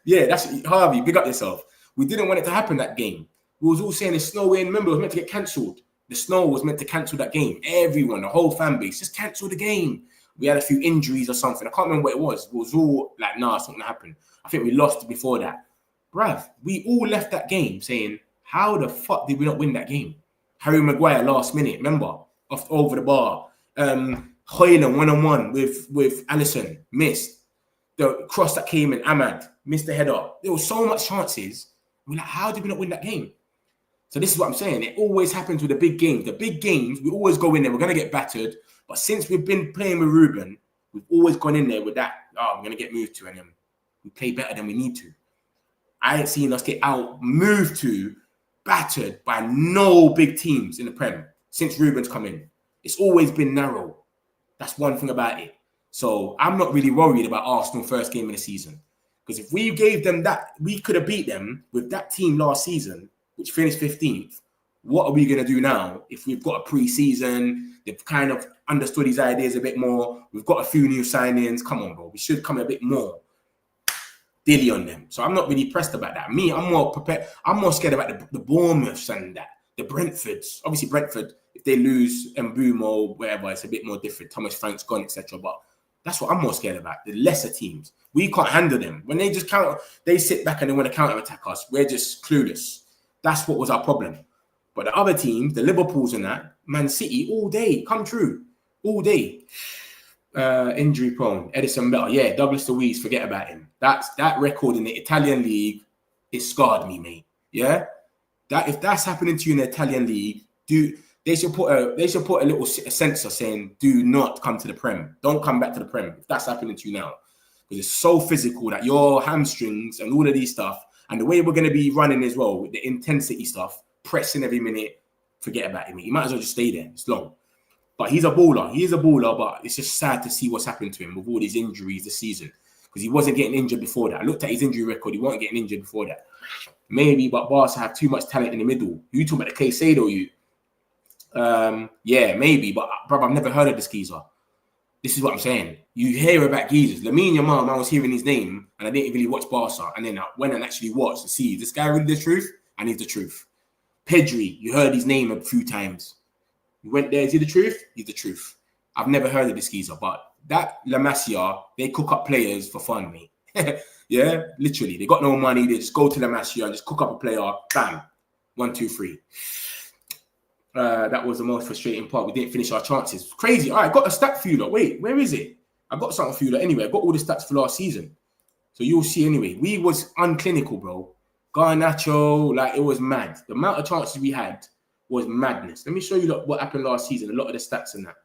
Yeah, that's Harvey, big up yourself. We didn't want it to happen that game. We was all saying it's snowing. Remember, it was meant to get cancelled. The snow was meant to cancel that game. Everyone, the whole fan base, just cancel the game. We had a few injuries or something. I can't remember what it was. It was all like, nah, it's not going to happen. I think we lost before that. Bruv, we all left that game saying, how the fuck did we not win that game? Harry Maguire last minute, remember? Off over the bar. Hoyland one-on-one with Alisson, missed. The cross that came in, Ahmad, missed the header. There was so much chances. We're like, how did we not win that game? So this is what I'm saying. It always happens with the big games. The big games, we always go in there. We're going to get battered. But since we've been playing with Ruben, we've always gone in there with that, we're going to get moved to, and then we play better than we need to. I ain't seen us get moved to, battered by no big teams in the Prem since Ruben's come in. It's always been narrow. That's one thing about it. So I'm not really worried about Arsenal first game of the season. Because if we gave them that, we could have beat them with that team last season, which finished 15th. What are we going to do now if we've got a pre-season? They've kind of understood these ideas a bit more. We've got a few new signings. Come on, bro. We should come a bit more dilly on them. So I'm not really pressed about that. Me, I'm more prepared. I'm more scared about the Bournemouths and that. The Brentfords. Obviously, Brentford, if they lose Mbuemo, whatever, it's a bit more different. Thomas Frank's gone, etc. But that's what I'm more scared about. The lesser teams. We can't handle them. When they just they sit back and they want to counter-attack us. We're just clueless. That's what was our problem. But the other teams, the Liverpools and that, Man City, all day, come true. All day. Injury prone. Edison Bell. Yeah, Douglas Luiz, forget about him. That record in the Italian league, it scarred me, mate. Yeah? If that's happening to you in the Italian league, they should put a little sensor saying, do not come to the Prem. Don't come back to the Prem if that's happening to you now. Because it's so physical that your hamstrings and all of these stuff, and the way we're going to be running as well, with the intensity stuff, pressing every minute, forget about him. He might as well just stay there. It's long. But he's a baller. He is a baller, but it's just sad to see what's happened to him with all these injuries this season. Because he wasn't getting injured before that. I looked at his injury record. He wasn't getting injured before that. Maybe, but Barca have too much talent in the middle. You talking about the Caicedo, you? Yeah, maybe. But, bro, I've never heard of this geezer. This is what I'm saying. You hear about geezers. Lamine Yamal, I was hearing his name, and I didn't really watch Barca. And then I went and actually watched to see, is this guy really the truth? And he's the truth. Pedri, you heard his name a few times. You went there, is he the truth? He's the truth. I've never heard of this geezer, but that La Masia, they cook up players for fun, mate. Yeah, literally. They got no money. They just go to La Masia and just cook up a player. Bam. 1, 2, 3. That was the most frustrating part. We didn't finish our chances. Crazy. All right, got a stat for you lot. Wait, where is it? I got something for you lot anyway. I got all the stats for last season. So you'll see anyway. We was unclinical, bro. Garnacho, like, it was mad. The amount of chances we had was madness. Let me show you what happened last season. A lot of the stats and that.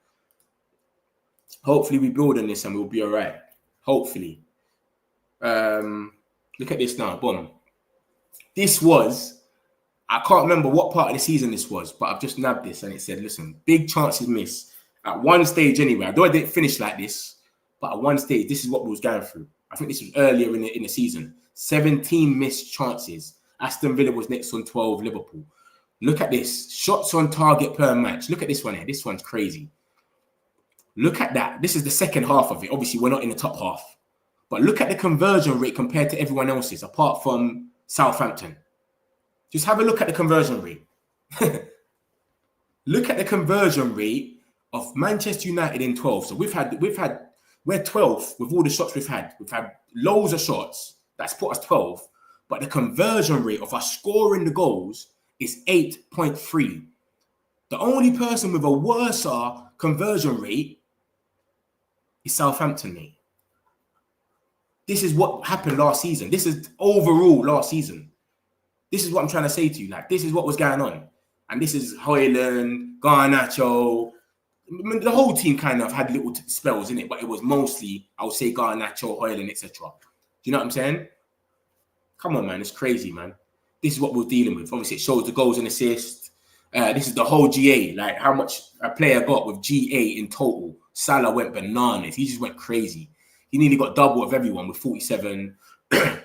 Hopefully we build on this and we'll be all right. Hopefully. Look at this now. Boom. This was, I can't remember what part of the season this was, but I've just nabbed this and it said, listen, big chances missed. At one stage anyway, I know I didn't finish like this, but at one stage, this is what we was going through. I think this was earlier in the season. 17 missed chances. Aston Villa was next on 12, Liverpool. Look at this. Shots on target per match. Look at this one here. This one's crazy. Look at that. This is the second half of it. Obviously, we're not in the top half. But look at the conversion rate compared to everyone else's, apart from Southampton. Just have a look at the conversion rate. Look at the conversion rate of Manchester United in 12. So we're 12th with all the shots we've had. We've had loads of shots. That's put us 12. But the conversion rate of us scoring the goals is 8.3. The only person with a worse conversion rate is Southampton, mate. This is what happened last season. This is overall last season. This is what I'm trying to say to you. Like, this is what was going on. And this is Hoyland, Garnacho. The whole team kind of had little spells in it, but it was mostly, I would say, Garnacho, Hoyland, etc. Do you know what I'm saying? Come on, man. It's crazy, man. This is what we're dealing with. Obviously, it shows the goals and assists. This is the whole GA, like how much a player got with GA in total. Salah went bananas. He just went crazy. He nearly got double of everyone with 47.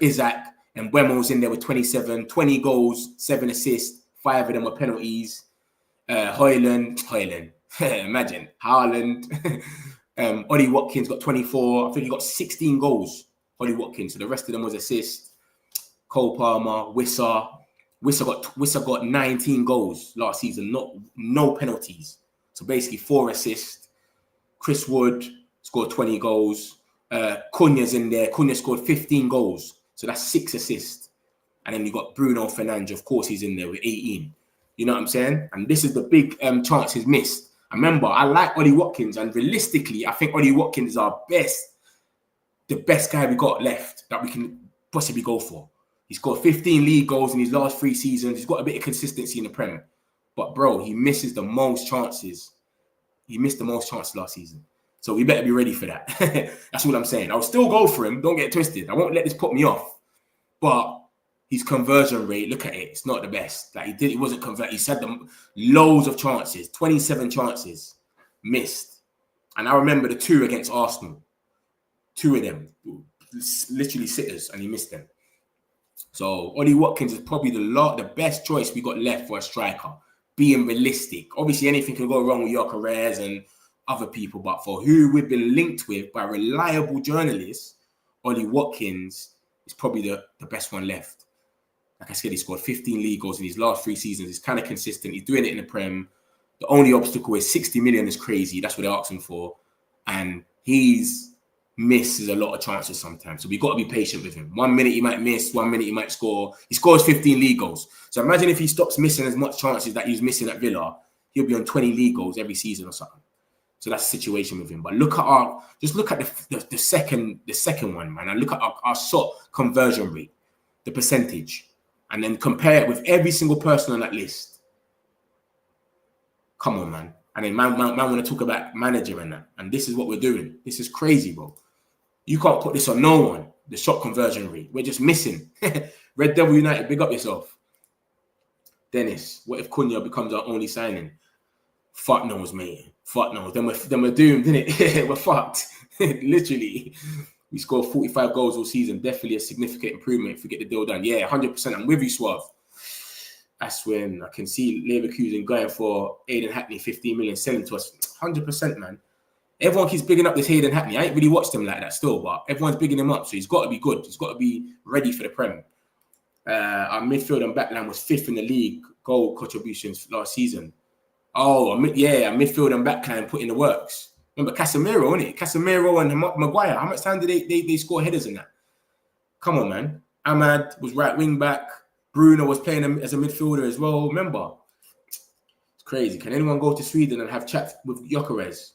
Isaac and Mbuemo in there with 27. 20 goals, 7 assists. 5 of them were penalties. Hoyland. Imagine. Haaland. Ollie Watkins got 24. I think he got 16 goals. Ollie Watkins. So the rest of them was assists. Cole Palmer, Wissa. Wissa got 19 goals last season, no penalties. So basically 4 assists. Chris Wood scored 20 goals. Cunha's in there. Cunha scored 15 goals. So that's 6 assists. And then you got Bruno Fernandes. Of course, he's in there with 18. You know what I'm saying? And this is the big chances missed. Remember, I like Ollie Watkins. And realistically, I think Ollie Watkins is the best guy we got left that we can possibly go for. He's got 15 league goals in his last 3 seasons. He's got a bit of consistency in the Prem. But, bro, he misses the most chances. He missed the most chances last season. So we better be ready for that. That's all I'm saying. I'll still go for him. Don't get twisted. I won't let this put me off. But his conversion rate, look at it. It's not the best. Like he wasn't converted. He's had loads of chances. 27 chances missed. And I remember the 2 against Arsenal. 2 of them. Literally sitters. And he missed them. So Ollie Watkins is probably the best choice we got left for a striker. Being realistic. Obviously, anything can go wrong with Gyökeres and other people, but for who we've been linked with by reliable journalists, Ollie Watkins is probably the best one left. Like I said, he scored 15 league goals in his last 3 seasons. He's kind of consistent. He's doing it in the Prem. The only obstacle is 60 million is crazy. That's what they're asking for. And he's misses a lot of chances sometimes. So we've got to be patient with him. 1 minute he might miss, 1 minute he might score. He scores 15 league goals. So imagine if he stops missing as much chances that he was missing at Villa, he'll be on 20 league goals every season or something. So that's the situation with him. But look at the second one, man. And look at our shot conversion rate, the percentage, and then compare it with every single person on that list. Come on, man. And then man want to talk about manager and that. And this is what we're doing. This is crazy, bro. You can't put this on no one. The shot conversion rate. We're just missing. Red Devil United, big up yourself. Dennis, what if Cunha becomes our only signing? Fuck knows, mate. Fuck knows. Then we're doomed, innit? We're fucked. Literally. We scored 45 goals all season. Definitely a significant improvement if we get the deal done. Yeah, 100%. I'm with you, Suave. That's when I can see Leverkusen going for Hayden Hackney, 15 million, selling to us. 100%, man. Everyone keeps bigging up this Hayden Hackney. I ain't really watched him like that still, but everyone's bigging him up. So he's got to be good. He's got to be ready for the Prem. Our midfield and backline was 5th in the league goal contributions last season. Oh, our midfield and backline put in the works. Remember Casemiro, innit? Casemiro and Maguire. How much time did they score headers in that? Come on, man. Ahmad was right wing back. Bruno was playing as a midfielder as well. Remember? It's crazy. Can anyone go to Sweden and have chat with Gyökeres?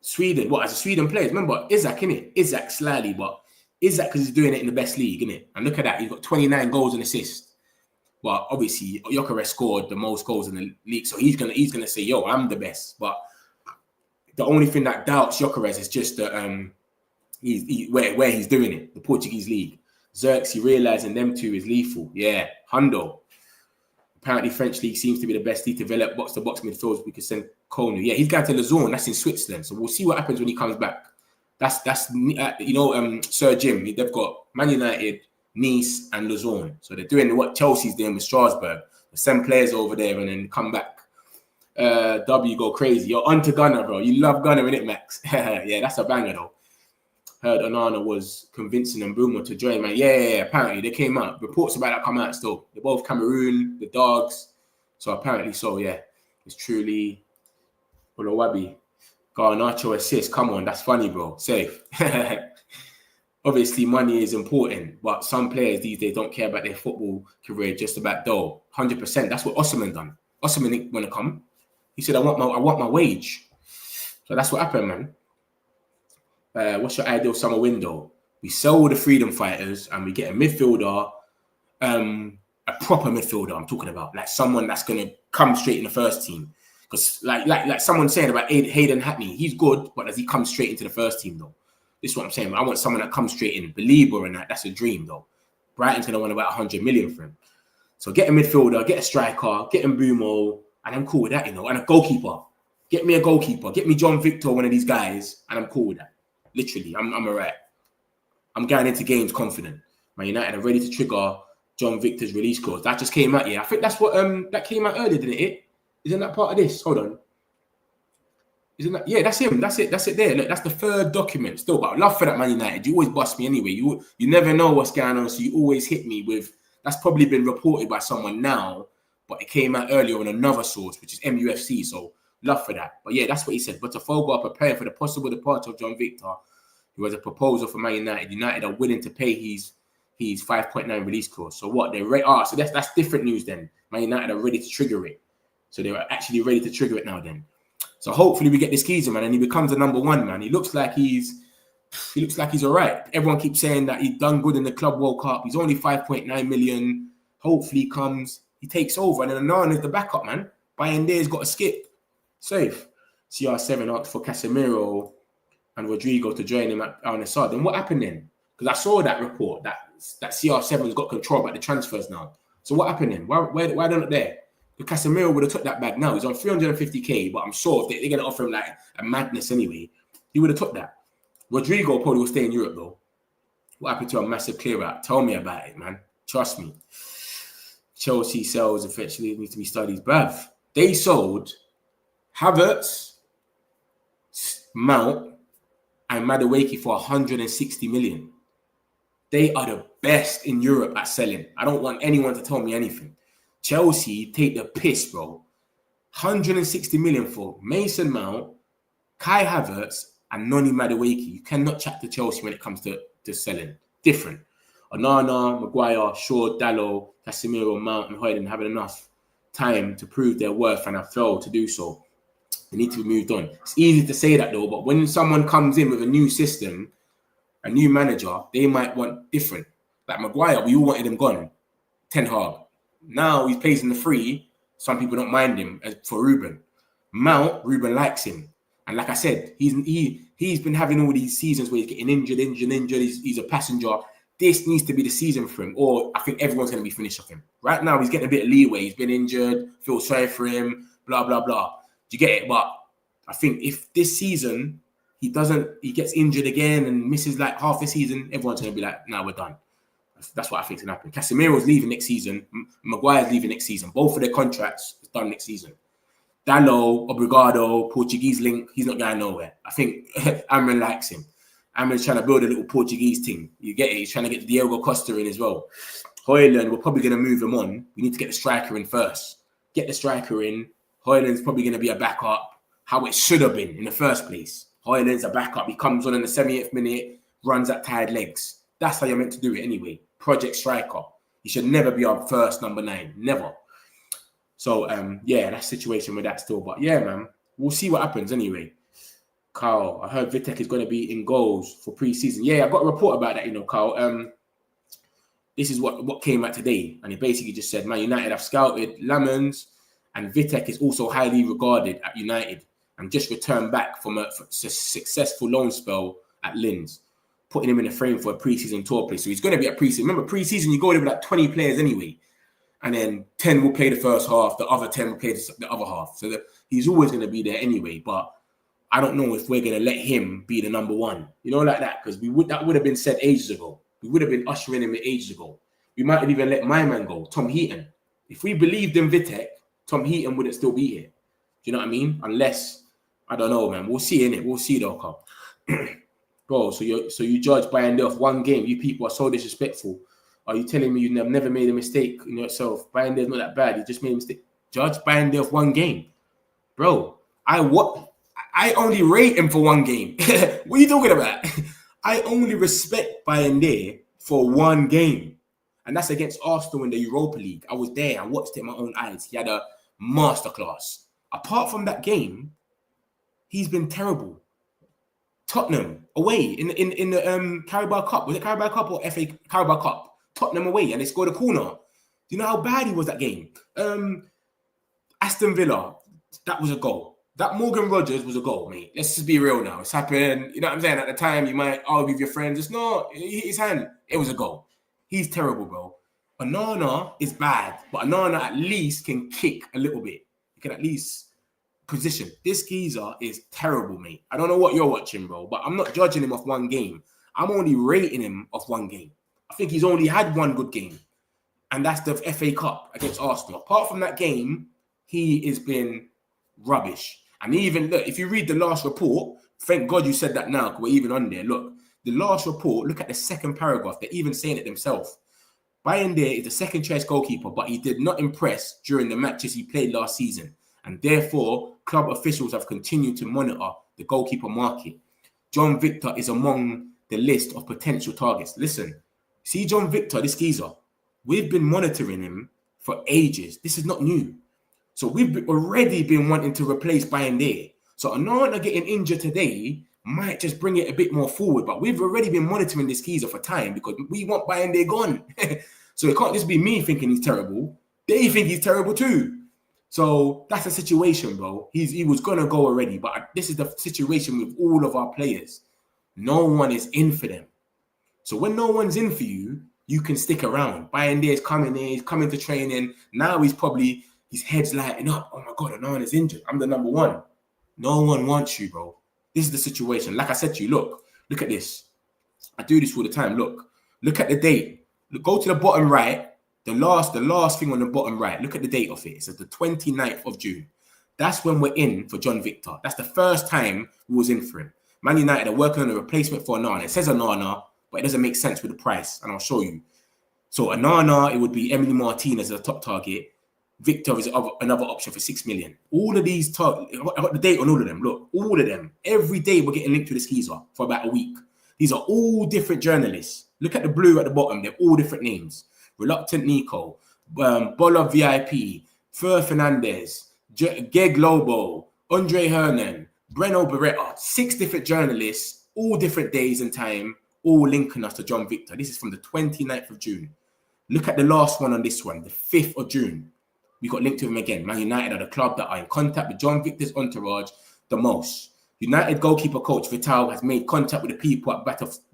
Sweden. What, as a Sweden player? Remember, Isak, innit? Isak slightly, but Isak because he's doing it in the best league, innit? And look at that. He's got 29 goals and assists. But obviously, Gyökeres scored the most goals in the league. So he's gonna say, yo, I'm the best. But the only thing that doubts Gyökeres is just that where he's doing it, the Portuguese league. Xerxes realizing them 2 is lethal. Yeah, Hundo. Apparently, French league seems to be the best league to develop box-to-box midfielders. We could send Konu. Yeah, he's going to Luzon. That's in Switzerland. So we'll see what happens when he comes back. That's Sir Jim. They've got Man United, Nice, and Luzon. So they're doing what Chelsea's doing with Strasbourg. They send players over there and then come back. W go crazy. You're on to Gunner, bro. You love Gunner, innit, Max? Yeah, that's a banger, though. Heard Onana was convincing Mbuemo to join, man. Yeah. Apparently, they came out. Reports about that come out still. They're both Cameroon, the dogs. So apparently, yeah. It's truly Olowabi. Garnacho assist. Come on, that's funny, bro. Safe. Obviously, money is important, but some players these days don't care about their football career, just about dough. 100%. That's what Osimhen done. Osimhen didn't want to come. He said, I want my wage. So that's what happened, man. What's your ideal summer window? We sell all the freedom fighters and we get a midfielder, a proper midfielder. I'm talking about like someone that's gonna come straight in the first team. Because like someone saying about Hayden Hackney, he's good, but does he come straight into the first team though? This is what I'm saying. I want someone that comes straight in. Belieber and that's a dream though. Brighton's gonna want about 100 million for him. So get a midfielder, get a striker, get Mbuemo, and I'm cool with that, and a goalkeeper. Get me a goalkeeper. Get me John Victor, one of these guys, and I'm cool with that. Literally, I'm all right. I'm going into games confident. Man United are ready to trigger John Victor's release clause. That just came out, yeah. I think that's what that came out earlier, didn't it? Isn't that part of this? Hold on. Isn't that? Yeah, that's him. That's it. That's it there. Look, that's the third document still. But I love for that Man United. You always bust me anyway. You never know what's going on, so you always hit me with. That's probably been reported by someone now, but it came out earlier on another source, which is MUFC. So love for that. But yeah, that's what he said. Botafogo are preparing for the possible departure of John Victor, who has a proposal for Man United. United are willing to pay his 5.9 release clause. So what they're ready? So that's different news then. Man United are ready to trigger it. So they're actually ready to trigger it now then. So hopefully we get this Keezer, man, and he becomes the number one, man. He looks like he's all right. Everyone keeps saying that he's done good in the Club World Cup. He's only 5.9 million. Hopefully he takes over. And then Onana is the backup, man. Bayende's got to skip. Safe. CR7 asked for Casemiro and Rodrygo to join him at Al Nassr. Then what happened then? Because I saw that report that CR7's got control about the transfers now. So what happened then? Why they're not there? The Casemiro would have took that bag now. He's on 350k, but I'm sure if they're going to offer him like a madness anyway, he would have took that. Rodrigo probably will stay in Europe though. What happened to a massive clear out? Tell me about it, man. Trust me. Chelsea sales eventually need to be studied. Bruv, they sold Havertz, Mount, and Madueke for 160 million. They are the best in Europe at selling. I don't want anyone to tell me anything. Chelsea take the piss, bro. 160 million for Mason Mount, Kai Havertz, and Noni Madueke. You cannot chat to Chelsea when it comes to selling. Different. Onana, Maguire, Shaw, Dalot, Casemiro, Mount, and Højlund having enough time to prove their worth and have failed to do so. They need to be moved on. It's easy to say that though, but when someone comes in with a new system, a new manager, they might want different. Like Maguire, we all wanted him gone. Ten Hag. Now he's pays in the free. Some people don't mind him for Ruben. Mount, Ruben likes him. And like I said, he's been having all these seasons where he's getting injured. He's a passenger. This needs to be the season for him, or I think everyone's going to be finished off him. Right now, he's getting a bit of leeway. He's been injured. Feel sorry for him. Blah, blah, blah. Do you get it? But I think if this season he gets injured again and misses like half the season, everyone's going to be like, nah, we're done. That's what I think is going to happen. Casemiro's leaving next season. Maguire's leaving next season. Both of their contracts is done next season. Dalot, Obrigado, Portuguese link, he's not going nowhere. I think Amorim likes him. Amorim's trying to build a little Portuguese team. You get it? He's trying to get Diego Costa in as well. Højlund, we're probably going to move him on. We need to get the striker in first. Get the striker in. Højlund's probably going to be a backup, how it should have been in the first place. Højlund's a backup. He comes on in the 70th minute, runs at tired legs. That's how you're meant to do it anyway. Project striker. He should never be our first number 9. Never. So, yeah, that's the situation with that still. But yeah, man, we'll see what happens anyway. Carl, I heard Vitek is going to be in goals for pre-season. Yeah, I got a report about that, Carl. This is what came out today. And it basically just said, Man United have scouted Lamens, and Vitek is also highly regarded at United and just returned back from a successful loan spell at Linz, putting him in the frame for a pre-season tour play. So he's going to be at pre-season. Remember, pre-season, you go there with like 20 players anyway. And then 10 will play the first half, the other 10 will play the other half. So he's always going to be there anyway. But I don't know if we're going to let him be the number 1. Like that, because that would have been said ages ago. We would have been ushering him ages ago. We might have even let my man go, Tom Heaton. If we believed in Vitek, Tom Heaton wouldn't still be here. Do you know what I mean? Unless, I don't know, man. We'll see, innit? We'll see, though, Carl. Bro, so you judge Bayern off one game. You people are so disrespectful. Are you telling me you've never made a mistake in yourself? Bayern is not that bad. You just made a mistake. Judge Bayern off one game. Bro, I only rate him for one game. What are you talking about? I only respect Bayern for one game. And that's against Arsenal in the Europa League. I was there. I watched it in my own eyes. He had a masterclass. Apart from that game, he's been terrible. Tottenham away in the Carabao Cup. Was it Carabao Cup or FA Carabao Cup? Tottenham away, and they scored a corner. Do you know how bad he was that game? Aston Villa, that was a goal. That Morgan Rogers was a goal, mate. Let's just be real now. It's happened. You know what I'm saying? At the time, you might argue with your friends. It's not. He hit his hand. It was a goal. He's terrible, bro. Onana is bad, but Onana at least can kick a little bit. He can at least position. This geezer is terrible, mate. I don't know what you're watching, bro, but I'm not judging him off one game. I'm only rating him off one game. I think he's only had one good game, and that's the FA Cup against Arsenal. Apart from that game, he has been rubbish. And even, look, if you read the last report, thank God you said that now, because we're even on there. Look, the last report, look at the second paragraph. They're even saying it themselves. Bayende is the second choice goalkeeper, but he did not impress during the matches he played last season. And therefore, club officials have continued to monitor the goalkeeper market. John Victor is among the list of potential targets. Listen, see John Victor, this geezer, we've been monitoring him for ages. This is not new. So we've already been wanting to replace Bayende. So Onana getting injured today might just bring it a bit more forward. But we've already been monitoring this geezer for time because we want Bayende gone. So it can't just be me thinking he's terrible. They think he's terrible too. So that's the situation, bro. He was going to go already. But this is the situation with all of our players. No one is in for them. So when no one's in for you, you can stick around. Bayende is coming in. He's coming to training. Now his head's lighting up. Oh my God, Onana's injured. I'm the number one. No one wants you, bro. This is the situation. Like I said to you, look at this. I do this all the time. Look at the date. Go to the bottom right. The last thing on the bottom right. Look at the date of it. It says the 29th of June. That's when we're in for John Victor. That's the first time we was in for him. Man United are working on a replacement for Onana. It says Onana, but it doesn't make sense with the price. And I'll show you. So Onana, it would be Emily Martinez as a top target. Victor is another option for 6 million. All of these, I got the date on all of them. Look, all of them. Every day we're getting linked to the skeezer for about a week. These are all different journalists. Look at the blue at the bottom. They're all different names. Reluctant Nico, Bola VIP, Fer Fernandez, Geg Lobo, Andre Hernan, Breno Beretta. 6 different journalists, all different days and time, all linking us to John Victor. This is from the 29th of June. Look at the last one on this one, the 5th of June. We got linked to him again. Man United are the club that are in contact with John Victor's entourage the most. United goalkeeper coach Vital has made contact with the people at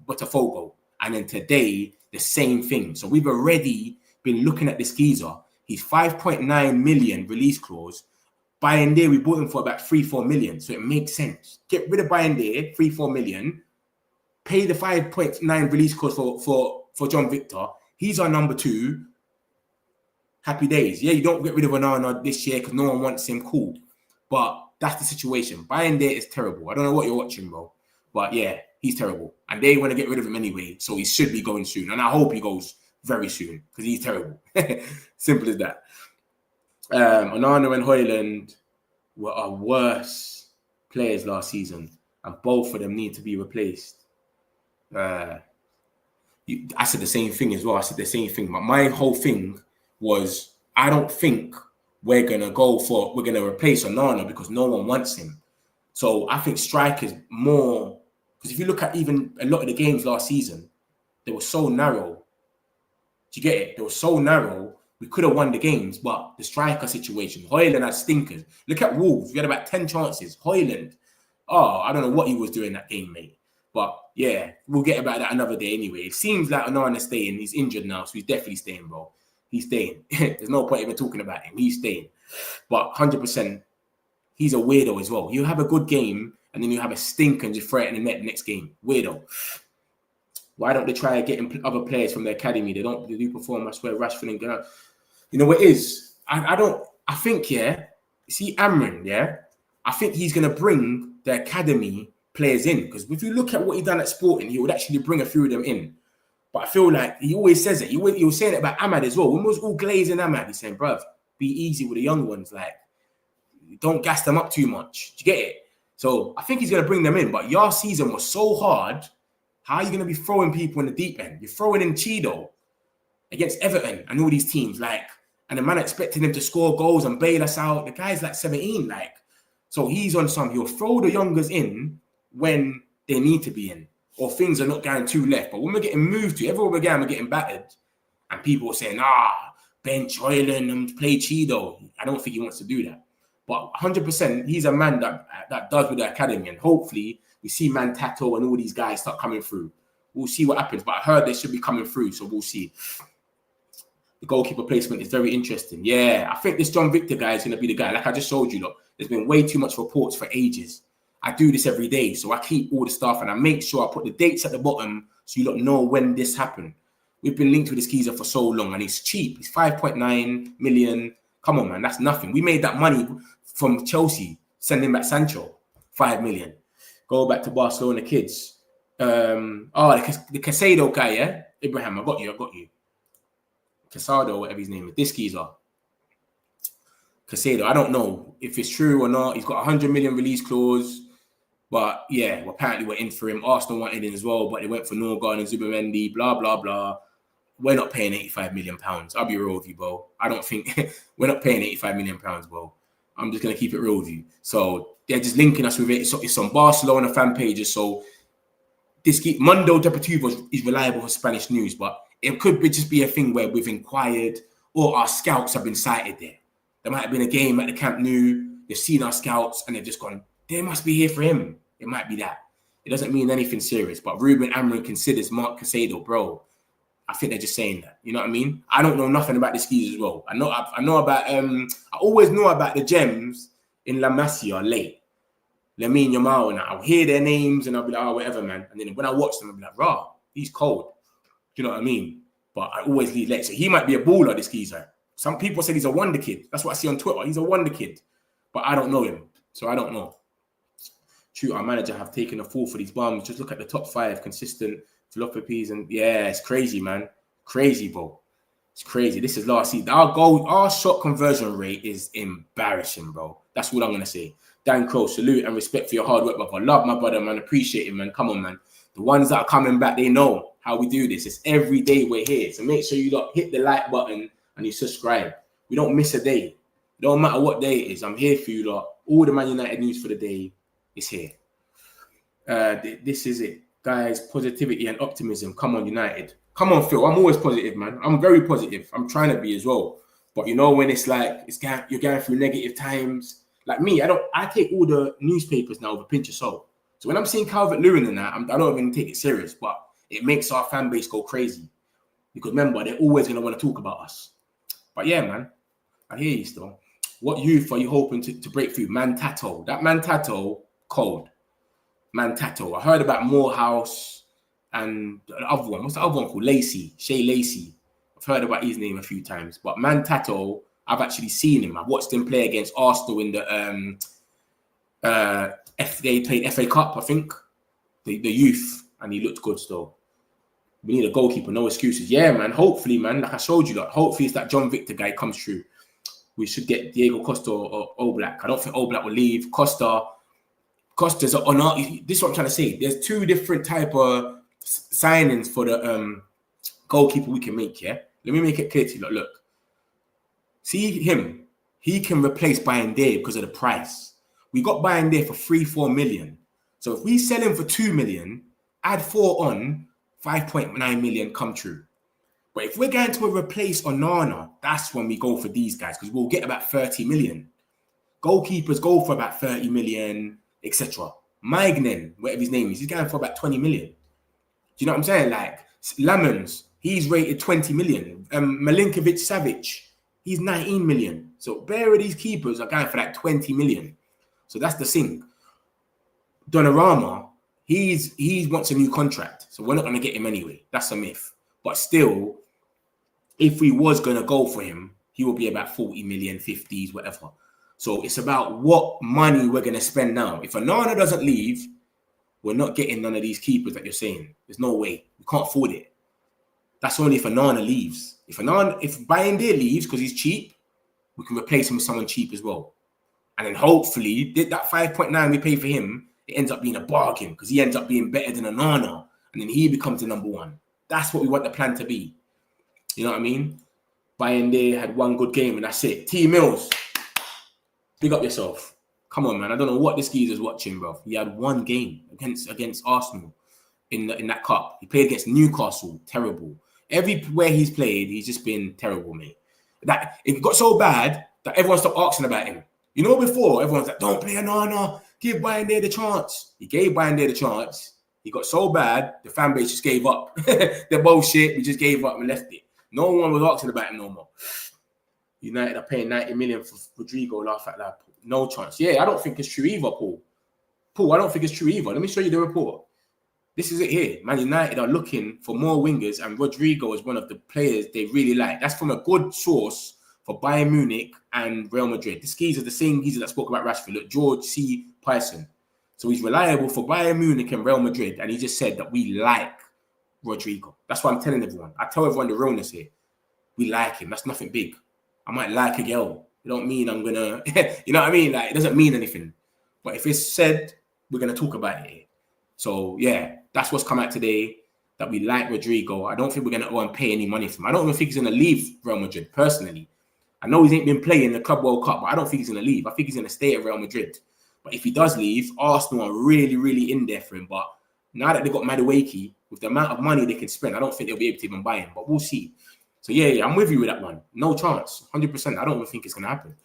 Botafogo. And then today, the same thing. So we've already been looking at this geezer. He's 5.9 million release clause. Bayende, we bought him for about 3-4 million. So it makes sense. Get rid of Bayende, 3-4 million. Pay the 5.9 release clause for John Victor. He's our number 2. Happy days. Yeah, you don't get rid of Onana this year because no one wants him. Cool. But that's the situation. Bayende is terrible. I don't know what you're watching, bro. But yeah, he's terrible. And they want to get rid of him anyway. So he should be going soon. And I hope he goes very soon because he's terrible. Simple as that. Onana and Højlund were our worst players last season. And both of them need to be replaced. I said the same thing as well. But my whole thing was I don't think we're going to replace Onana because no one wants him. So I think strikers more, because if you look at even a lot of the games last season, they were so narrow. Do you get it? They were so narrow. We could have won the games, but the striker situation, Højlund had stinkers. Look at Wolves. We had about 10 chances. Højlund, I don't know what he was doing that game, mate. But yeah, we'll get about that another day anyway. It seems like Onana's staying. He's injured now, so he's definitely staying, bro. He's staying. There's no point even talking about him. He's staying. But 100%, he's a weirdo as well. You have a good game, and then you have a stink and just throw it in the net the next game. Weirdo. Why don't they try getting other players from the academy? They do perform. I swear, Rashford and Garnacho. You know what it is? I think, yeah, see Amrin, yeah? I think he's going to bring the academy players in. Because if you look at what he done at Sporting, he would actually bring a few of them in. But I feel like he always says it. He was saying it about Ahmad as well. When we was all glazing Ahmad, he's saying, bruv, be easy with the young ones. Like, don't gas them up too much. Do you get it? So I think he's going to bring them in. But your season was so hard. How are you going to be throwing people in the deep end? You're throwing in Cheeto against Everton and all these teams. And the man expecting him to score goals and bail us out. The guy's like 17. So he's on some. He'll throw the youngers in when they need to be in. Or things are not going too left. But when we're getting moved to, everywhere we're getting battered. And people are saying, bench Højlund and play Cheeto. I don't think he wants to do that. But 100%, he's a man that does with the academy. And hopefully, we see Mantato and all these guys start coming through. We'll see what happens. But I heard they should be coming through. So we'll see. The goalkeeper placement is very interesting. Yeah, I think this John Victor guy is going to be the guy. Like I just showed you, look, there's been way too much reports for ages. I do this every day. So I keep all the stuff and I make sure I put the dates at the bottom so you don't know when this happened. We've been linked with this geezer for so long and it's cheap. It's 5.9 million. Come on, man. That's nothing. We made that money from Chelsea Send him back Sancho, 5 million. Go back to Barcelona kids. The Casado guy, yeah? Ibrahim, I got you. Casado, whatever his name is. This geezer. Casado, I don't know if it's true or not. He's got 100 million release clause. But yeah, apparently we're in for him. Arsenal wanted him as well, but they went for Norgard and Zubimendi, blah, blah, blah. We're not paying 85 million pounds. I'll be real with you, bro. I don't think we're not paying 85 million pounds, bro. I'm just going to keep it real with you. So they're just linking us with it. So it's on Barcelona fan pages. So Mundo Deportivo is reliable for Spanish news, but it could just be a thing where we've inquired or our scouts have been sighted there. There might have been a game at the Camp Nou. They've seen our scouts and they've just gone, they must be here for him. It might be that. It doesn't mean anything serious. But Ruben Amorim considers Mark Casado, bro. I think they're just saying that. You know what I mean? I don't know nothing about the skis as well. I know about I always know about the gems in La Masia late. Lamine Yamal, and I'll hear their names and I'll be like, oh, whatever, man. And then when I watch them, I'll be like, rah, he's cold. Do you know what I mean? But I always leave late. So he might be a baller, this geezer. Some people said he's a wonder kid. That's what I see on Twitter. He's a wonder kid. But I don't know him. So I don't know. True, our manager have taken a fall for these bums. Just look at the top 5 consistent philosophies, and yeah, it's crazy, man. Crazy, bro. It's crazy. This is last season. Our shot conversion rate is embarrassing, bro. That's what I'm gonna say. Dan Crow, salute and respect for your hard work, brother. Love my brother, man. Appreciate it, man. Come on, man. The ones that are coming back, they know how we do this. It's every day we're here. So make sure you hit the like button and you subscribe. We don't miss a day. It don't matter what day it is. I'm here for you lot. All the Man United news for the day is here. This is it, guys. Positivity and optimism. Come on, United. Come on, Phil. I'm always positive, man. I'm very positive. I'm trying to be as well. But you know when it's like you're going through negative times. Like me, I take all the newspapers now with a pinch of salt. So when I'm seeing Calvert-Lewin and that, I don't even take it serious. But it makes our fan base go crazy because remember they're always going to want to talk about us. But yeah, man, I hear you still. What youth are you hoping to break through? Mantato. That Mantato, cold. Mantato. I heard about Morehouse and the other one. What's the other one called? Shea Lacey. I've heard about his name a few times. But Mantato, I've actually seen him. I've watched him play against Arsenal in the they played FA Cup, I think. The youth. And he looked good still. We need a goalkeeper, no excuses. Yeah, man. Hopefully, man. Like I showed you, hopefully it's that John Victor guy comes through. We should get Diego Costa or Oblak. I don't think Oblak will leave. Costa's on our. This is what I'm trying to say. There's 2 different type of signings for the goalkeeper we can make. Yeah, let me make it clear to you. Look. See him. He can replace Bayandé because of the price. We got Bayandé for 3-4 million. So if we sell him for 2 million, add 4 on, 5.9 million come true. But if we're going to replace Onana, that's when we go for these guys because we'll get about 30 million. Goalkeepers go for about 30 million, etc. Magnen, whatever his name is, he's going for about 20 million. Do you know what I'm saying? Like Lamens, he's rated 20 million. Milinkovic Savic, he's 19 million. So bare of these keepers are going for like 20 million. So that's the thing. Donnarumma, he wants a new contract. So we're not going to get him anyway. That's a myth. But still, if we was going to go for him, he will be about 40 million, 50s, whatever. So it's about what money we're going to spend now. If Onana doesn't leave, we're not getting none of these keepers that you're saying. There's no way. We can't afford it. That's only if Onana leaves. If Bayandé leaves because he's cheap, we can replace him with someone cheap as well. And then hopefully, that 5.9 we pay for him, it ends up being a bargain because he ends up being better than Onana. And then he becomes the number 1. That's what we want the plan to be. You know what I mean? Bayandé had 1 good game and that's it. T Mills, big up yourself. Come on, man. I don't know what this geezer's watching, bro. He had 1 game against Arsenal in that cup. He played against Newcastle. Terrible. Everywhere he's played, he's just been terrible, mate. That it got so bad that everyone stopped asking about him. You know, before everyone's like, "Don't play Onana. Give Bayandé the chance." He gave Bayandé the chance. He got so bad, the fan base just gave up. They're bullshit. We just gave up and left it. No one was asking about him no more. United are paying 90 million for Rodrygo. Laugh at that. No chance. Yeah, I don't think it's true either, Paul. I don't think it's true either. Let me show you the report. This is it here. Man United are looking for more wingers, and Rodrigo is one of the players they really like. That's from a good source for Bayern Munich and Real Madrid. This geezer is the same geezer that spoke about Rashford. Look, George C. Python. So he's reliable for Bayern Munich and Real Madrid, and he just said that we like Rodrygo. That's what I'm telling everyone. I tell everyone the realness here. We like him. That's nothing big. I might like a girl. It don't mean I'm gonna, you know what I mean? Like, it doesn't mean anything. But if it's said, we're gonna talk about it. So yeah, that's what's come out today. That we like Rodrigo. I don't think we're gonna go and pay any money for him. I don't even think he's gonna leave Real Madrid personally. I know he ain't been playing the Club World Cup, but I don't think he's gonna leave. I think he's gonna stay at Real Madrid. But if he does leave, Arsenal are really, really in there for him. But now that they've got Madueke, with the amount of money they can spend, I don't think they'll be able to even buy him. But we'll see. So yeah, I'm with you with that one. No chance. 100%. I don't even think it's going to happen.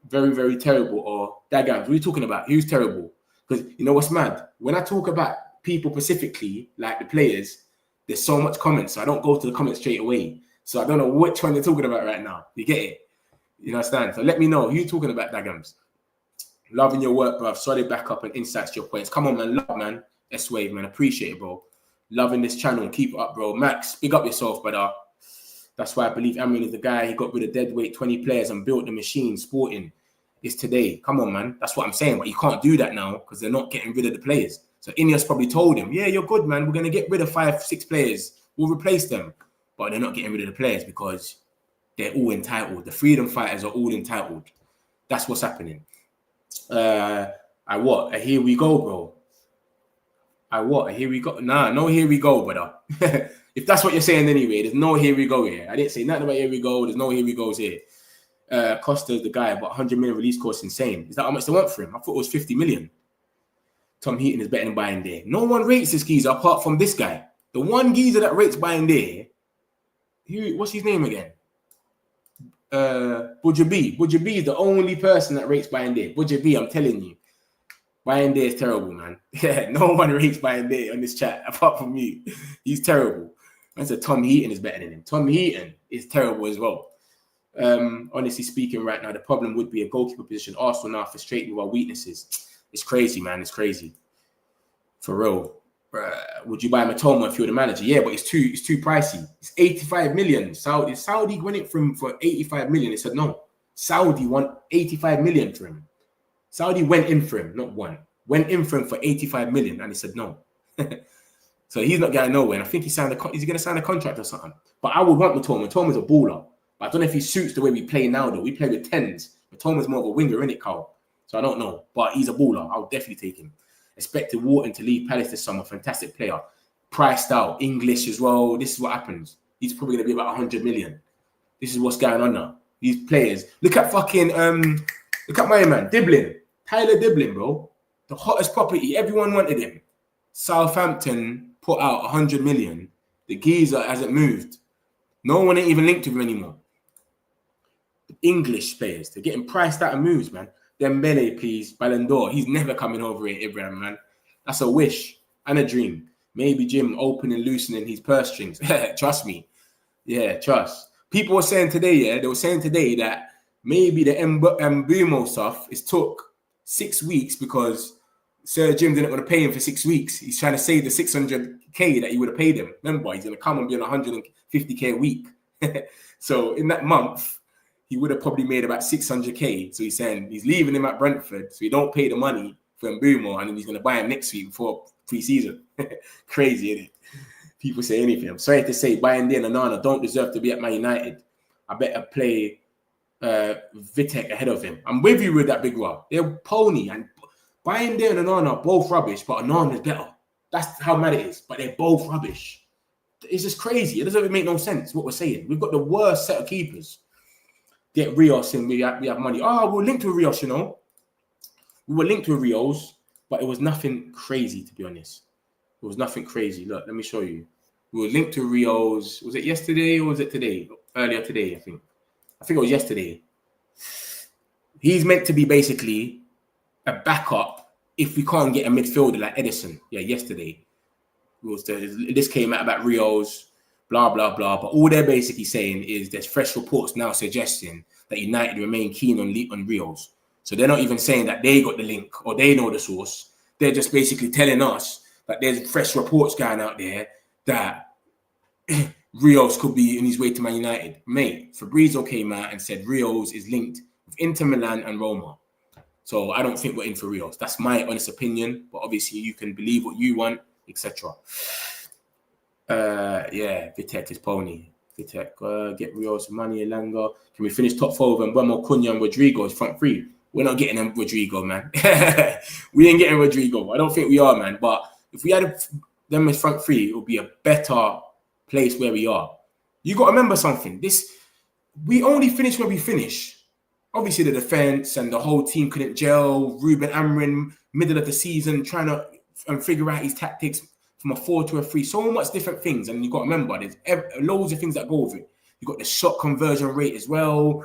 Very, very terrible. Or Dagams, what are you talking about? Who's terrible? Because you know what's mad? When I talk about people specifically, like the players, there's so much comments. So I don't go to the comments straight away. So I don't know which one you're talking about right now. You get it? You understand? So let me know who you're talking about, Dagams. Loving your work, bruv. Solid backup and insights to your points. Come on, man. Love, man. S-Wave, man. Appreciate it, bro. Loving this channel. Keep it up, bro. Max, big up yourself, brother. That's why I believe Amorim is the guy. He got rid of deadweight 20 players and built the machine. Sporting is today. Come on, man. That's what I'm saying. But you can't do that now because they're not getting rid of the players. So Ineos probably told him, yeah, you're good, man. We're going to get rid of 5, 6 players. We'll replace them. But they're not getting rid of the players because they're all entitled. The freedom fighters are all entitled. That's what's happening. Here we go, bro. Here we go. Nah, no here we go, brother. If that's what you're saying anyway, there's no here we go here. I didn't say nothing about here we go. There's no here we goes here. Costa's the guy, but 100 million release cost insane. Is that how much they want for him? I thought it was 50 million. Tom Heaton is better than buying there. No one rates this geezer apart from this guy. The one geezer that rates buying there, what's his name again? Budja B. Budja B is the only person that rates buying there. Budja B, I'm telling you. Buying there is terrible, man. Yeah, no one rates buying there on this chat apart from you. He's terrible. I said Tom Heaton is better than him. Tom Heaton is terrible as well. Honestly speaking, right now, the problem would be a goalkeeper position. Arsenal now frustrated with our weaknesses. It's crazy, man. It's crazy. For real. Would you buy Matoma if you're the manager? Yeah, but it's too pricey. It's 85 million. Saudi went it for 85 million. They said no. Saudi want 85 million for him. Saudi went in for him, not one. Went in for him for 85 million, and he said no. So he's not going nowhere. And I think is he going to sign a contract or something? But I would want Matoma. Matoma's a baller. But I don't know if he suits the way we play now, though. We play with 10s. Matoma's more of a winger, innit, Carl? So I don't know. But he's a baller. I'll definitely take him. Expected Wharton to leave Palace this summer. Fantastic player. Priced out. English as well. This is what happens. He's probably going to be about 100 million. This is what's going on now. These players. Look at fucking... look at my man. Diblin. Tyler Diblin, bro. The hottest property. Everyone wanted him. Southampton put out 100 million. The geezer hasn't moved. No one ain't even linked to him anymore. The English players. They're getting priced out of moves, man. Dembele, please. Ballon d'Or. He's never coming over here, Ibrahim, man. That's a wish and a dream. Maybe Jim opening, loosening his purse strings. Trust me. Yeah, trust. People were saying today, they were saying today that maybe the Mbuemo stuff is took 6 weeks because Sir Jim didn't want to pay him for 6 weeks. He's trying to save the 600k that he would have paid him. Remember, he's going to come and be on 150k a week. So in that month, he would have probably made about 600k. So he's saying he's leaving him at Brentford, so he don't pay the money for Mbuemo, and then he's going to buy him next week before pre-season. Crazy, isn't it? People say anything. I'm sorry to say, Bayern and Onana don't deserve to be at Man United. I better play Vitek ahead of him. I'm with you with that, big Rob. They're pony, and Bayern and Onana are both rubbish, but Onana is better. That's how mad it is. But they're both rubbish. It's just crazy. It doesn't even make no sense what we're saying. We've got the worst set of keepers. Get Rios and we have money. Oh, we were linked to Rios, you know. We were linked to Rios, but it was nothing crazy, to be honest. It was nothing crazy. Look, let me show you. We were linked to Rios. Was it yesterday or was it today? Earlier today, I think. I think it was yesterday. He's meant to be basically a backup if we can't get a midfielder like Edison. Yeah, yesterday. This came out about Rios, blah, blah, blah. But all they're basically saying is there's fresh reports now suggesting that United remain keen on Rios. So they're not even saying that they got the link or they know the source. They're just basically telling us that there's fresh reports going out there that Rios could be in his way to Man United. Mate, Fabrizio came out and said Rios is linked with Inter Milan and Roma. So I don't think we're in for Rios. That's my honest opinion. But obviously you can believe what you want, etc. Yeah, Vitek is pony. Vitek, get Rios, Mani, Elanga. Can we finish top 4 with Mbuemo, Cunha, and Rodrygo as front 3? We're not getting Rodrygo, man. We ain't getting Rodrygo. I don't think we are, man. But if we had them as front 3, it would be a better place where we are. You got to remember something. We only finished where we finish. Obviously, the defense and the whole team couldn't gel. Ruben Amorim, middle of the season, trying to figure out his tactics from a 4 to a 3. So much different things. And you got to remember, there's loads of things that go with it. You got the shot conversion rate as well.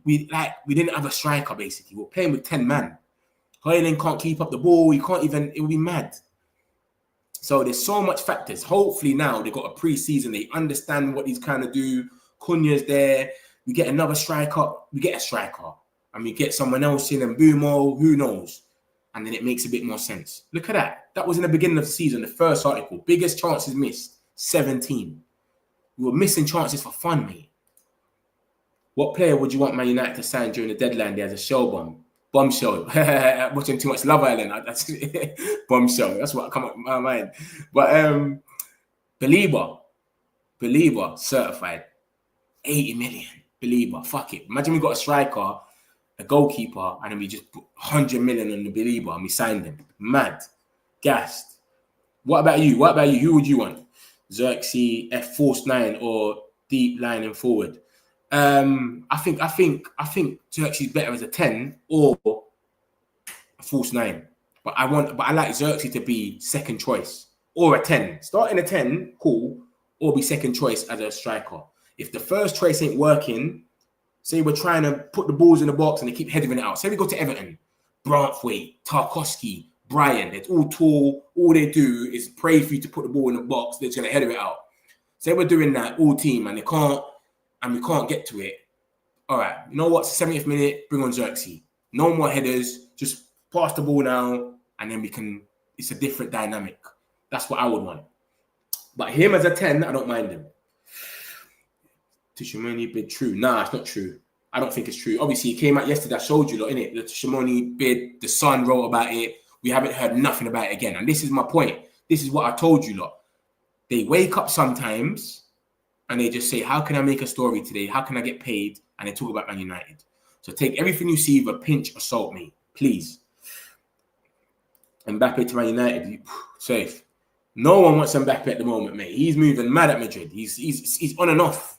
We didn't have a striker, basically. We're playing with 10 man. Højlund can't keep up the ball. You can't even, it will be mad. So there's so much factors. Hopefully now they got a pre-season. They understand what he's trying to do. Cunha's there. We get another striker. We get a striker. And we get someone else in, and Mbuemo, who knows? And then it makes a bit more sense. Look at that. That was in the beginning of the season, the first article. Biggest chances missed, 17. We were missing chances for fun, mate. What player would you want Man United to sign during the deadline day as a shell bomb? Bombshell. Watching too much Love Island. That's bombshell. That's what come up in my mind. But Belieber, certified. 80 million. Belieber. Fuck it. Imagine we got a striker, a goalkeeper, and then we just put 100 million on the Belieber and we signed him. Mad. Gassed. What about you? Who would you want? Xerxes, F Force 9, or deep line and forward? I think Xerxes is better as a 10 or a false 9. But I like Xerxes to be second choice or a 10. Starting a 10, cool, or be second choice as a striker. If the first choice ain't working, say we're trying to put the balls in the box and they keep heading it out. Say we go to Everton, Branthwaite, Tarkowski, Brian, they're all tall. All they do is pray for you to put the ball in the box. They're just going to head it out. Say we're doing that all team and we can't get to it. All right, you know what? 70th minute, bring on Xerxes. No more headers. Just pass the ball now, and then we can. It's a different dynamic. That's what I would want. But him as a 10, I don't mind him. Shimoni bid true? Nah, it's not true. I don't think it's true. Obviously, it came out yesterday. I showed you, innit? The Shimoni bid. The Sun wrote about it. We haven't heard nothing about it again. And this is my point. This is what I told you, lot. They wake up sometimes. And they just say, how can I make a story today? How can I get paid? And they talk about Man United. So take everything you see with a pinch of salt, mate. Please. Mbappe to Man United. Safe. No one wants Mbappe at the moment, mate. He's moving mad at Madrid. He's on and off.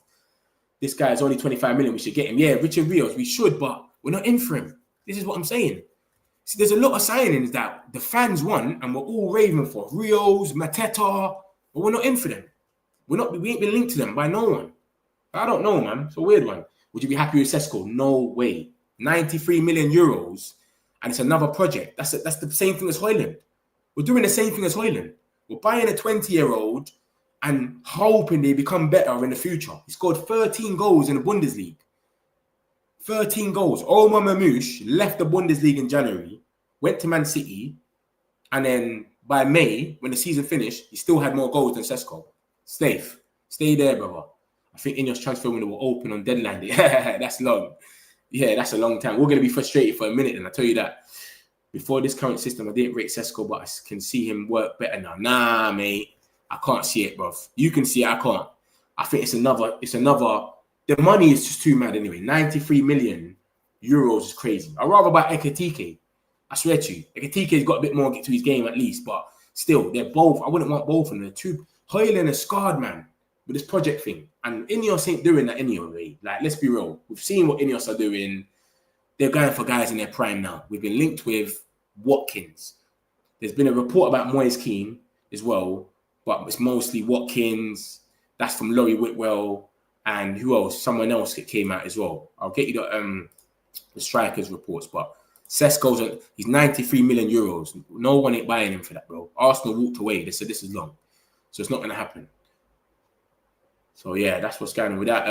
This guy is only 25 million. We should get him. Yeah, Richard Rios, we should, but we're not in for him. This is what I'm saying. See, there's a lot of signings that the fans want, and we're all raving for. Rios, Mateta, but we're not in for them. We ain't been linked to them by no one. I don't know, man. It's a weird one. Would you be happy with Sesko? No way. 93 million euros, and it's another project. That's the same thing as Højlund. We're doing the same thing as Højlund. We're buying a 20-year-old and hoping they become better in the future. He scored 13 goals in the Bundesliga. 13 goals. Omar Mamouche left the Bundesliga in January, went to Man City, and then by May, when the season finished, he still had more goals than Sesko. Stay there, brother. I think Ineos transfer window will open on deadline day. That's long. Yeah, that's a long time. We're going to be frustrated for a minute, and I tell you that. Before this current system, I didn't rate Sesko, but I can see him work better now. Nah, mate. I can't see it, bro. You can see it, I can't. I think it's another. The money is just too mad anyway. 93 million euros is crazy. I'd rather buy Ekitike. I swear to you. Ekitike's got a bit more to his game at least, but still, they're both. I wouldn't want both of them. They're too. Højlund is scarred, man, with this project thing. And Ineos ain't doing that anyway. Like, let's be real. We've seen what Ineos are doing. They're going for guys in their prime now. We've been linked with Watkins. There's been a report about Moyes Keane as well, but it's mostly Watkins. That's from Laurie Whitwell. And who else? Someone else that came out as well. I'll get you the strikers reports, but Sesko's he's 93 million euros. No one ain't buying him for that, bro. Arsenal walked away. They said this is long. So it's not going to happen. So, yeah, that's what's going on with that.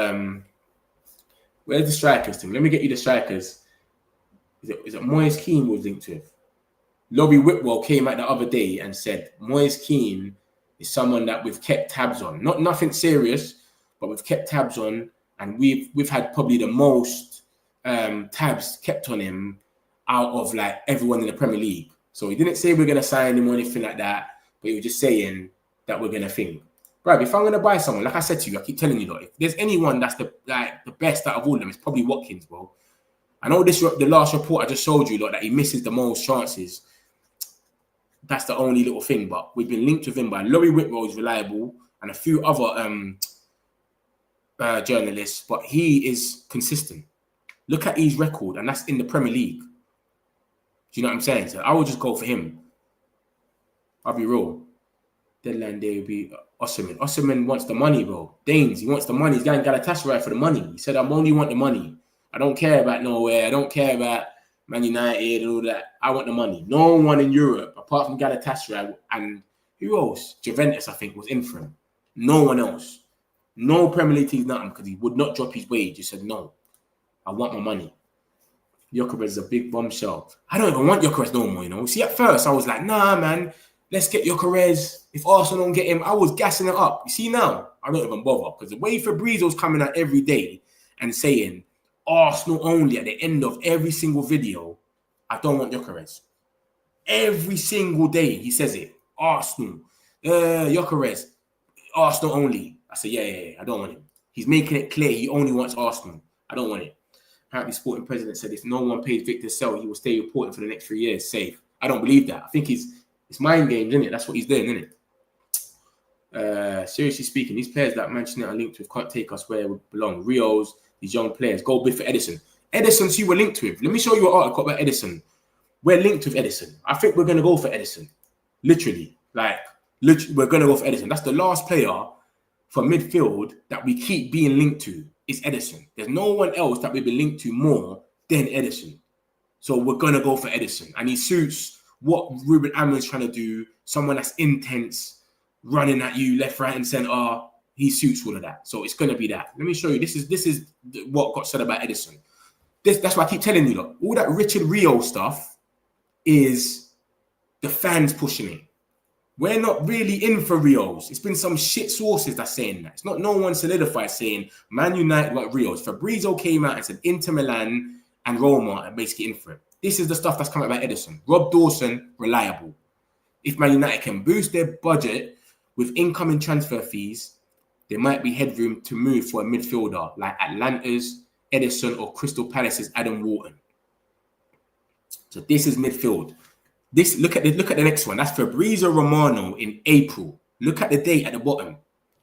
Where's the strikers thing? Let me get you the strikers. Is it Moyes Keane was linked with? Laurie Whitwell came out the other day and said Moyes Keane is someone that we've kept tabs on. Nothing serious, but we've kept tabs on, and we've had probably the most tabs kept on him out of like everyone in the Premier League. So he didn't say we're gonna sign him or anything like that, but he was just saying that we're gonna think. Right, if I'm gonna buy someone, like I said to you, I keep telling you, though, if there's anyone that's the best out of all of them, it's probably Watkins, bro. I know the last report I just showed you, that he misses the most chances. That's the only little thing, but we've been linked with him by Laurie Whitwell, is reliable, and a few other journalists, but he is consistent. Look at his record, and that's in the Premier League. Do you know what I'm saying? So I will just go for him. I'll be real. Deadline day will be Osimhen. Osimhen wants the money, bro. Danes, he wants the money. He's going Galatasaray for the money. He said, I only want the money. I don't care about nowhere. I don't care about Man United and all that. I want the money. No one in Europe, apart from Galatasaray and who else? Juventus, I think, was in for him. No one else. No Premier League teams, nothing, because he would not drop his wage. He said, no, I want my money. Gyökeres is a big bombshell. I don't even want Gyökeres no more, you know. See, at first, I was like, nah, man, let's get Gyökeres. If Arsenal don't get him, I was gassing it up. You see now, I don't even bother, because the way Fabrizio's coming out every day and saying Arsenal only at the end of every single video, I don't want Gyökeres. Every single day he says it. Arsenal, Gyökeres, Arsenal only. I say, yeah, I don't want him. He's making it clear he only wants Arsenal. I don't want it. Apparently, Sporting President said if no one pays Victor Sell, he will stay reporting for the next 3 years. Safe. I don't believe that. I think it's mind games, isn't it? That's what he's doing, isn't it? Seriously speaking, these players that Manchester United are linked with can't take us where we belong. Rios, these young players. Go bid for Edison. Edison's who we're linked with. Let me show you an article about Edison. We're linked with Edison. I think we're going to go for Edison. Literally. We're going to go for Edison. That's the last player for midfield that we keep being linked to is Edison. There's no one else that we've been linked to more than Edison. So we're going to go for Edison. And he suits what Ruben Amorim's trying to do. Someone that's intense, running at you left, right, and centre. He suits all of that. So it's going to be that. Let me show you. This is what got said about Edison. That's why I keep telling you, look, all that Richard Rio stuff is the fans pushing it. We're not really in for Rios. It's been some shit sources that's saying that. It's not no one solidified saying Man United want Rios. Fabrizio came out and said Inter Milan and Roma are basically in for it. This is the stuff that's coming about Edison. Rob Dawson, reliable. If Man United can boost their budget with incoming transfer fees, there might be headroom to move for a midfielder like Atlanta's Edison or Crystal Palace's Adam Wharton. So this is midfield. Look at the next one. That's Fabrizio Romano in April. Look at the date at the bottom.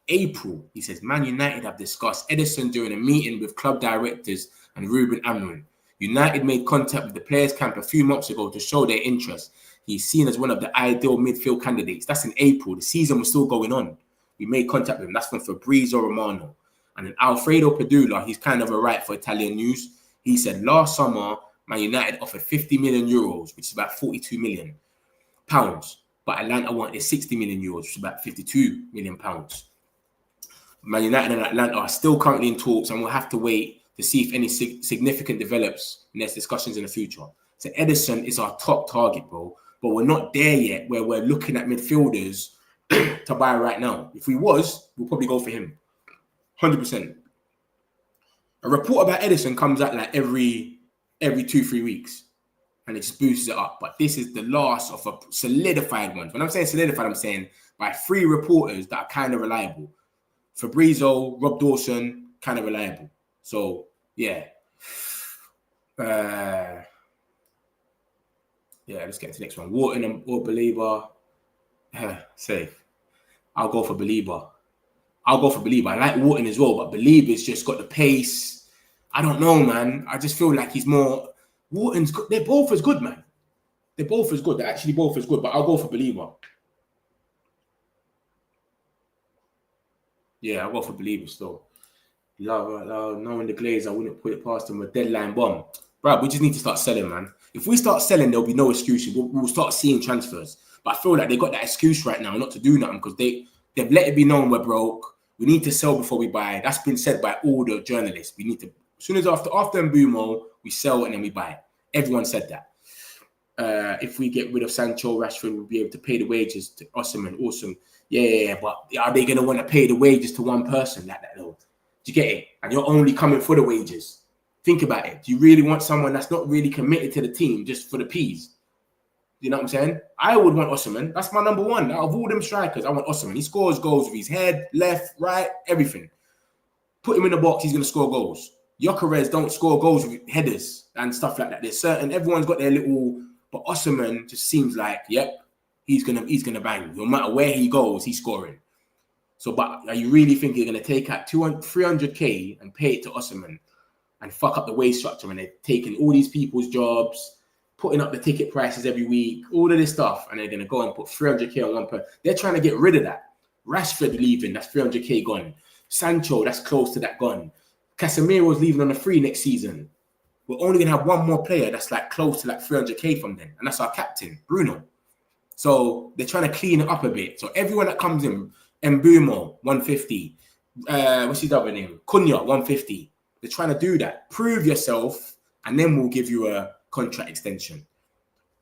April. He says Man United have discussed Edison during a meeting with club directors and Ruben Amorim. United made contact with the players' camp a few months ago to show their interest. He's seen as one of the ideal midfield candidates. That's in April. The season was still going on. We made contact with him. That's from Fabrizio Romano. And then Alfredo Padula, he's kind of a right for Italian news. He said last summer, Man United offered 50 million euros, which is about 42 million pounds. But Atlanta wanted 60 million euros, which is about 52 million pounds. Man United and Atlanta are still currently in talks, and we'll have to wait to see if any significant develops in their discussions in the future. So Edison is our top target, bro. But we're not there yet where we're looking at midfielders to buy right now. If we was, we'll probably go for him. 100%. A report about Edison comes out like every 2-3 weeks, and it just boosts it up. But this is the last of a solidified one. When I'm saying solidified, I'm saying by 3 reporters that are kind of reliable. Fabrizio, Rob Dawson, kind of reliable. So yeah. Let's get to the next one. Wharton or Belieber. Safe. I'll go for Belieber. I like Wharton as well, but Belieber's just got the pace. I don't know, man. I just feel like he's more... Wharton's good. They're both as good, man. They're actually both as good, but I'll go for Belieber. Yeah, I'll go for Belieber still. Knowing the Glaze, I wouldn't put it past them. A deadline bomb. Bro, we just need to start selling, man. If we start selling, there'll be no excuses. We'll start seeing transfers. But I feel like they got that excuse right now not to do nothing because they've let it be known we're broke. We need to sell before we buy. That's been said by all the journalists. We need to, as soon as after Mbeumo, we sell and then we buy. Everyone said that. if we get rid of Sancho, Rashford will be able to pay the wages to Osimhen. Awesome. Yeah, but are they going to want to pay the wages to one person like that though? Do you get it? And you're only coming for the wages. Think about it. Do you really want someone that's not really committed to the team just for the peas? You know what I'm saying? I would want Osimhen. That's my number one. Out of all them strikers, I want Osimhen. He scores goals with his head, left, right, everything. Put him in the box, he's going to score goals. Gyökeres don't score goals with headers and stuff like that. There's certain, everyone's got their little, but Osimhen just seems like, yep, he's gonna bang. No matter where he goes, he's scoring. So, but are you really think you're gonna take out 300k and pay it to Osimhen and fuck up the wage structure, and they're taking all these people's jobs, putting up the ticket prices every week, all of this stuff, and they're gonna go and put 300k on one person? They're trying to get rid of that. Rashford leaving, that's 300k gone. Sancho, that's close to that gone. Casemiro's leaving on a free next season. We're only going to have one more player that's like close to like 300k from them. And that's our captain, Bruno. So they're trying to clean it up a bit. So everyone that comes in, Mbuemo, 150. What's his other name? Cunha, 150. They're trying to do that. Prove yourself, and then we'll give you a contract extension.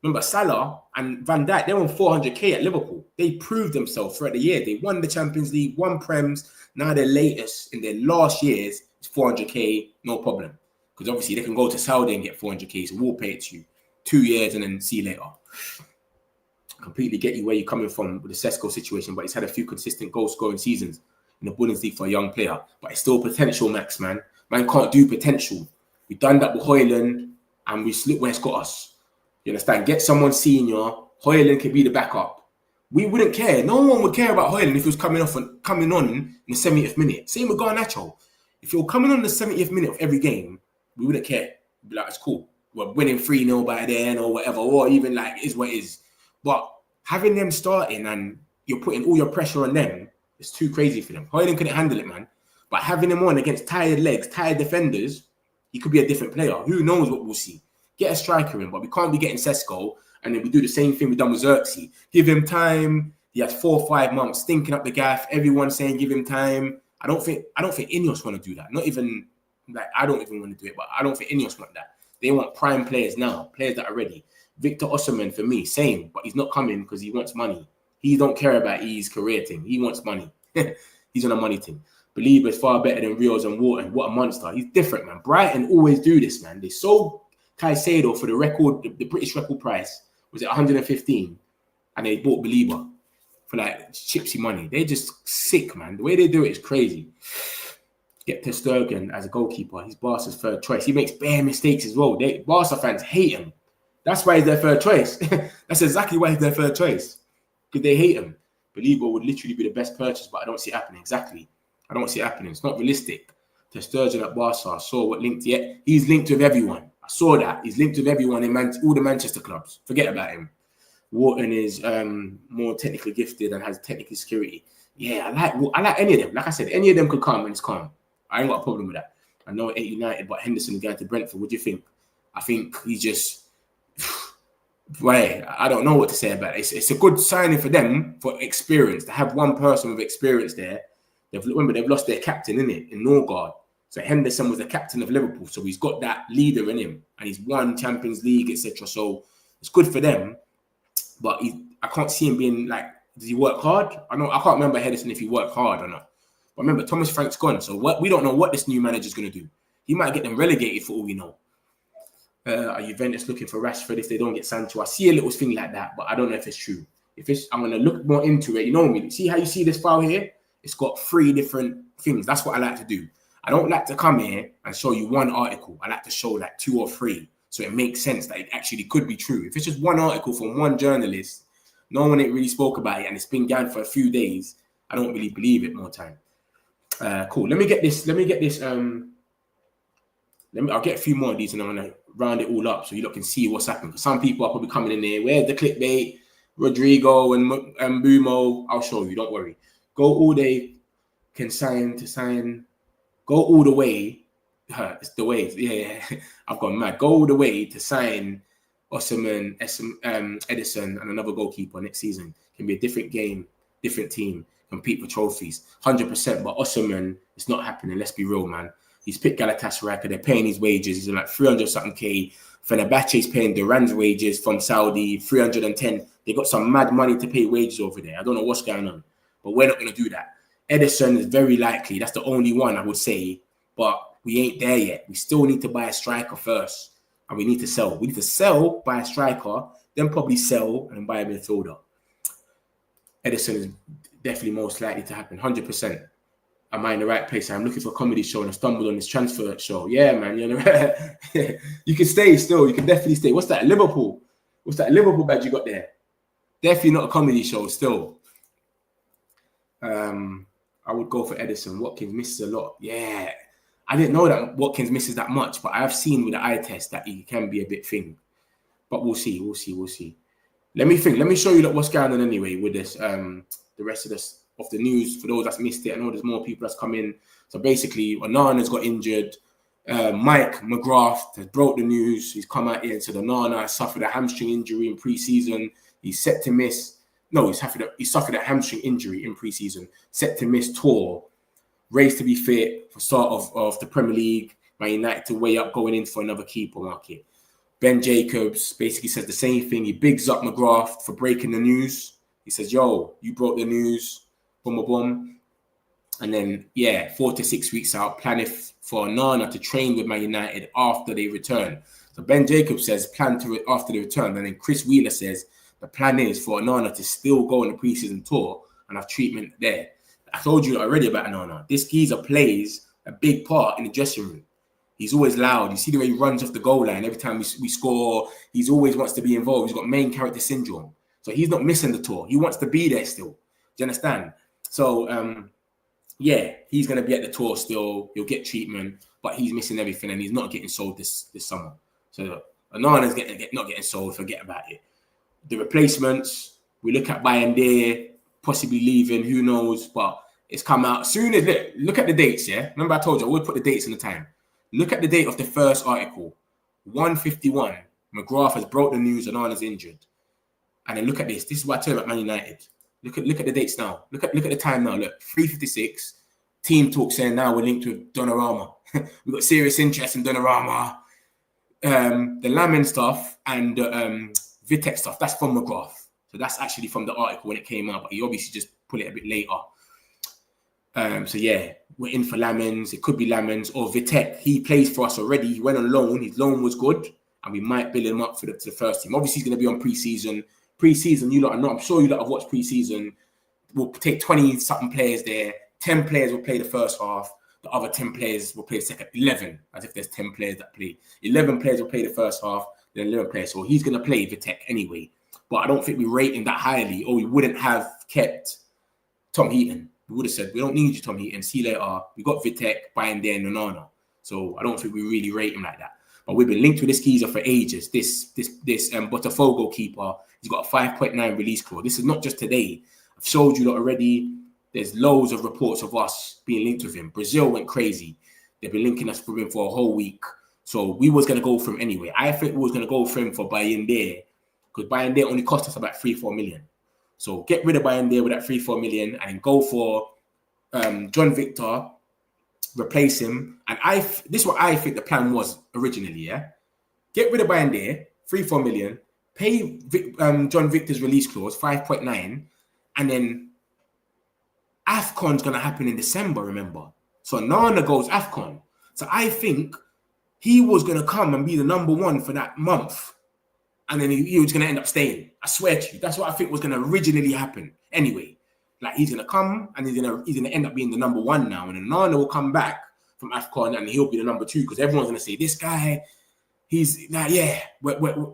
Remember, Salah and Van Dijk, they're on 400k at Liverpool. They proved themselves throughout the year. They won the Champions League, won Prems. Now their latest, in their last years, is 400k, no problem. Because obviously they can go to Saudi and get 400k, so we'll pay it to you 2 years and then see you later. Completely get you where you're coming from with the Sesko situation, but he's had a few consistent goal-scoring seasons in the Bundesliga for a young player. But it's still potential, Max, man. Man can't do potential. We've done that with Højlund, and we slip where it's got us. You understand? Get someone senior. Højlund can be the backup. We wouldn't care. No one would care about Højlund if he was coming on in the 70th minute. Same with Garnacho. If you're coming on the 70th minute of every game, we wouldn't care. We'd be like, it's cool. We're winning 3-0 by then or whatever, or even like, it is what it is. But having them starting and you're putting all your pressure on them, it's too crazy for them. Højlund couldn't handle it, man. But having him on against tired legs, tired defenders, he could be a different player. Who knows what we'll see? Get a striker in, but we can't be getting Sesko and then we do the same thing we've done with Xerxes. Give him time. He has 4 or 5 months stinking up the gaff. Everyone saying give him time. I don't think Ineos want to do that. Not even like I don't even want to do it, but I don't think Ineos want that. They want prime players now, players that are ready. Victor Osimhen for me, same, but he's not coming because he wants money. He don't care about his career thing. He wants money. He's on a money thing. Belieber is far better than Rios and Wharton. What a monster. He's different, man. Brighton always do this, man. They sold Caicedo for the record, the British record price was at 115, and they bought Belieber for like chipsy money. They're just sick, man. The way they do it is crazy. Get Ter Stegen as a goalkeeper. He's Barca's third choice. He makes bare mistakes as well. Barca fans hate him. That's why he's their third choice. That's exactly why he's their third choice. Because they hate him. Belieber would literally be the best purchase, but I don't see it happening. Exactly. I don't see it happening. It's not realistic. Ter Stegen at Barca. I saw what linked yet. He's linked with everyone. I saw that. He's linked with everyone in all the Manchester clubs. Forget about him. Wharton is more technically gifted and has technical security. Yeah, I like any of them. Like I said, any of them could come and it's calm. I ain't got a problem with that. I know it ain't United, but Henderson is going to Brentford. What do you think? I think he's just... Right, I don't know what to say about it. It's a good signing for them for experience. To have one person with experience there. Remember, they've lost their captain, innit? In Norgard. So Henderson was the captain of Liverpool. So he's got that leader in him. And he's won Champions League, etc. So it's good for them. But I can't see him being like, does he work hard? I can't remember Henderson if he worked hard or not. But remember, Thomas Frank's gone. So we don't know what this new manager's going to do. He might get them relegated for all we know. Are Juventus looking for Rashford if they don't get Sancho? I see a little thing like that, but I don't know if it's true. I'm going to look more into it. You know me. See how you see this file here? It's got 3 different things. That's what I like to do. I don't like to come here and show you one article. I like to show like 2 or 3. So it makes sense that it actually could be true. If it's just one article from one journalist, no one ain't really spoke about it and it's been gone for a few days, I don't really believe it more time. Cool. Let me get this. I'll get a few more of these and I'm going to round it all up so you lot can see what's happening. Because some people are probably coming in there. Where's the clickbait? Rodrygo and Mbuemo. I'll show you. Don't worry. Go all day. Can sign. Go all the way. It's the way. Yeah. I've gone mad. Go all the way to sign Osimhen, Edison, and another goalkeeper next season. Can be a different game, different team, compete for trophies. 100%. But Osimhen, it's not happening. Let's be real, man. He's picked Galatasaray. They're paying his wages. He's on like 300 something K Fenerbahce's paying Duran's wages from Saudi, 310. They got some mad money to pay wages over there. I don't know what's going on, but we're not going to do that. Ederson is very likely. That's the only one I would say, but we ain't there yet. We still need to buy a striker first, and we need to sell. We need to sell, buy a striker, then probably sell and buy a midfielder. Ederson is definitely most likely to happen, 100%. Am I in the right place? I'm looking for a comedy show and I stumbled on this transfer show. Yeah, man. You know, you can stay still. You can definitely stay. What's that? Liverpool. What's that Liverpool badge you got there? Definitely not a comedy show still. I would go for Ederson. Watkins misses a lot. Yeah. I didn't know that Watkins misses that much, but I've seen with the eye test that he can be a bit thin. But we'll see. Let me think. Let me show you what's going on anyway with this. The rest of this. Of the news, for those that's missed it, I know there's more people that's come in. So basically, Onana's got injured. Mike McGrath has broke the news. He's come out here and said Onana suffered a hamstring injury in pre-season. He's set to miss. No, he suffered a hamstring injury in pre-season. Set to miss tour. Race to be fit for start of the Premier League. Man United to weigh up going in for another keeper market. Ben Jacobs basically says the same thing. He bigs up McGrath for breaking the news. He says, "Yo, you broke the news." Boom, boom, boom. And then, 4 to 6 weeks out, planning for Onana to train with Man United after they return. So Ben Jacobs says plan to after they return. And then Chris Wheeler says the plan is for Onana to still go on the preseason tour and have treatment there. I told you already about Onana. This geezer plays a big part in the dressing room. He's always loud. You see the way he runs off the goal line. Every time we score, he always wants to be involved. He's got main character syndrome. So he's not missing the tour. He wants to be there still. Do you understand? So, he's going to be at the tour still. He'll get treatment, but he's missing everything and he's not getting sold this summer. So, Onana's not getting sold. Forget about it. The replacements, we look at Bayern possibly leaving. Who knows? But it's come out. Soon as look at the dates, yeah? Remember I told you, I would put the dates in the time. Look at the date of the first article. 1:51. McGrath has broke the news Onana's injured. And then look at this. This is what I tell you about Man United. Look at the dates now. Look at the time now. Look, 3:56. Team talk saying now we're linked with Donnarumma. We've got serious interest in Donnarumma. The Lamin stuff and Vitek stuff, that's from McGrath. So that's actually from the article when it came out, but he obviously just put it a bit later. We're in for Lamins. It could be Lamins or Vitek. He plays for us already. He went on loan. His loan was good, and we might build him up for the first team. Obviously, he's going to be on pre-season. Pre-season, I'm sure you lot have watched pre-season. We'll take 20-something players there. 10 players will play the first half. The other 10 players will play the second. 11, as if there's 10 players that play. 11 players will play the first half, then 11 players. So he's going to play Vitek anyway. But I don't think we rate him that highly, or we wouldn't have kept Tom Heaton. We would have said, we don't need you, Tom Heaton. See you later. We got Vitek, Bayern and Onana. So I don't think we really rate him like that. But we've been linked with this geezer for ages. This Botafogo keeper, he's got a 5.9 release clause. This is not just today. I've showed you that already. There's loads of reports of us being linked with him. Brazil went crazy. They've been linking us with him for a whole week. So we was going to go for him anyway. I think we was going to go for him for Bayern because Bayern only cost us about 3-4 million. So get rid of Bayern with that 3-4 million and then go for John Victor, replace him. And this is what I think the plan was originally, yeah? Get rid of Bayern 3-4 million, pay John Victor's release clause, 5.9, and then AFCON's going to happen in December, remember? So Nana goes AFCON. So I think he was going to come and be the number one for that month. And then he was going to end up staying. I swear to you. That's what I think was going to originally happen. Anyway, like he's going to come and he's going to end up being the number one now. And then Nana will come back from AFCON and he'll be the number two because everyone's going to say, this guy, he's like,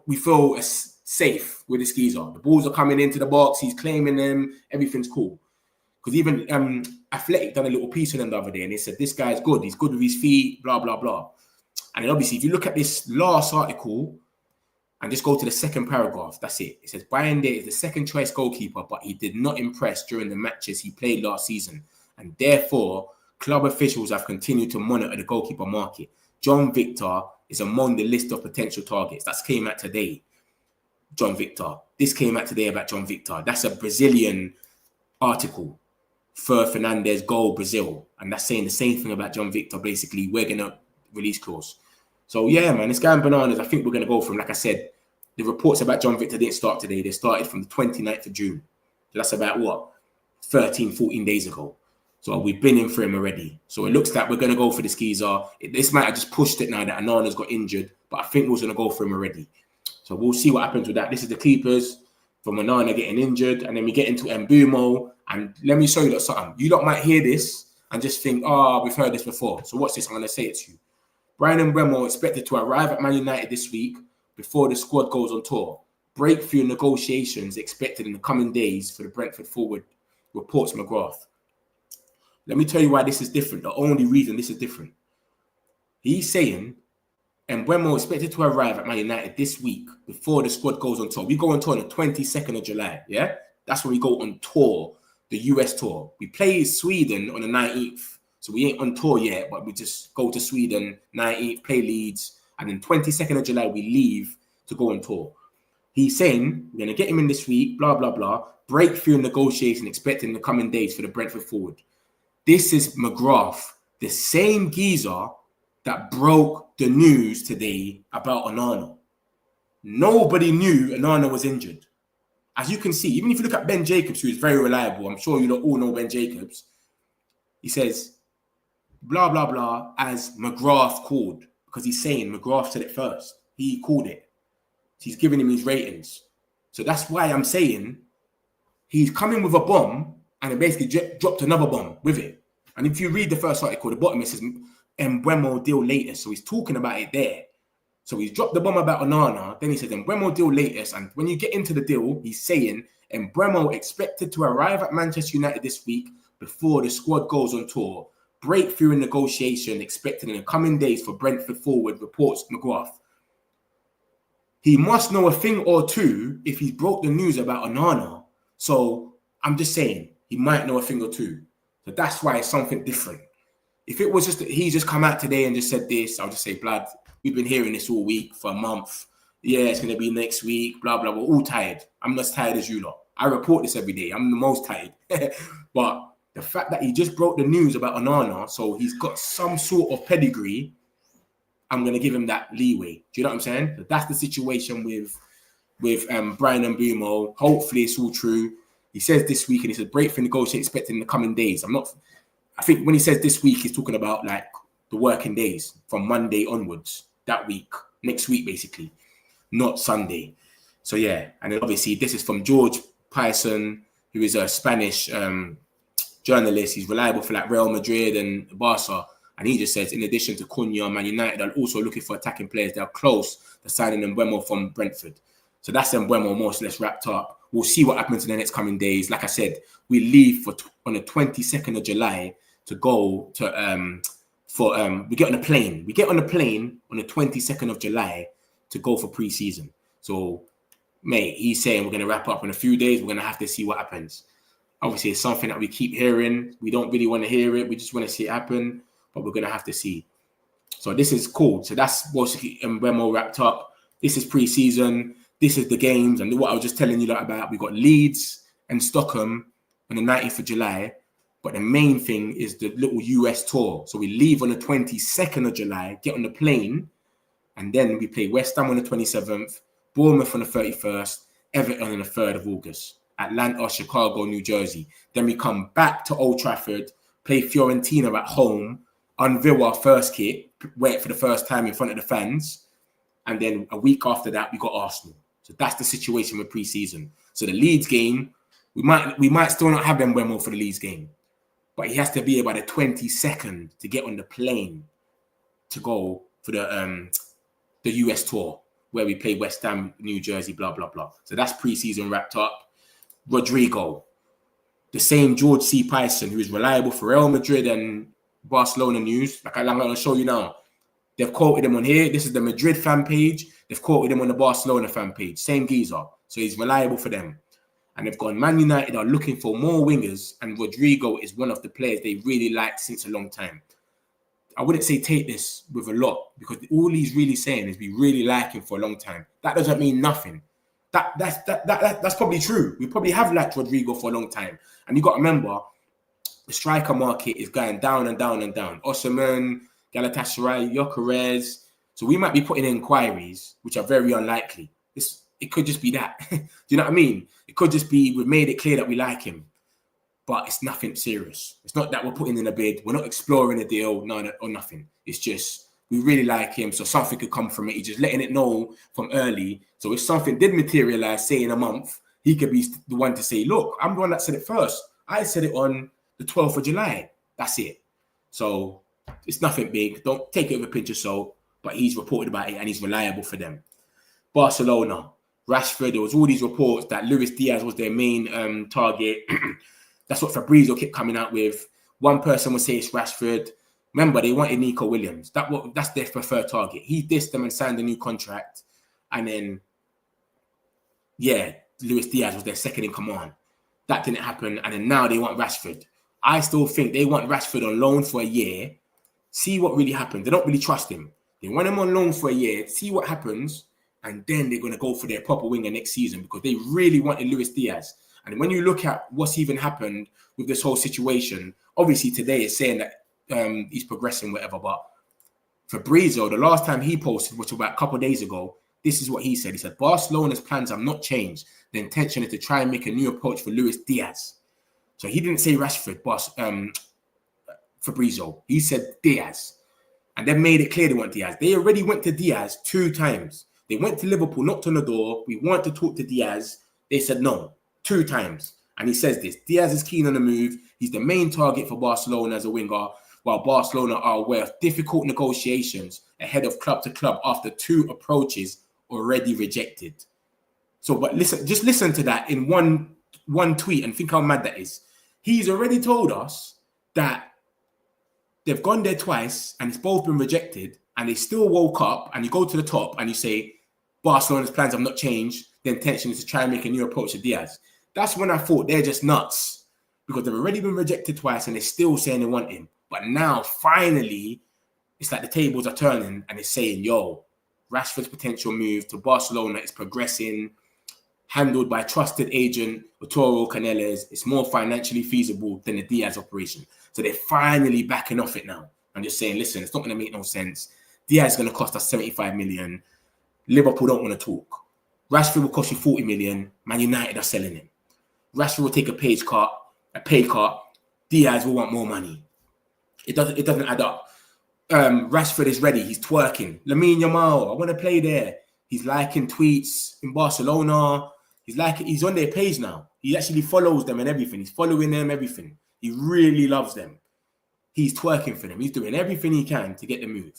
we feel safe with this geezer. The balls are coming into the box. He's claiming them. Everything's cool. Because even Athletic done a little piece on him the other day and they said, this guy's good. He's good with his feet, blah, blah, blah. And then obviously, if you look at this last article and just go to the second paragraph, that's it. It says, Bayern is the second choice goalkeeper, but he did not impress during the matches he played last season. And therefore, club officials have continued to monitor the goalkeeper market. John Victor is among the list of potential targets. That came out today. John Victor. This came out today about John Victor. That's a Brazilian article. Fernandez goal Brazil. And that's saying the same thing about John Victor. Basically, we're going to release clause. So yeah, man, it's going bananas. I think we're going to go from, like I said, the reports about John Victor didn't start today. They started from the 29th of June. So that's about what? 13, 14 days ago. So we've been in for him already. So it looks like we're going to go for the skeezer. This might have just pushed it now that Onana's got injured, but I think we're going to go for him already. So we'll see what happens with that. This is the keepers from Onana getting injured, and then we get into Mbuemo. And let me show you something. You lot might hear this and just think, oh, we've heard this before. So watch this. I'm going to say it to you. Brian Mbuemo expected to arrive at Man United this week before the squad goes on tour. Breakthrough negotiations expected in the coming days for the Brentford forward, reports McGrath. Let me tell you why this is different. The only reason this is different. He's saying Mbuemo expected to arrive at Man United this week before the squad goes on tour. We go on tour on the 22nd of July, yeah? That's when we go on tour, the US tour. We play Sweden on the 19th. So we ain't on tour yet, but we just go to Sweden, 19th, play Leeds, and then 22nd of July, we leave to go on tour. He's saying, we're going to get him in this week, blah, blah, blah. Breakthrough negotiation expected in the coming days for the Brentford forward. This is McGrath, the same geezer that broke the news today about Onana. Nobody knew Onana was injured. As you can see, even if you look at Ben Jacobs, who is very reliable, I'm sure you all know Ben Jacobs, he says, blah, blah, blah, as McGrath called, because he's saying McGrath said it first. He called it. He's giving him his ratings. So that's why I'm saying he's coming with a bomb and it basically dropped another bomb with it. And if you read the first article, the bottom it says Mbuemo deal latest. So he's talking about it there. So he's dropped the bomb about Onana. Then he says Mbuemo deal latest. And when you get into the deal, he's saying Mbuemo expected to arrive at Manchester United this week before the squad goes on tour. Breakthrough in negotiation expected in the coming days for Brentford forward, reports McGrath. He must know a thing or two if he's broke the news about Onana. So I'm just saying, he might know a thing or two. So that's why it's something different. If it was just that he just come out today and just said this, I'll just say, blood, we've been hearing this all week for a month. Yeah, it's going to be next week, blah, blah. We're all tired. I'm not as tired as you lot. I report this every day. I'm the most tired. But the fact that he just broke the news about Onana, so he's got some sort of pedigree, I'm going to give him that leeway. Do you know what I'm saying? So that's the situation with Brian Mbeumo. Hopefully it's all true. He says this week, and he says breakthrough negotiation expected in the coming days. I think when he says this week, he's talking about like the working days from Monday onwards, that week, next week, basically, not Sunday. So yeah, and then obviously this is from George Payson, who is a Spanish journalist. He's reliable for like Real Madrid and Barca. And he just says, in addition to Cunha, Man United are also looking for attacking players. They're close to signing Mbuemo from Brentford. So that's Mbuemo more or less wrapped up. We'll see what happens in the next coming days. Like I said, we leave on the 22nd of July to go to we get on a plane. We get on a plane on the 22nd of July to go for pre-season. So, mate, he's saying we're going to wrap up in a few days. We're going to have to see what happens. Obviously, it's something that we keep hearing. We don't really want to hear it. We just want to see it happen. But we're going to have to see. So this is cool. So that's basically Mbuemo wrapped up. This is pre-season. This is the games. And what I was just telling you about, we got Leeds and Stockholm on the 19th of July. But the main thing is the little US tour. So we leave on the 22nd of July, get on the plane, and then we play West Ham on the 27th, Bournemouth on the 31st, Everton on the 3rd of August, Atlanta, Chicago, New Jersey. Then we come back to Old Trafford, play Fiorentina at home, unveil our first kit, wear it for the first time in front of the fans, and then a week after that, we got Arsenal. So that's the situation with pre-season. So the Leeds game, we might still not have Mbuemo for the Leeds game, but he has to be here by the 22nd to get on the plane to go for the US tour, where we play West Ham, New Jersey, blah, blah, blah. So that's pre-season wrapped up. Rodrygo, the same George C. Payson, who is reliable for Real Madrid and Barcelona news. Like I'm going to show you now. They've quoted him on here. This is the Madrid fan page. They've quoted him on the Barcelona fan page. Same geezer. So he's reliable for them. And they've gone, Man United are looking for more wingers, and Rodrygo is one of the players they really liked since a long time. I wouldn't say take this with a lot, because all he's really saying is we really like him for a long time. That doesn't mean nothing. That's probably true. We probably have liked Rodrygo for a long time. And you got to remember, the striker market is going down and down and down. Osimhen, Galatasaray, Gyökeres. So we might be putting in inquiries, which are very unlikely. It could just be that. Do you know what I mean? It could just be we've made it clear that we like him, but it's nothing serious. It's not that we're putting in a bid. We're not exploring a deal, no, or nothing. It's just we really like him, so something could come from it. He's just letting it know from early. So if something did materialize, say in a month, he could be the one to say, look, I'm the one that said it first. I said it on the 12th of July. That's it. So it's nothing big. Don't take it with a pinch of salt, but he's reported about it and he's reliable for them. Barcelona, Rashford, there was all these reports that Luis Diaz was their main target. That's what Fabrizio kept coming out with. One person would say it's Rashford. Remember, they wanted Nico Williams. That's their preferred target. He dissed them and signed a new contract. And then, yeah, Luis Diaz was their second in command. That didn't happen. And then now they want Rashford. I still think they want Rashford on loan for a year. See what really happens. They don't really trust him. They want him on loan for a year. See what happens. And then they're going to go for their proper winger next season because they really wanted Luis Diaz. And when you look at what's even happened with this whole situation, obviously today it's saying that he's progressing, whatever. But Fabrizio, the last time he posted, which was about a couple of days ago, this is what he said. He said, Barcelona's plans have not changed. The intention is to try and make a new approach for Luis Diaz. So he didn't say Rashford, Fabrizio. He said Diaz. And they made it clear they want Diaz. They already went to Diaz 2 times. They went to Liverpool, knocked on the door. We want to talk to Diaz. They said no, 2 times. And he says this, Diaz is keen on the move. He's the main target for Barcelona as a winger, while Barcelona are aware of difficult negotiations ahead of club to club after 2 approaches already rejected. So, but listen, just listen to that in one tweet and think how mad that is. He's already told us that they've gone there twice and it's both been rejected, and they still woke up, and you go to the top and you say, Barcelona's plans have not changed. The intention is to try and make a new approach to Diaz. That's when I thought they're just nuts because they've already been rejected twice and they're still saying they want him. But now, finally, it's like the tables are turning and it's saying, yo, Rashford's potential move to Barcelona is progressing, handled by trusted agent Arturo Canelas. It's more financially feasible than the Diaz operation. So they're finally backing off it now and just saying, listen, it's not going to make no sense. Diaz is going to cost us 75 million. Liverpool don't want to talk. Rashford will cost you 40 million. Man United are selling him. Rashford will take a pay cut. Diaz will want more money. It doesn't add up. Rashford is ready. He's twerking. Lamine Yamal, I want to play there. He's liking tweets in Barcelona. He's on their page now. He actually follows them and everything. He's following them, everything. He really loves them. He's twerking for them. He's doing everything he can to get the move.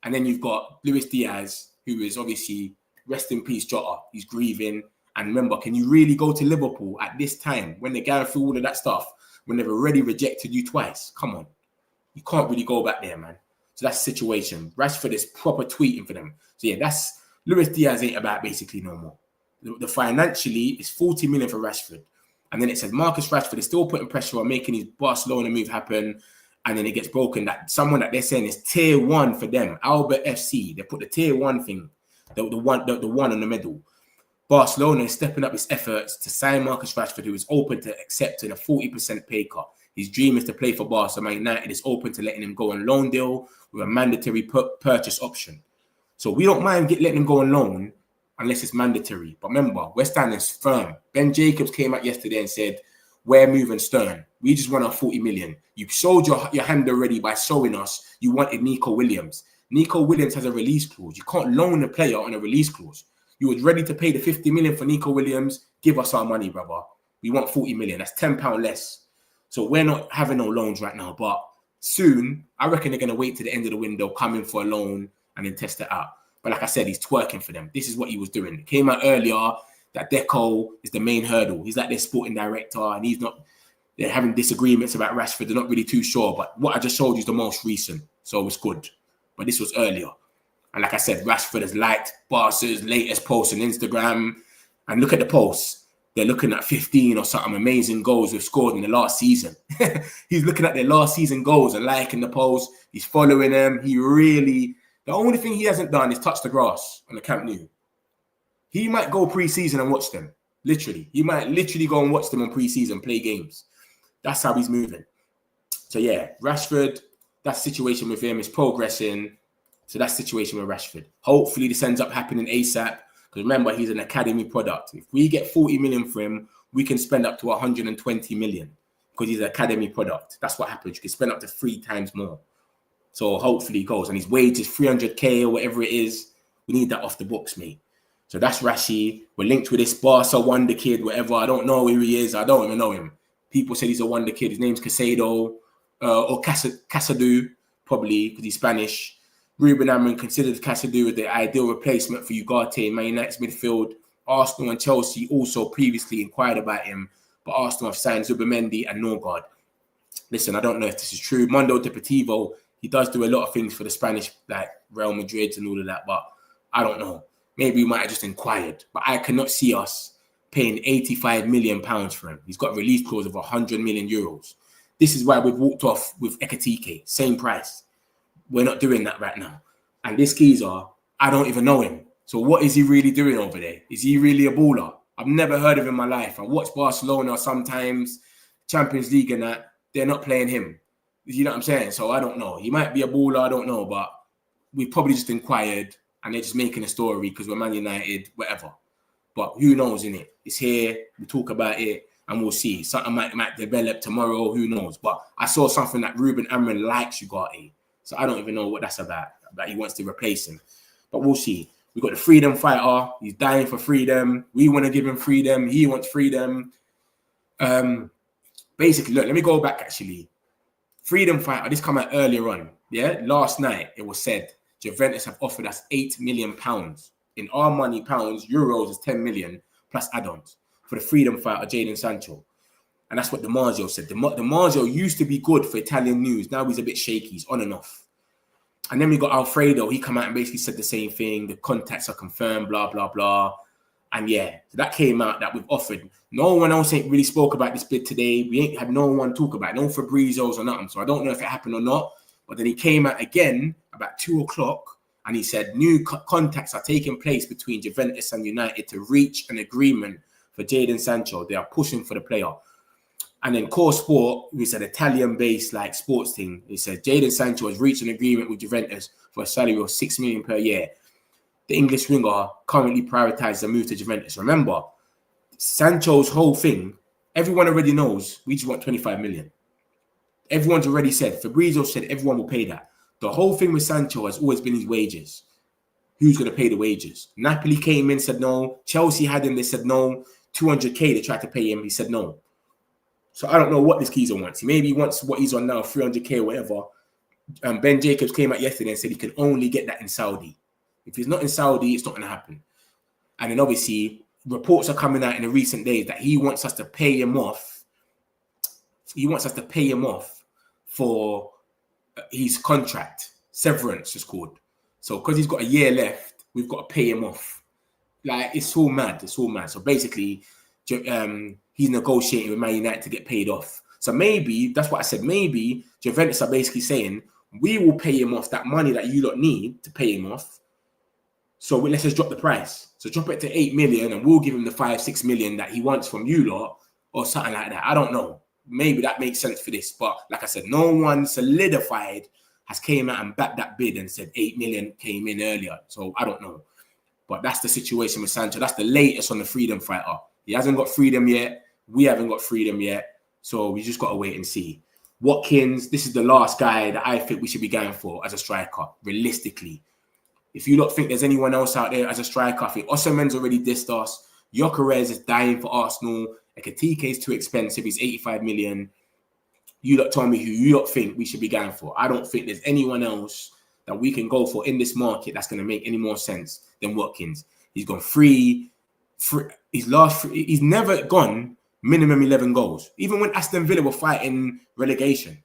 And then you've got Luis Diaz, who is obviously, rest in peace, Jota. He's grieving. And remember, can you really go to Liverpool at this time when they're going through all of that stuff, when they've already rejected you twice? Come on. You can't really go back there, man. So that's the situation. Rashford is proper tweeting for them. So yeah, that's Luis Diaz ain't about basically no more. The financially is 40 million for Rashford. And then it says Marcus Rashford is still putting pressure on making his Barcelona move happen. And then it gets broken that someone that they're saying is tier 1 for them, Albert FC. They put the tier 1 thing, the one on the medal. Barcelona is stepping up its efforts to sign Marcus Rashford, who is open to accepting a 40% pay cut. His dream is to play for Barca. Man United is open to letting him go on loan deal with a mandatory purchase option. So we don't mind letting him go on loan unless it's mandatory. But remember, West Ham is firm. Ben Jacobs came out yesterday and said, we're moving stern. We just want our 40 million. You showed your hand already by showing us you wanted Nico Williams. Nico Williams has a release clause. You can't loan a player on a release clause. You was ready to pay the 50 million for Nico Williams. Give us our money, brother. We want 40 million. That's £10 less. So we're not having no loans right now. But soon, I reckon they're going to wait to the end of the window, come in for a loan, and then test it out. But like I said, he's twerking for them. This is what he was doing. It came out earlier that Deco is the main hurdle. He's like their sporting director, and he's not. They're having disagreements about Rashford. They're not really too sure. But what I just showed you is the most recent. So it's good. But this was earlier. And like I said, Rashford has liked Barca's latest post on Instagram. And look at the posts. They're looking at 15 or something amazing goals we've scored in the last season. He's looking at their last season goals and liking the post. He's following them. The only thing he hasn't done is touch the grass on the Camp Nou. He might go pre-season and watch them. Literally. He might literally go and watch them on pre-season, play games. That's how he's moving. So yeah, Rashford, that situation with him is progressing. So that's the situation with Rashford. Hopefully this ends up happening ASAP. Because remember, he's an academy product. If we get 40 million for him, we can spend up to 120 million because he's an academy product. That's what happens. You can spend up to 3 times more. So hopefully he goes. And his wage is 300k or whatever it is. We need that off the books, mate. So that's Rashi. We're linked with this Barca Wonderkid, whatever. I don't know who he is. I don't even know him. People said he's a Wonderkid. His name's Casado or Casado, probably because he's Spanish. Ruben Amorim considered Casado as the ideal replacement for Ugarte in Man United's midfield. Arsenal and Chelsea also previously inquired about him, but Arsenal have signed Zubimendi and Norgard. Listen, I don't know if this is true. Mundo Deportivo, he does do a lot of things for the Spanish, like Real Madrid and all of that, but I don't know. Maybe we might have just inquired, but I cannot see us paying £85 million for him. He's got a release clause of 100 million euros. This is why we've walked off with Ekatike, same price. We're not doing that right now. And this geezer, I don't even know him. So what is he really doing over there? Is he really a baller? I've never heard of him in my life. I watch Barcelona sometimes, Champions League and that. They're not playing him. You know what I'm saying? So I don't know. He might be a baller, I don't know. But we probably just inquired and they're just making a story because we're Man United, whatever. But who knows, innit? It's here. We talk about it and we'll see. Something might develop tomorrow. Who knows? But I saw something that Ruben Amorim likes Ugarte. So I don't even know what that's about. That he wants to replace him. But we'll see. We've got the freedom fighter. He's dying for freedom. We want to give him freedom. He wants freedom. Basically, look, let me go back actually. Freedom fighter, this came out earlier on. Yeah, last night it was said Juventus have offered us £8 million. In our money, pounds, euros is 10 million plus add-ons for the freedom fighter, Jadon Sancho. And that's what DiMarzio said. DiMarzio used to be good for Italian news. Now he's a bit shaky. He's on and off. And then we got Alfredo. He come out and basically said the same thing. The contacts are confirmed, blah, blah, blah. And yeah, so that came out that we've offered. No one else ain't really spoke about this bid today. We ain't had no one talk about it. No Fabrizio's or nothing. So I don't know if it happened or not. But then he came out again about 2 o'clock and he said new contacts are taking place between Juventus and United to reach an agreement for Jadon Sancho. They are pushing for the player. And then Core Sport, who is an Italian-based like sports thing, he said Jadon Sancho has reached an agreement with Juventus for a salary of $6 million per year. The English winger currently prioritizes a move to Juventus. Remember, Sancho's whole thing, everyone already knows we just want 25 million. Everyone's already said, Fabrizio said everyone will pay that. The whole thing with Sancho has always been his wages. Who's going to pay the wages? Napoli came in, said no. Chelsea had him, they said no. 200k, they tried to pay him, he said no. So I don't know what this geezer wants. Maybe he wants what he's on now, 300k or whatever. Ben Jacobs came out yesterday and said he can only get that in Saudi. If he's not in Saudi, it's not going to happen. And then obviously, reports are coming out in the recent days that he wants us to pay him off. He wants us to pay him off for his contract. Severance is called. So because he's got a year left, we've got to pay him off. Like, it's all mad. It's all mad. So basically, he's negotiating with Man United to get paid off. So maybe, that's what I said, maybe Juventus are basically saying, we will pay him off that money that you lot need to pay him off. So let's just drop the price. So drop it to 8 million and we'll give him the 5-6 million that he wants from you lot or something like that. I don't know. Maybe that makes sense for this. But like I said, no one solidified has came out and backed that bid and said 8 million came in earlier. So I don't know. But that's the situation with Sancho. That's the latest on the freedom fighter. He hasn't got freedom yet. We haven't got freedom yet. So we just got to wait and see. Watkins, this is the last guy that I think we should be going for as a striker, realistically. If you don't think there's anyone else out there as a striker, I think Osimhen's already dissed us. Gyökeres is dying for Arsenal. Ekatike is too expensive. He's 85 million. You lot tell me who you lot think we should be going for. I don't think there's anyone else that we can go for in this market that's going to make any more sense than Watkins. He's gone free. He's never gone minimum 11 goals. Even when Aston Villa were fighting relegation,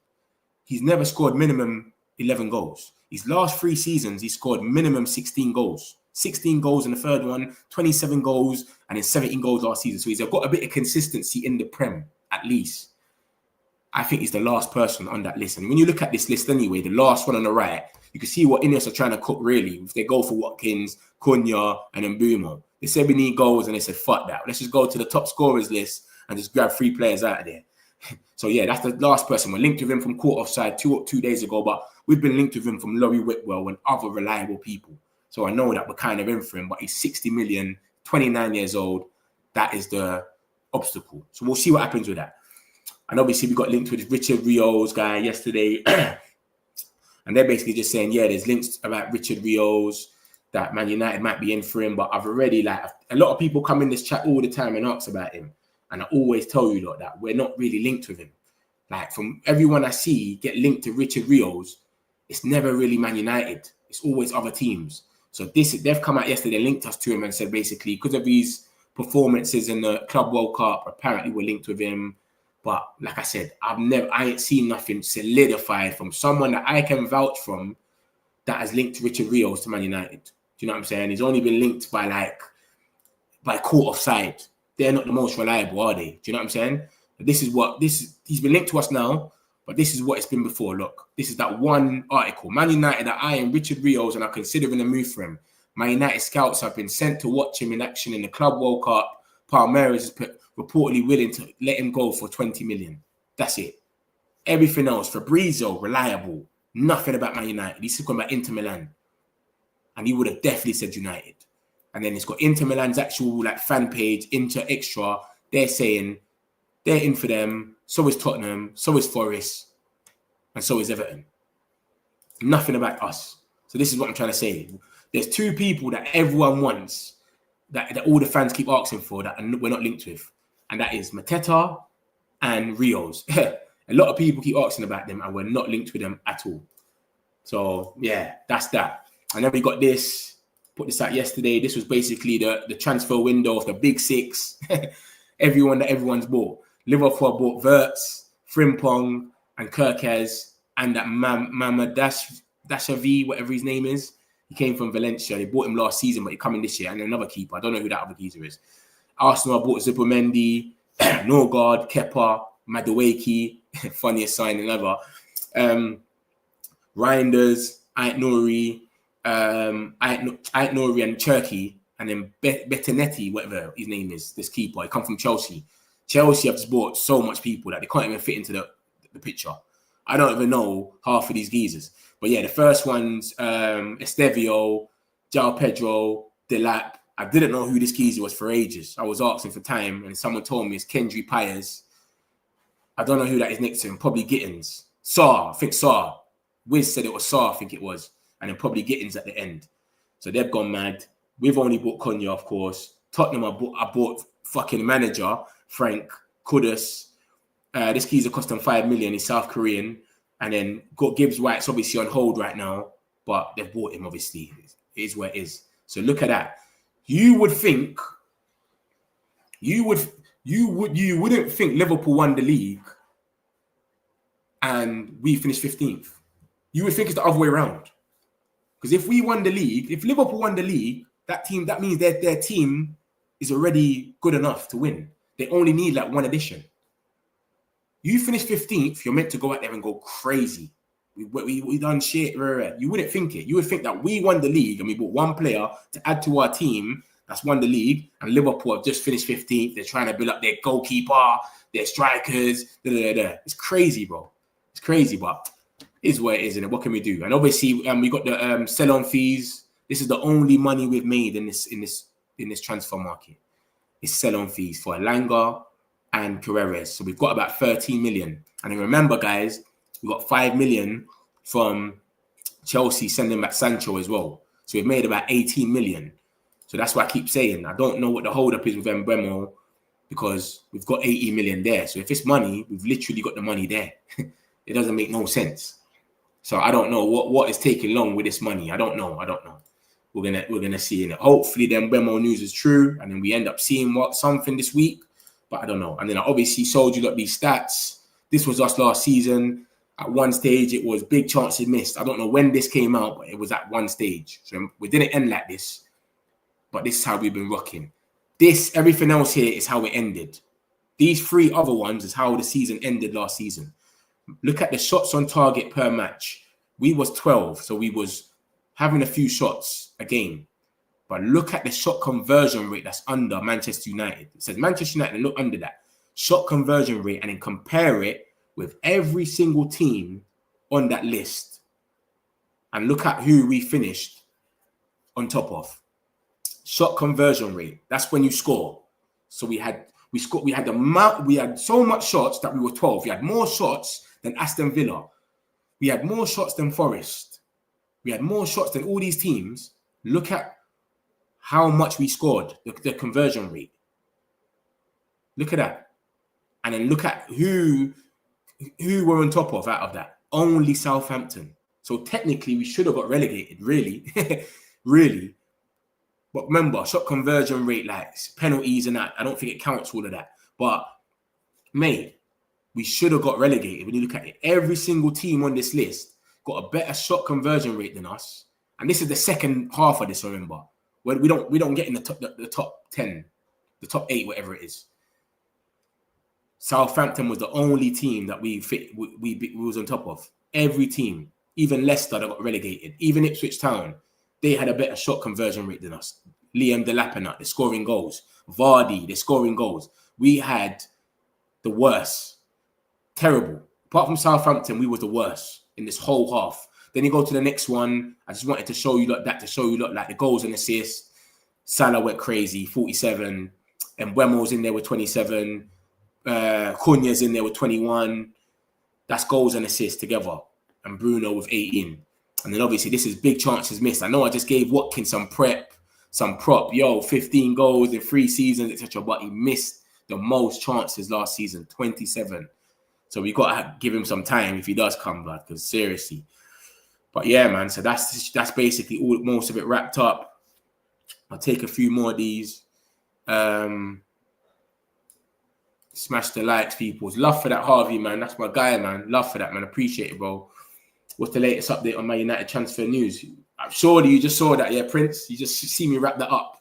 he's never scored minimum 11 goals. His last 3 seasons, he scored minimum 16 goals. 16 goals in the third one, 27 goals, and then 17 goals last season. So he's got a bit of consistency in the Prem, at least. I think he's the last person on that list. And when you look at this list anyway, the last one on the right, you can see what Ineos are trying to cook, really. If they go for Watkins, Cunha, and Mbuemo. They said we need goals, and they said, fuck that. Let's just go to the top scorers list and just grab 3 players out of there. So, yeah, that's the last person. We're linked with him from court offside 2 days ago, but we've been linked with him from Laurie Whitwell and other reliable people. So I know that we're kind of in for him, but he's 60 million, 29 years old. That is the obstacle. So we'll see what happens with that. And obviously we got linked with Richard Rios guy yesterday. And they're basically just saying, yeah, there's links about Richard Rios, that Man United might be in for him. But I've already, like, a lot of people come in this chat all the time and ask about him. And I always tell you, lot, that we're not really linked with him. Like, from everyone I see get linked to Richard Rios, it's never really Man United. It's always other teams. So they've come out yesterday, linked us to him and said, basically, because of his performances in the Club World Cup, apparently we're linked with him. But like I said, I ain't seen nothing solidified from someone that I can vouch from that has linked Richard Rios to Man United. Do you know what I'm saying? He's only been linked by caught offside. They're not the most reliable, are they? Do you know what I'm saying? He's been linked to us now, but this is what it's been before. Look, this is that one article. Man United are eyeing Richard Rios and are considering a move for him. Man United scouts have been sent to watch him in action in the Club World Cup. Palmeiras is reportedly willing to let him go for 20 million. That's it. Everything else, Fabrizio, reliable. Nothing about Man United. He's talking about Inter Milan. And he would have definitely said United. And then it's got Inter Milan's actual fan page, Inter Extra. They're saying they're in for them. So is Tottenham. So is Forest. And so is Everton. Nothing about us. So this is what I'm trying to say. There's two people that everyone wants, that all the fans keep asking for, that we're not linked with. And that is Mateta and Rios. A lot of people keep asking about them and we're not linked with them at all. So, yeah, that's that. And then we got this. Put this out yesterday. This was basically the transfer window of the big six. Everyone's bought. Liverpool bought Wirtz, Frimpong, and Kirkez, and that Dashavi, whatever his name is. He came from Valencia. They bought him last season, but he's coming this year. And another keeper. I don't know who that other keeper is. Arsenal bought Zubomendi, Norgard, Kepa, Madueke, funniest signing ever. Reinders, Ait Nouri and Turkey, and then Bettinetti, whatever his name is, this keeper. He come from Chelsea. Chelsea have just bought so much people that they can't even fit into the picture. I don't even know half of these geezers. But yeah, the first one's Estevio, João Pedro, Delap. I didn't know who this geezer was for ages. I was asking for time, and someone told me it's Kendry Pires. I don't know who that is next to him. Probably Gittins. Sarr. I think Sarr. Wiz said it was Sarr, I think it was. And then probably Gittins at the end. So they've gone mad. We've only bought Konya, of course. Tottenham, I bought fucking manager, Frank Kudus. This geezer cost them 5 million. He's South Korean. And then got Gibbs White's obviously on hold right now. But they've bought him, obviously. It is where it is. So look at that. You wouldn't think Liverpool won the league and we finished 15th. You would think it's the other way around. Because if we won the league, if Liverpool won the league, that means their team is already good enough to win. They only need one addition. You finish 15th, you're meant to go out there and go crazy. We done shit. You wouldn't think it. You would think that we won the league and we bought one player to add to our team that's won the league, and Liverpool have just finished 15th. They're trying to build up their goalkeeper, their strikers. It's crazy, bro. It's crazy, but it's where it is, and what can we do? And obviously, we got the sell-on fees. This is the only money we've made in this transfer market. It's sell-on fees for Elanga and Carreras. So we've got about 13 million. And then remember, guys, we got 5 million from Chelsea sending back Sancho as well. So we've made about 18 million. So that's why I keep saying, I don't know what the hold-up is with Mbuemo because we've got 80 million there. So if it's money, we've literally got the money there. It doesn't make no sense. So I don't know what is taking long with this money. I don't know. We're gonna see. And hopefully the Mbuemo news is true, and then we end up seeing something this week. But I don't know. And then I obviously showed you these stats. This was us last season. At one stage, it was big chances missed. I don't know when this came out, but it was at one stage. So we didn't end like this. But this is how we've been rocking. Everything else here is how it ended. These 3 other ones is how the season ended last season. Look at the shots on target per match. We was 12, so we was having a few shots a game. But look at the shot conversion rate that's under Manchester United. It says Manchester United, and look under that. Shot conversion rate, and then compare it with every single team on that list. and look at who we finished on top of. Shot conversion rate. That's when you score. So we had so much shots that we were 12. We had more shots than Aston Villa. We had more shots than Forest. We had more shots than all these teams. Look at how much we scored, the conversion rate. Look at that. And then look at who we're on top of out of that. Only Southampton. So technically, we should have got relegated, really. Really. But remember, shot conversion rate, like penalties and that, I don't think it counts all of that. But, mate, we should have got relegated. When you look at it, every single team on this list got a better shot conversion rate than us. And this is the second half of this, remember. Where we don't get in the top 10, the top 8, whatever it is. Southampton was the only team that we was on top of. Every team, even Leicester that got relegated, even Ipswich Town, they had a better shot conversion rate than us. Liam Delapinat, they're scoring goals. Vardy, they're scoring goals. We had the worst. Terrible. Apart from Southampton, we were the worst in this whole half. Then you go to the next one. I just wanted to show you like that, to show you like the goals and assists. Salah went crazy, 47. And Mbuemo's in there with 27. Cunha's in there with 21. That's goals and assists together. And Bruno with 18. And then obviously this is big chances missed. I know I just gave Watkins some prop. 15 goals in 3 seasons, etc. But he missed the most chances last season, 27. So we got to give him some time if he does come back, because seriously. But yeah, man, so that's basically most of it wrapped up. I'll take a few more of these. Smash the likes, people. Love for that, Harvey, man. That's my guy, man. Love for that, man. Appreciate it, bro. What's the latest update on my United transfer news? I'm sure you just saw that, yeah, Prince? You just see me wrap that up.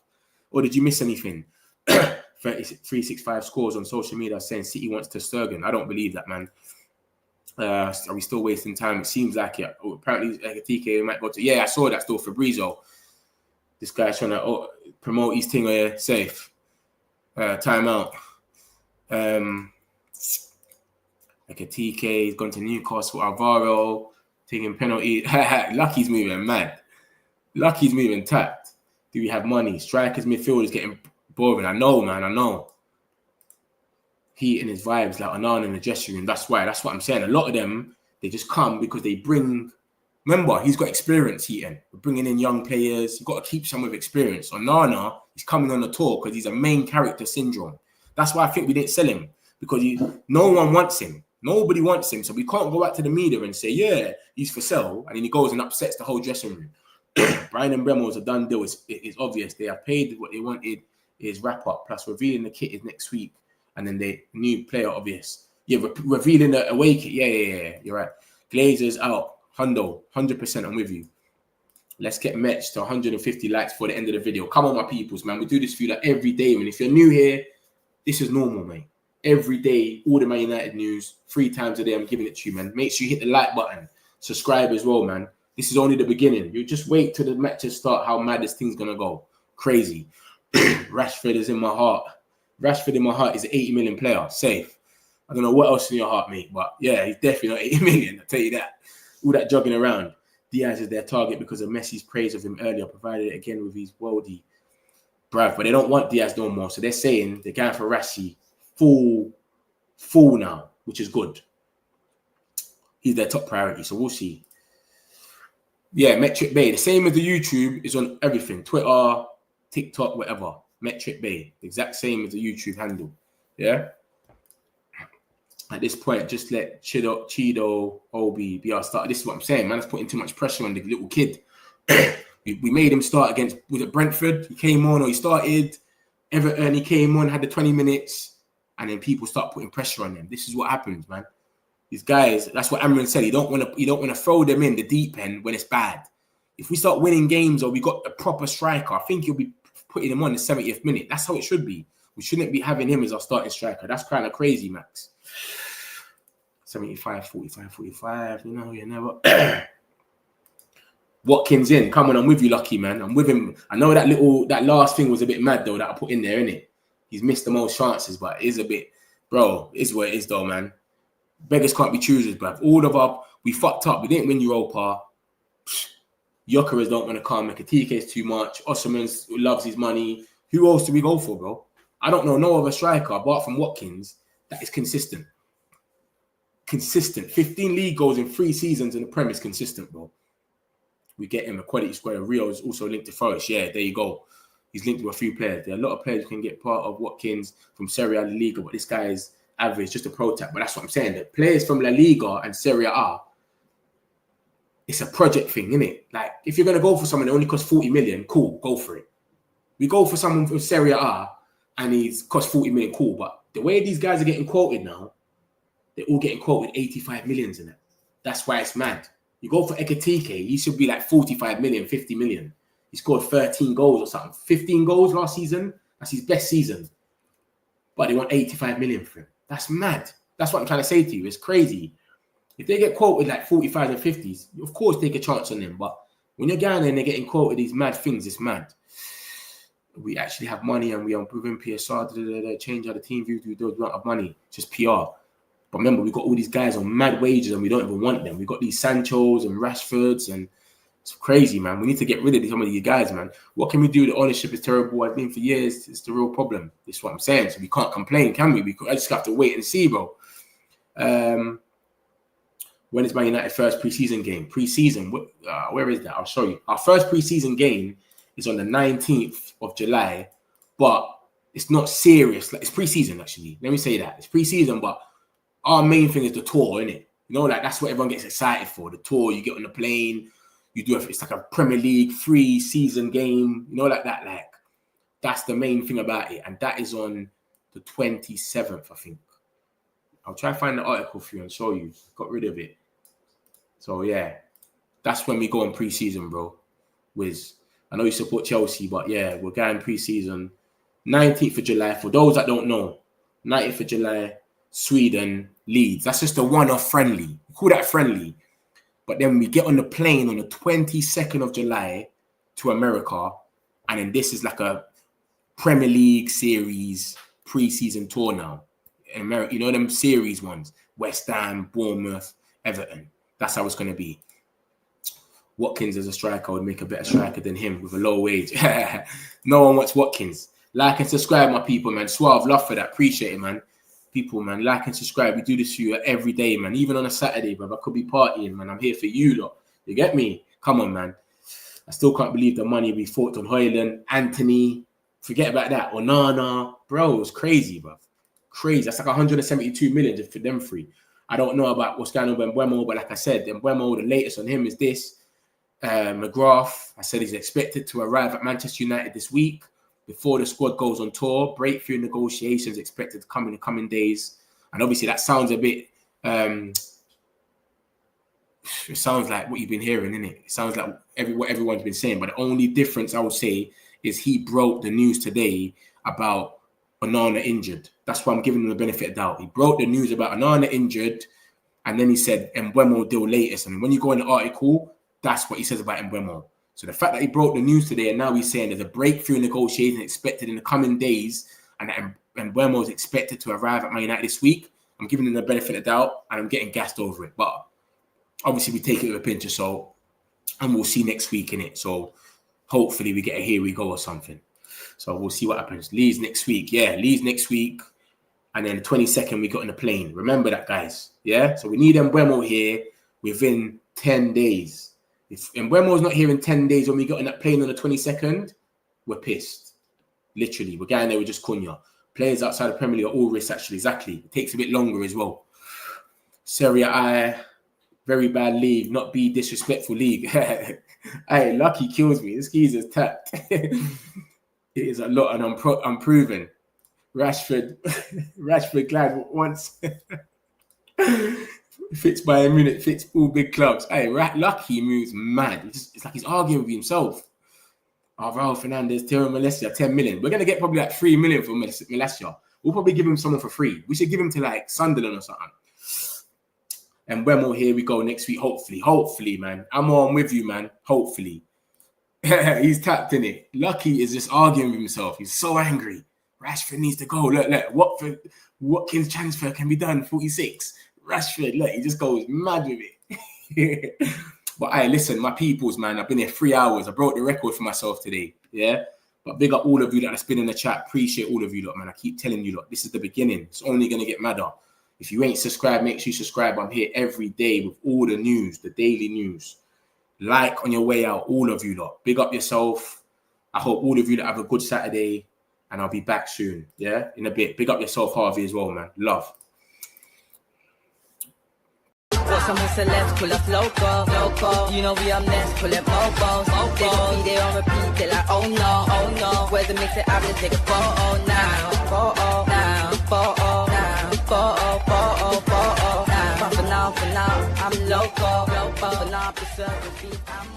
Or did you miss anything? 365 scores on social media saying City wants to Sturgeon. I don't believe that, man. Are we still wasting time? It seems like it. Oh, apparently, TK might go to... Yeah, I saw that still. Fabrizio. This guy's trying to promote his thing here. Safe. Time out. Like a TK, he's gone to Newcastle. Alvaro taking penalty. Lucky's moving mad. Lucky's moving tapped. Do we have money? Strikers, midfield is getting boring. I know, man. I know. Heat and his vibes like Onana in the dressing room. That's why. That's what I'm saying. A lot of them, they just come because they bring... Remember, he's got experience, Heaton. We're bringing in young players. You've got to keep some with experience. Onana, he's coming on the tour because he's a main character syndrome. That's why I think we didn't sell him. Because no one wants him. Nobody wants him. So we can't go out to the media and say, yeah, he's for sale. And then he goes and upsets the whole dressing room. Brian Mbeumo is a done deal. It's obvious. They have paid what they wanted. Is wrap up. Plus, revealing the kit is next week. And then the new player, obvious. Yeah, revealing the away kit. Yeah. You're right. Glazers out. Hundo. 100% I'm with you. Let's get Metch to 150 likes for the end of the video. Come on, my peoples, man. We do this for you like every day, man. If you're new here, this is normal, mate. Every day, all the Man United news, 3 times a day, I'm giving it to you, man. Make sure you hit the like button. Subscribe as well, man. This is only the beginning. You just wait till the matches start, how mad this thing's going to go. Crazy. Rashford is in my heart. Rashford in my heart is an 80 million player. Safe. I don't know what else in your heart, mate. But yeah, he's definitely not 80 million. I'll tell you that. All that jogging around. Diaz is their target because of Messi's praise of him earlier. Provided it again with his worldy. Bruv, but they don't want Diaz no more. So they're saying they're going for Rashi full now, which is good. He's their top priority. So we'll see. Yeah, MetricBay. The same as the YouTube is on everything. Twitter, TikTok, whatever. MetricBay. The exact same as the YouTube handle. Yeah? At this point, just let Cheeto, Obi be our starter. This is what I'm saying, man. It's putting too much pressure on the little kid. We made him start against, was it Brentford? He came on, or he started. Everton, he came on, had the 20 minutes, and then people start putting pressure on them. This is what happens, man. These guys, that's what Amrin said. You don't want to throw them in the deep end when it's bad. If we start winning games or we got a proper striker, I think you'll be putting him on the 70th minute. That's how it should be. We shouldn't be having him as our starting striker. That's kind of crazy, Max. 75, 45, 45. You know, you never... Watkins in. Come on, I'm with you, Lucky, man. I'm with him. I know that last thing was a bit mad, though, that I put in there, innit? He's missed the most chances, but it is a bit... Bro, it is what it is, though, man. Beggars can't be choosers, bruv. We fucked up. We didn't win Europa. Gyökeres don't want to come. Ekitike is too much. Osimhen loves his money. Who else do we go for, bro? I don't know no other striker apart from Watkins that is consistent. 15 league goals in 3 seasons in the Prem is consistent, bro. We get him a quality squad. Rio is also linked to Forest. Yeah, there you go. He's linked to a few players. There are a lot of players who can get part of Watkins from Serie A La Liga, but this guy is average, just a pro tap. But that's what I'm saying. The players from La Liga and Serie A, it's a project thing, isn't it? Like, if you're going to go for someone that only costs 40 million, cool, go for it. We go for someone from Serie A and he's cost 40 million, cool. But the way these guys are getting quoted now, they're all getting quoted 85 millions in it. That's why it's mad. You go for Ekitike, he should be like 45 million, 50 million. He scored 13 goals or something. 15 goals last season. That's his best season. But they want 85 million for him. That's mad. That's what I'm trying to say to you. It's crazy. If they get quoted like 45s and 50s, of course take a chance on them. But when you're going there and they're getting quoted these mad things, it's mad. We actually have money and we are improving PSR, change how the team views we don't have money. It's just PR. But remember, we've got all these guys on mad wages and we don't even want them. We've got these Sanchos and Rashfords and it's crazy, man. We need to get rid of some of these guys, man. What can we do? The ownership is terrible. I've been for years. It's the real problem. This is what I'm saying. So we can't complain, can we? I just have to wait and see, bro. When is Man United first preseason game? Preseason, where is that? I'll show you. Our first preseason game is on the 19th of July, but it's not serious. Like, it's preseason, actually. Let me say that. It's preseason, but our main thing is the tour, innit? You know, like that's what everyone gets excited for. The tour, you get on the plane, you do it's like a Premier League 3-season game, you know, like that. Like that's the main thing about it. And that is on the 27th, I think. I'll try to find the article for you and show you. Got rid of it. So yeah, that's when we go on pre-season, bro. Wiz. I know you support Chelsea, but yeah, we're going pre-season. 19th of July. For those that don't know, 19th of July, Sweden, Leeds. That's just a one-off friendly. We call that friendly. But then we get on the plane on the 22nd of July to America. And then this is like a Premier League series pre-season tour now. In America, you know them series ones. West Ham, Bournemouth, Everton. That's how it's going to be. Watkins as a striker would make a better striker than him with a low wage. No one wants Watkins. Like and subscribe, my people, man. Suave, love for that. Appreciate it, man. People, man, like and subscribe. We do this for you every day, man. Even on a Saturday, bro. I could be partying, man. I'm here for you, lot. You get me? Come on, man. I still can't believe the money we fought on Højlund, Anthony. Forget about that. Onana. Bro, it's crazy, bro. Crazy. That's like 172 million just for them three. I don't know about what's going on with Mbuemo, but like I said, Mbuemo, the latest on him is this. McGrath, I said he's expected to arrive at Manchester United this week before the squad goes on tour. Breakthrough negotiations expected to come in the coming days. And obviously that sounds a bit, it sounds like what you've been hearing, innit? It sounds like what everyone's been saying. But the only difference I would say is he broke the news today about Onana injured. That's why I'm giving him the benefit of doubt. He broke the news about Onana injured, and then he said Mbuemo deal latest. And when you go in the article, that's what he says about Mbuemo. So the fact that he broke the news today, and now he's saying there's a breakthrough negotiation expected in the coming days, and Mbuemo is expected to arrive at Man United this week, I'm giving him the benefit of doubt, and I'm getting gassed over it. But obviously, we take it with a pinch of salt, and we'll see next week in it. So hopefully, we get a here we go or something. So we'll see what happens. Leeds next week. Yeah, Leeds next week. And then the 22nd, we got on the plane. Remember that, guys. Yeah? So we need Mbuemo here within 10 days. If Mbuemo's not here in 10 days when we got on that plane on the 22nd, we're pissed. Literally. We're going there with just Cunha. Players outside of Premier League are all risks, actually. Exactly. It takes a bit longer as well. Serie A, very bad league. Not be disrespectful league. Hey, Lucky kills me. This geezer's tapped. It is a lot and I'm proven. Rashford glad once. Fits by a minute, fits all big clubs. Hey, Lucky moves mad. It's like he's arguing with himself. Raul Fernandez, Teo Malacia, 10 million. We're going to get probably like 3 million for Malacia. We'll probably give him someone for free. We should give him to like Sunderland or something. And Mbeumo, here we go next week, hopefully. Hopefully, man. I'm on with you, man. Hopefully. He's tapped in it. Lucky is just arguing with himself. He's so angry. Rashford needs to go. Look. Watkins transfer can be done. 46. Rashford, look, he just goes mad with it. But hey, listen, my peoples, man, I've been here 3 hours. I broke the record for myself today. Yeah. But big up all of you that have been in the chat. Appreciate all of you lot, man. I keep telling you lot, this is the beginning. It's only going to get madder. If you ain't subscribed, make sure you subscribe. I'm here every day with all the news, the daily news. Like on your way out, all of you lot. Big up yourself. I hope all of you that have a good Saturday. And I'll be back soon. Yeah, in a bit. Big up yourself, Harvey, as well, man. Love. Got some celebs, pull up local. You know we up next, pull up mobos. They gon' be there on repeat, they like, oh no. Where's the mix it up, let's take a photo now. But for now, I'm local. For now, preserve the beat, I'm